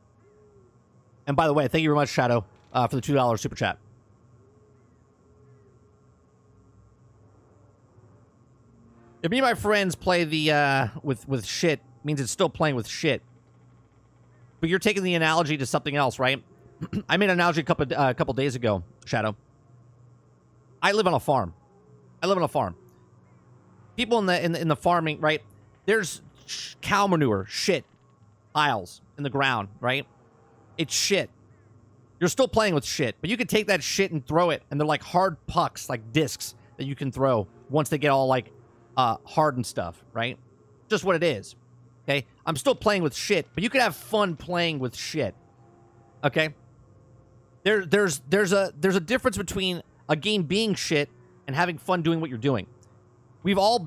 And by the way, thank you very much, Shadow, for the $2 super chat. If me and my friends play the with shit, means it's still playing with shit. But you're taking the analogy to something else, right? I made an analogy a couple days ago, Shadow. I live on a farm. People in the farming, right? There's cow manure, shit, piles in the ground, right? It's shit. You're still playing with shit, but you can take that shit and throw it, and they're like hard pucks, like discs that you can throw once they get all like hard and stuff, right? Just what it is. Okay? I'm still playing with shit, but you can have fun playing with shit. Okay? There's a difference between a game being shit and having fun doing what you're doing. We've all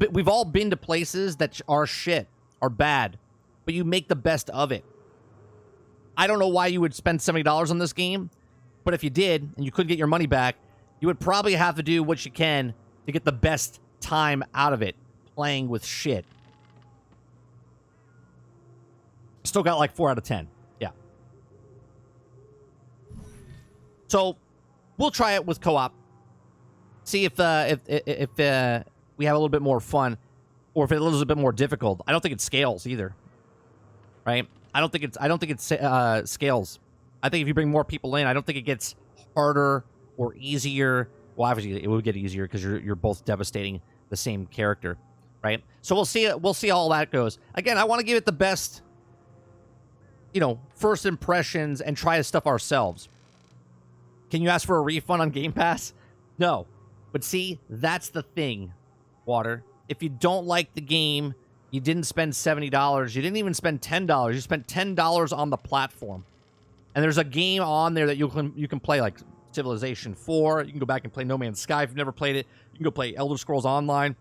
been to places that are shit, are bad, but you make the best of it. I don't know why you would spend $70 on this game, but if you did and you couldn't get your money back, you would probably have to do what you can to get the best time out of it playing with shit. Still got like 4 out of 10. Yeah. So we'll try it with co-op. See if we have a little bit more fun, or if it's a little bit more difficult. I don't think it scales either, right? I don't think it scales. I think if you bring more people in, I don't think it gets harder or easier. Well, obviously it would get easier because you're both devastating the same character, right? So we'll see. We'll see how all that goes. Again, I want to give it the best, first impressions and try this stuff ourselves. Can you ask for a refund on Game Pass? No. But see, that's the thing, Water. If you don't like the game, you didn't spend $70. You didn't even spend $10. You spent $10 on the platform. And there's a game on there that you can play, like Civilization 4. You can go back and play No Man's Sky if you've never played it. You can go play Elder Scrolls Online,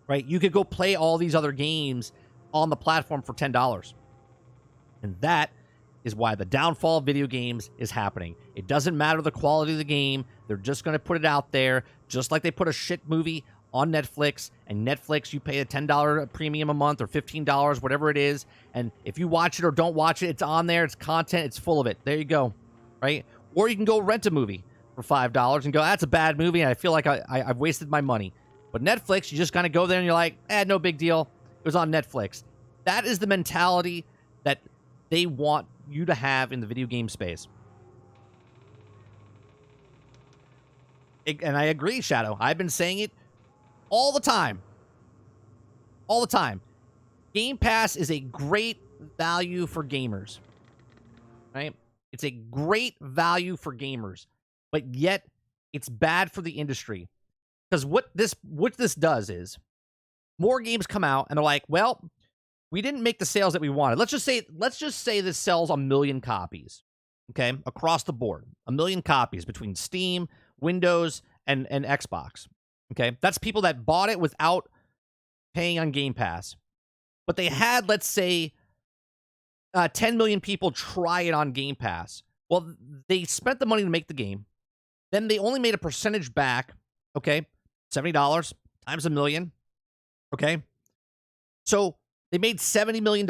right? You could go play all these other games on the platform for $10. And that is why the downfall of video games is happening. It doesn't matter the quality of the game. They're just going to put it out there, just like they put a shit movie on Netflix. And Netflix, you pay a $10 premium a month or $15, whatever it is. And if you watch it or don't watch it, it's on there. It's content. It's full of it. There you go, right? Or you can go rent a movie for $5 and go, that's a bad movie, and I feel like I've wasted my money. But Netflix, you just kind of go there and you're like, no big deal. It was on Netflix. That is the mentality that they want you to have in the video game space. And I agree, Shadow. I've been saying it all the time. All the time. Game Pass is a great value for gamers. Right? It's a great value for gamers. But yet, it's bad for the industry. Because what this does is, more games come out, and they're like, well, we didn't make the sales that we wanted. Let's just say this sells 1 million copies, okay, across the board. 1 million copies between Steam, Windows, and Xbox, okay? That's people that bought it without paying on Game Pass. But they had, let's say, 10 million people try it on Game Pass. Well, they spent the money to make the game. Then they only made a percentage back, okay? $70 times 1 million, okay? So they made $70 million,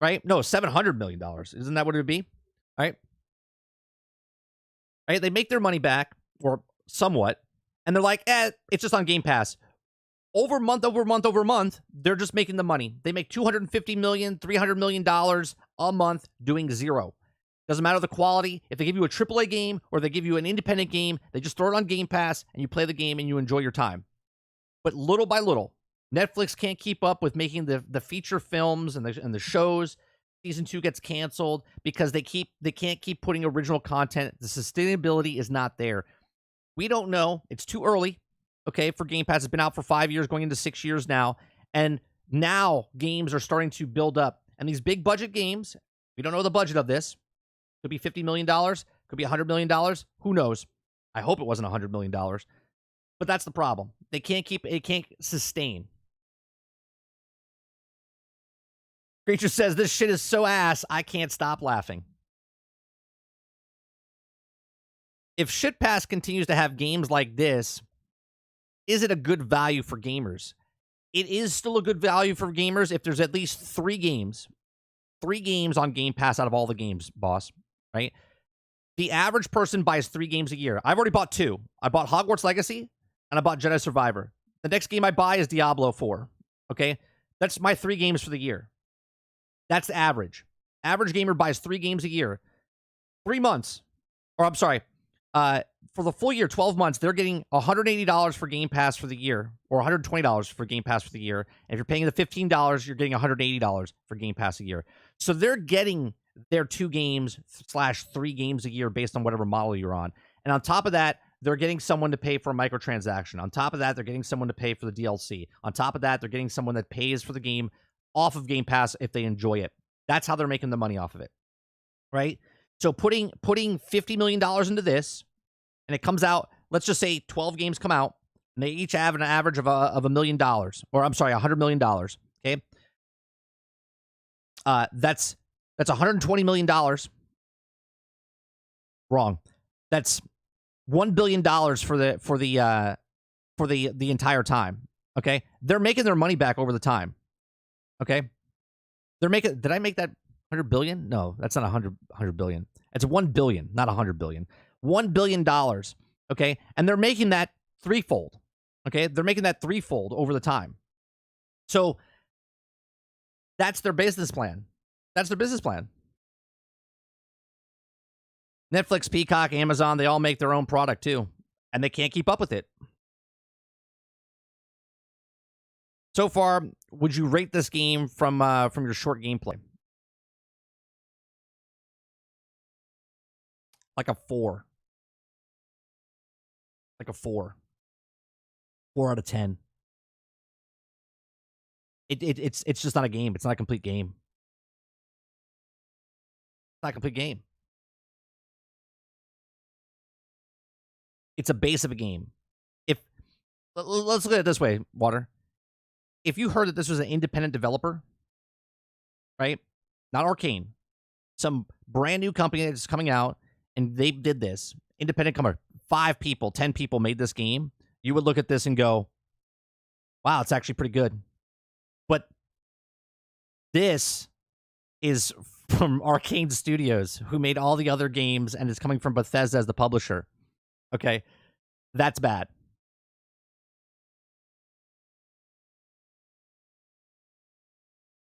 right? No, $700 million. Isn't that what it would be? Right? Right? They make their money back, or somewhat, and they're like, it's just on Game Pass. Over month, they're just making the money. They make $250 million, $300 million a month doing zero. Doesn't matter the quality. If they give you a AAA game or they give you an independent game, they just throw it on Game Pass and you play the game and you enjoy your time. But little by little, Netflix can't keep up with making the feature films and the shows. Season 2 gets canceled because they can't keep putting original content. The sustainability is not there. We don't know. It's too early, okay, for Game Pass. It's been out for 5 years, going into 6 years now. And now games are starting to build up. And these big budget games, we don't know the budget of this. Could be $50 million. Could be $100 million. Who knows? I hope it wasn't $100 million. But that's the problem. It can't sustain. Creature says, this shit is so ass, I can't stop laughing. If Shit Pass continues to have games like this, is it a good value for gamers? It is still a good value for gamers if there's at least 3 games. 3 games on Game Pass out of all the games, boss. Right? The average person buys 3 games a year. I've already bought 2. I bought Hogwarts Legacy, and I bought Jedi Survivor. The next game I buy is Diablo 4. Okay? That's my 3 games for the year. That's the average. Average gamer buys 3 games a year. 3 months. Or I'm sorry. For the full year, 12 months, they're getting $180 for Game Pass for the year, or $120 for Game Pass for the year. And if you're paying the $15, you're getting $180 for Game Pass a year. So they're getting their 2 games / 3 games a year based on whatever model you're on. And on top of that, they're getting someone to pay for a microtransaction. On top of that, they're getting someone to pay for the DLC. On top of that, they're getting someone that pays for the game off of Game Pass if they enjoy it. That's how they're making the money off of it, right? So putting $50 million into this, and it comes out, let's just say 12 games come out, and they each have an average of $1 million, or I'm sorry, $100 million, okay? That's $120 million. Wrong. That's $1 billion for the entire time. Okay, they're making their money back over the time. Okay, they're making. Did I make that 100 billion? No, that's not 100 billion. It's 1 billion, not 100 billion. $1 billion Okay? And they're making that threefold. Okay? They're making that threefold over the time. So that's their business plan. That's their business plan. Netflix, Peacock, Amazon, they all make their own product too. And they can't keep up with it. So far, would you rate this game from your short gameplay? Like a 4. Like a 4. 4 out of 10. It's just not a game. It's not a complete game. It's not a complete game. It's a base of a game. Let's look at it this way, Water. If you heard that this was an independent developer, right? Not Arcane. Some brand new company that's coming out, and they did this. Independent company. 5 people, 10 people made this game. You would look at this and go, wow, it's actually pretty good. But this is from Arcane Studios, who made all the other games, and is coming from Bethesda as the publisher. Okay? That's bad.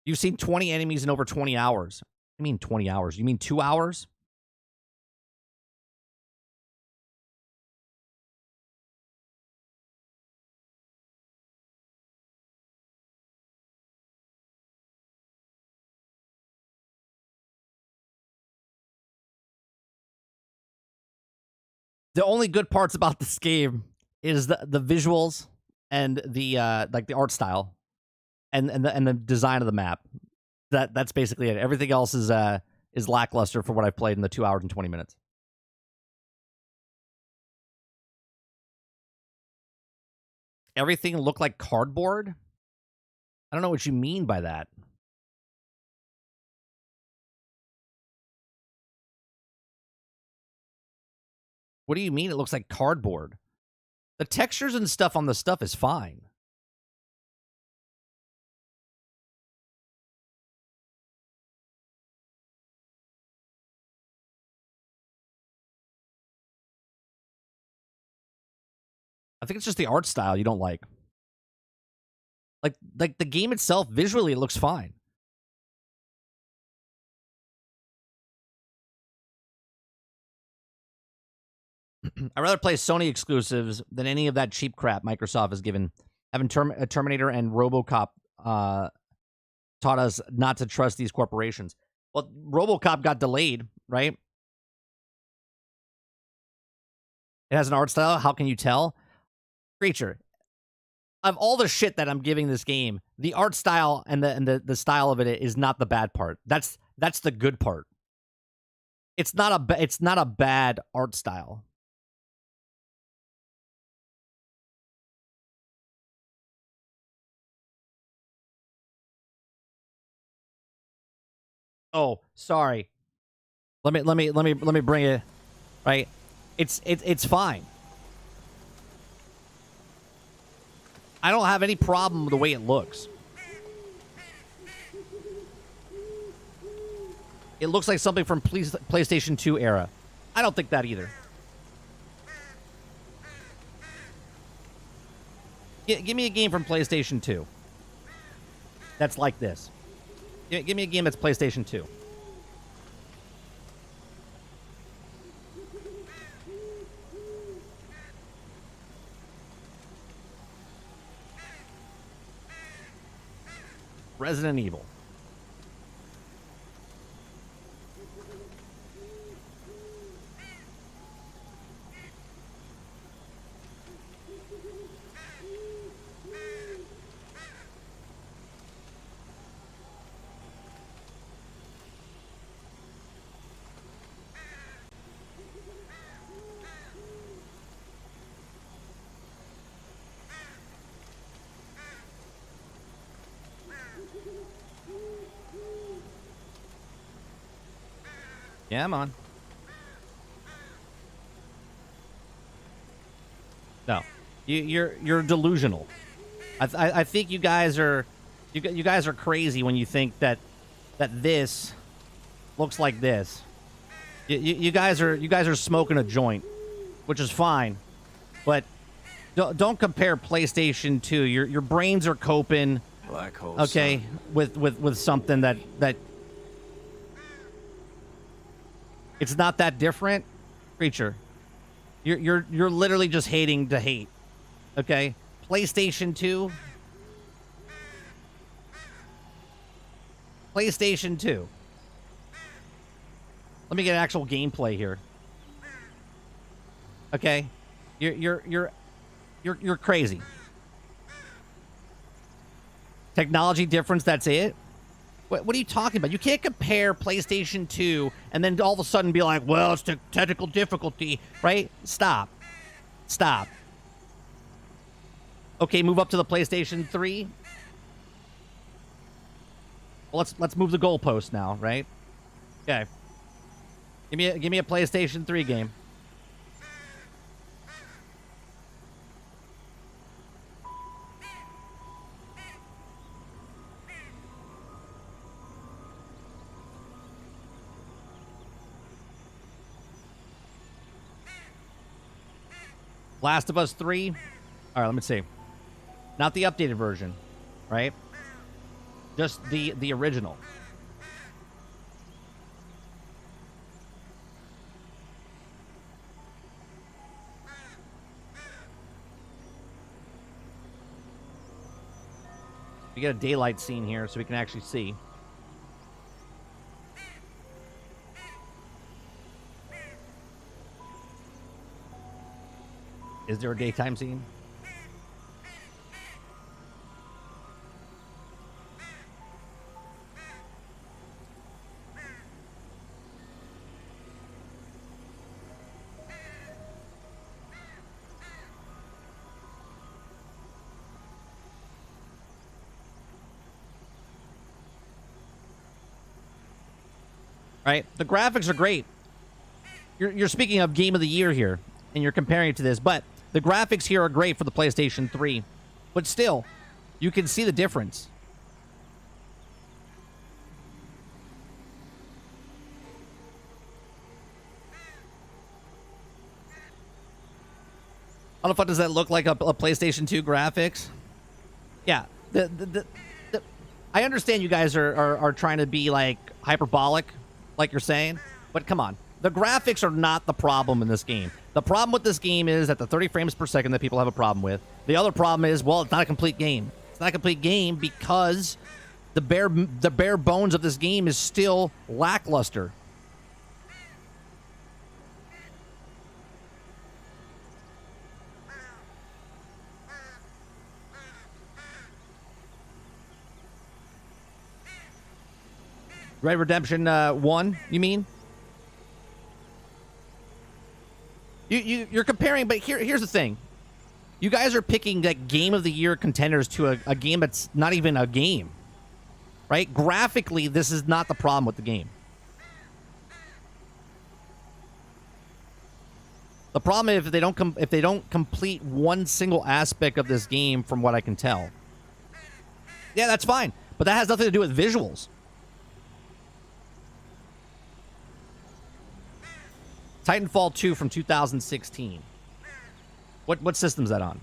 You've seen 20 enemies in over 20 hours. I mean 20 hours. You mean 2 hours? The only good parts about this game is the visuals and the like the art style and the design of the map. That's basically it. Everything else is lackluster for what I've played in the 2 hours and 20 minutes. Everything looked like cardboard? I don't know what you mean by that. What do you mean it looks like cardboard? The textures and stuff on the stuff is fine. I think it's just the art style you don't like. Like the game itself, visually, it looks fine. I'd rather play Sony exclusives than any of that cheap crap Microsoft has given. Having Terminator and RoboCop taught us not to trust these corporations. Well, RoboCop got delayed, right? It has an art style. How can you tell? Creature. Of all the shit that I'm giving this game, the art style and the style of it is not the bad part. That's the good part. It's not a bad art style. Oh, sorry. Let me bring it right. It's fine. I don't have any problem with the way it looks. It looks like something from PlayStation 2 era. I don't think that either. Give me a game from PlayStation 2 that's like this. Give me a game that's PlayStation 2. Resident Evil. Yeah, I'm on. No, you're delusional. I think you guys are crazy when you think that this looks like this. You guys are smoking a joint. which is fine. But don't compare PlayStation 2. Your brains are coping. Black hole. Okay, with something that it's not that different, creature. You're literally just hating to hate. Okay, PlayStation 2. PlayStation 2. Let me get actual gameplay here. Okay, you're crazy. Technology difference, that's it? What are you talking about? You can't compare PlayStation 2 and then all of a sudden be like, well, it's technical difficulty, right? Stop. Stop. Okay, move up to the PlayStation 3. Well, let's move the goalpost now, right? Okay. Give me a PlayStation 3 game. Last of Us 3. All right, let me see. Not the updated version, right? Just the original. We get a daylight scene here so we can actually see. Is there a daytime scene? Right? The graphics are great. You're speaking of game of the year here, and you're comparing it to this, but the graphics here are great for the PlayStation 3. But still, you can see the difference. How the fuck does that look like a PlayStation 2 graphics? Yeah. I understand you guys are trying to be like hyperbolic, like you're saying, but come on. The graphics are not the problem in this game. The problem with this game is at the 30 frames per second that people have a problem with. The other problem is, well, it's not a complete game. It's not a complete game because the bare bones of this game is still lackluster. Red Dead Redemption 1, you mean? You're comparing, but here's the thing. You guys are picking like game of the year contenders to a game that's not even a game. Right? Graphically, this is not the problem with the game. The problem is if they don't complete one single aspect of this game from what I can tell. Yeah, that's fine. But that has nothing to do with visuals. Titanfall 2 from 2016. What system's that on?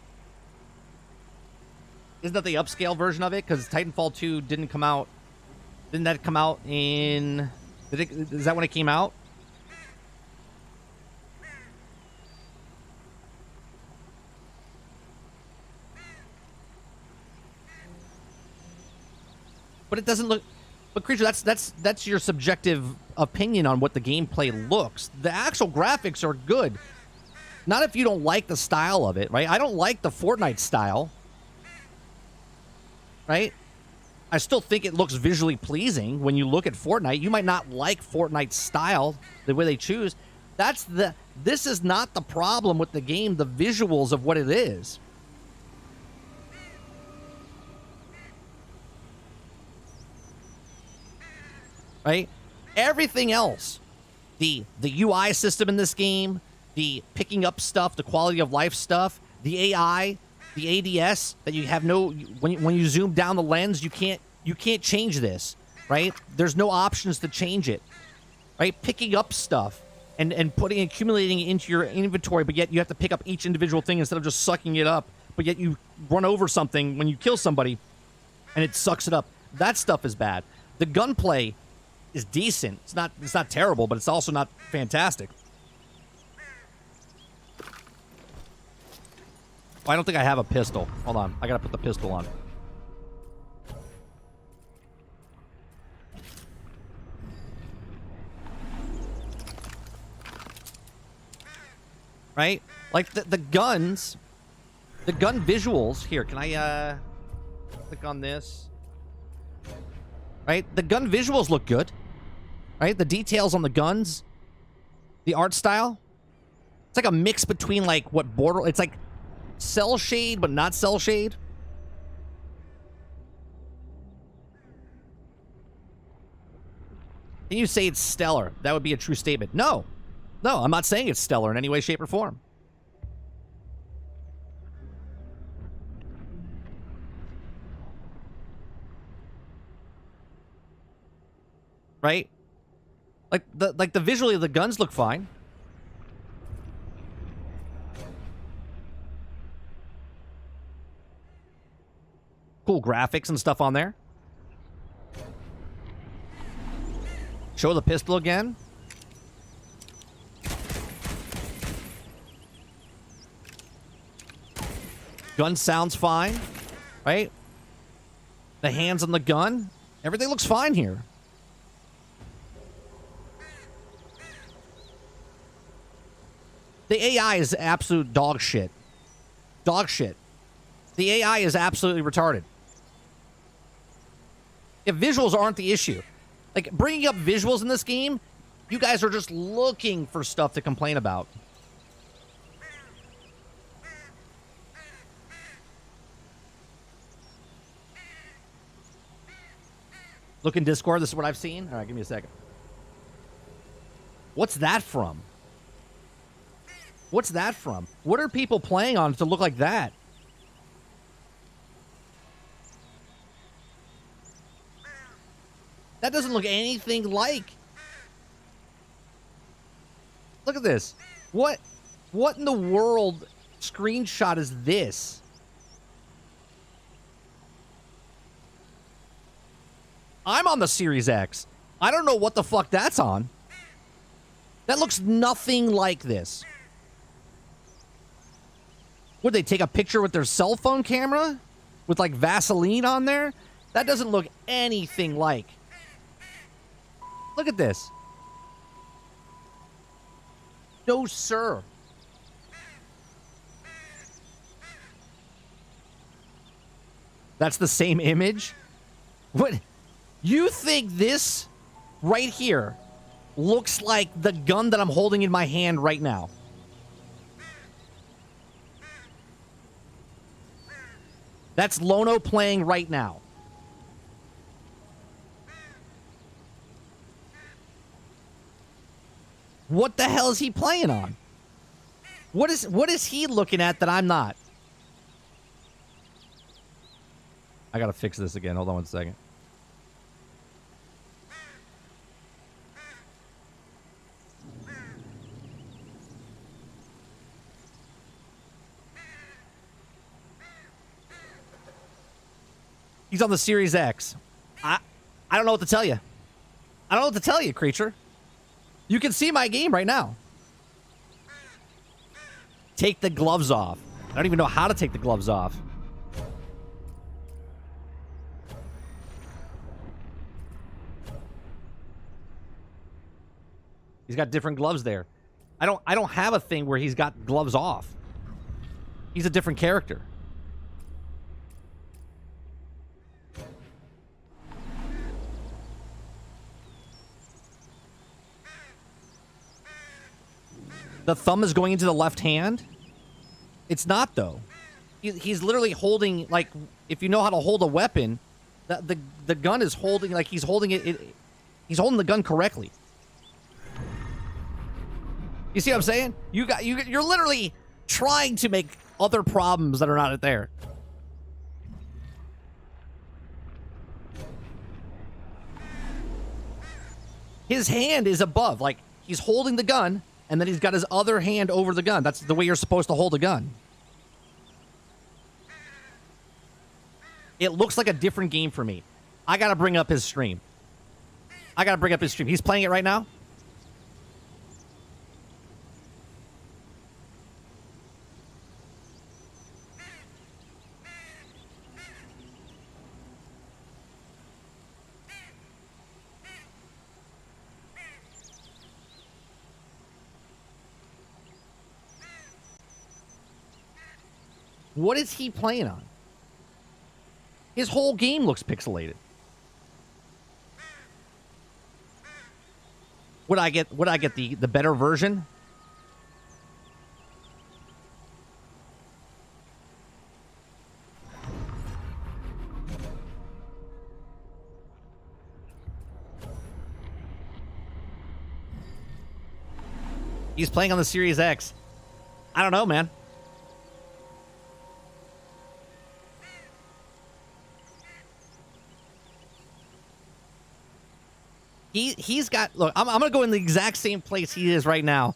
Isn't that the upscale version of it? Because Titanfall 2 didn't come out. Didn't that come out in... Is that when it came out? But it doesn't look... But Creature, that's your subjective opinion on what the gameplay looks. The actual graphics are good. Not if you don't like the style of it, right? I don't like the Fortnite style. Right? I still think it looks visually pleasing when you look at Fortnite. You might not like Fortnite's style, the way they choose. This is not the problem with the game, the visuals of what it is. Right? Everything else, the UI system in this game, the picking up stuff, the quality of life stuff, the AI, the ADS that you have no when you zoom down the lens, you can't change this, right? There's no options to change it. Right? Picking up stuff, and accumulating it into your inventory, but yet you have to pick up each individual thing instead of just sucking it up, but yet you run over something when you kill somebody and it sucks it up. That stuff is bad. The gunplay is decent. It's not terrible, but it's also not fantastic. Oh, I don't think I have a pistol. Hold on. I gotta put the pistol on. Right? Like the guns, the gun visuals. Here, can I click on this? Right? The gun visuals look good. Right? The details on the guns, the art style. It's like a mix between like what border. It's like cell shade, but not cell shade. Can you say it's stellar? That would be a true statement. No. No, I'm not saying it's stellar in any way, shape, or form. Right? Like the visually the guns look fine. Cool graphics and stuff on there. Show the pistol again. Gun sounds fine, right? The hands on the gun. Everything looks fine here. The AI is absolute dog shit. Dog shit. The AI is absolutely retarded. If visuals aren't the issue. Like, bringing up visuals in this game, you guys are just looking for stuff to complain about. Look in Discord. This is what I've seen. All right, give me a second. What's that from? What's that from? What are people playing on to look like that? That doesn't look anything like. Look at this. What in the world screenshot is this? I'm on the Series X. I don't know what the fuck that's on. That looks nothing like this. Would they take a picture with their cell phone camera? With like Vaseline on there? That doesn't look anything like. Look at this. No, sir. That's the same image? What? You think this right here looks like the gun that I'm holding in my hand right now? That's Lono playing right now. What the hell is he playing on? What is he looking at that I'm not? I gotta fix this again. Hold on one second. He's on the Series X. I don't know what to tell you. I don't know what to tell you, creature. You can see my game right now. Take the gloves off. I don't even know how to take the gloves off. He's got different gloves there. I don't have a thing where he's got gloves off. He's a different character. The thumb is going into the left hand? It's not, though. He's literally holding, like, if you know how to hold a weapon, the gun is holding, like, he's holding it, he's holding the gun correctly. You see what I'm saying? You're literally trying to make other problems that are not there. His hand is above, like, He's holding the gun, and then he's got his other hand over the gun. That's the way you're supposed to hold a gun. It looks like a different game for me. I gotta bring up his stream. He's playing it right now? What is he playing on? His whole game looks pixelated. Would I get the better version? He's playing on the Series X. I don't know, man. He's got... Look, I'm going to go in the exact same place he is right now.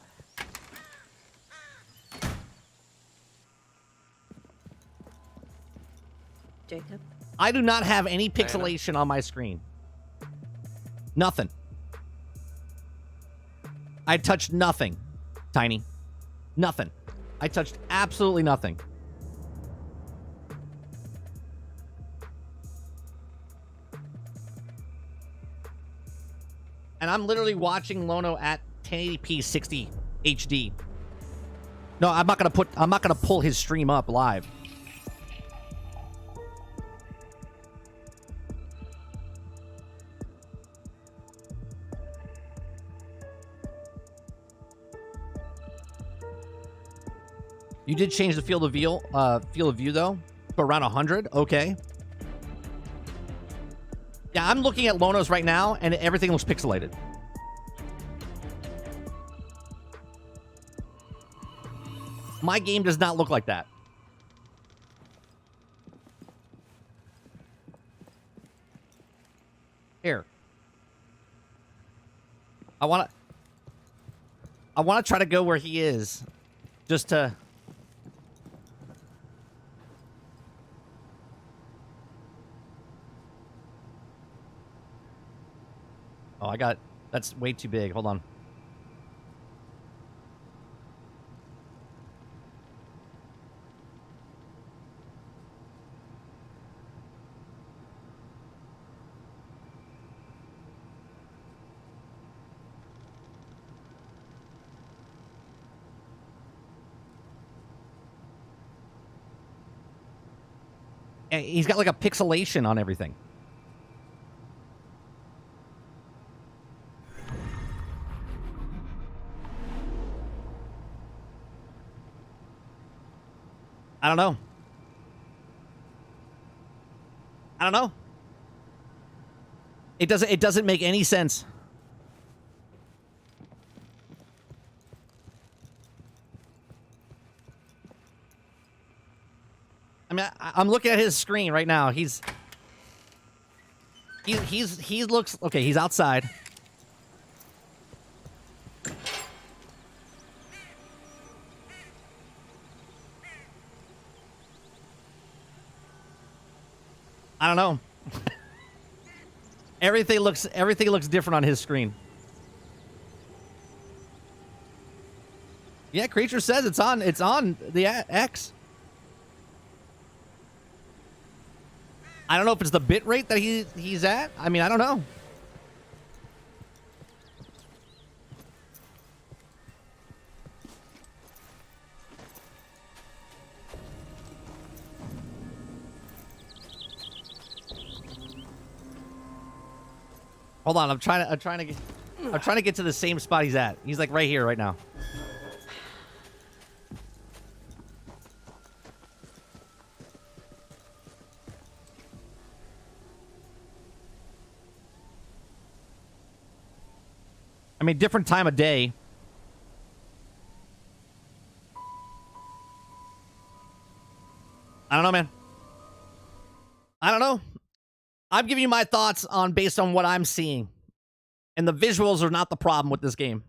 Jacob? I do not have any pixelation on my screen. Nothing. I touched nothing, Tiny. Nothing. I touched absolutely nothing. And I'm literally watching Lono at 1080p 60 HD. No, I'm not gonna pull his stream up live. You did change the field of view though, to around 100. Okay. Yeah, I'm looking at Lono's right now, and everything looks pixelated. My game does not look like that. Here. I want to try to go where he is. Just to... Oh, that's way too big. Hold on. And he's got like a pixelation on everything. I don't know. It doesn't make any sense. I mean, I'm looking at his screen right now. He looks okay. He's outside. I don't know. Everything looks different on his screen. Yeah, Creature says it's on the X. I don't know if it's the bit rate that he's at. I mean, I don't know. Hold on, I'm trying to get to the same spot he's at. He's like right here right now. I mean, different time of day. I don't know, man. I don't know. I'm giving you my thoughts on based on what I'm seeing. And the visuals are not the problem with this game.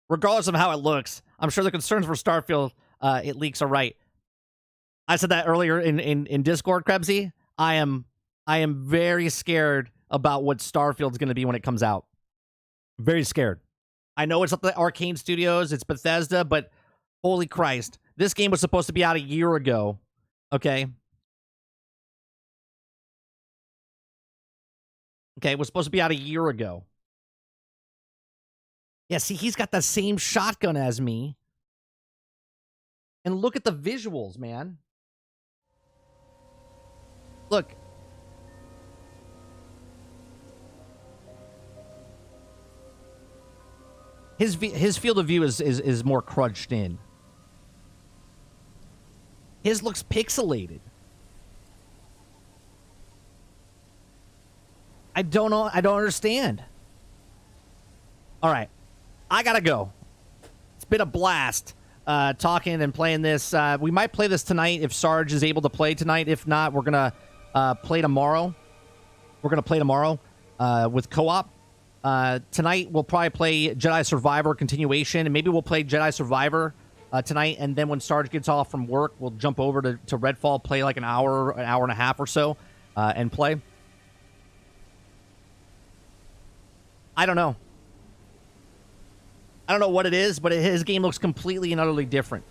regardless of how it looks, I'm sure the concerns for Starfield it leaks are right. I said that earlier in Discord, Krebsy. I am very scared about what Starfield's going to be when it comes out. Very scared. I know it's at the Arcane Studios, it's Bethesda, but holy Christ. This game was supposed to be out a year ago, okay? Okay, it was supposed to be out a year ago. Yeah, see, he's got the same shotgun as me. And look at the visuals, man. Look. His field of view is more crunched in. His looks pixelated. I don't know. I don't understand. All right. I gotta go. It's been a blast talking and playing this. We might play this tonight if Sarge is able to play tonight. If not, we're going to play tomorrow. We're going to play tomorrow with co-op. Tonight, we'll probably play Jedi Survivor continuation, and maybe we'll play Jedi Survivor tonight, and then when Sarge gets off from work, we'll jump over to Redfall, play like an hour and a half or so, and play. I don't know. I don't know what it is, but his game looks completely and utterly different.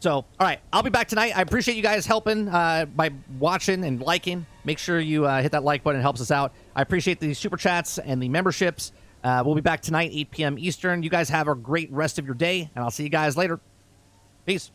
So, all right, I'll be back tonight. I appreciate you guys helping by watching and liking. Make sure you hit that like button. It helps us out. I appreciate the super chats and the memberships. We'll be back tonight, 8 p.m. Eastern. You guys have a great rest of your day, and I'll see you guys later. Peace.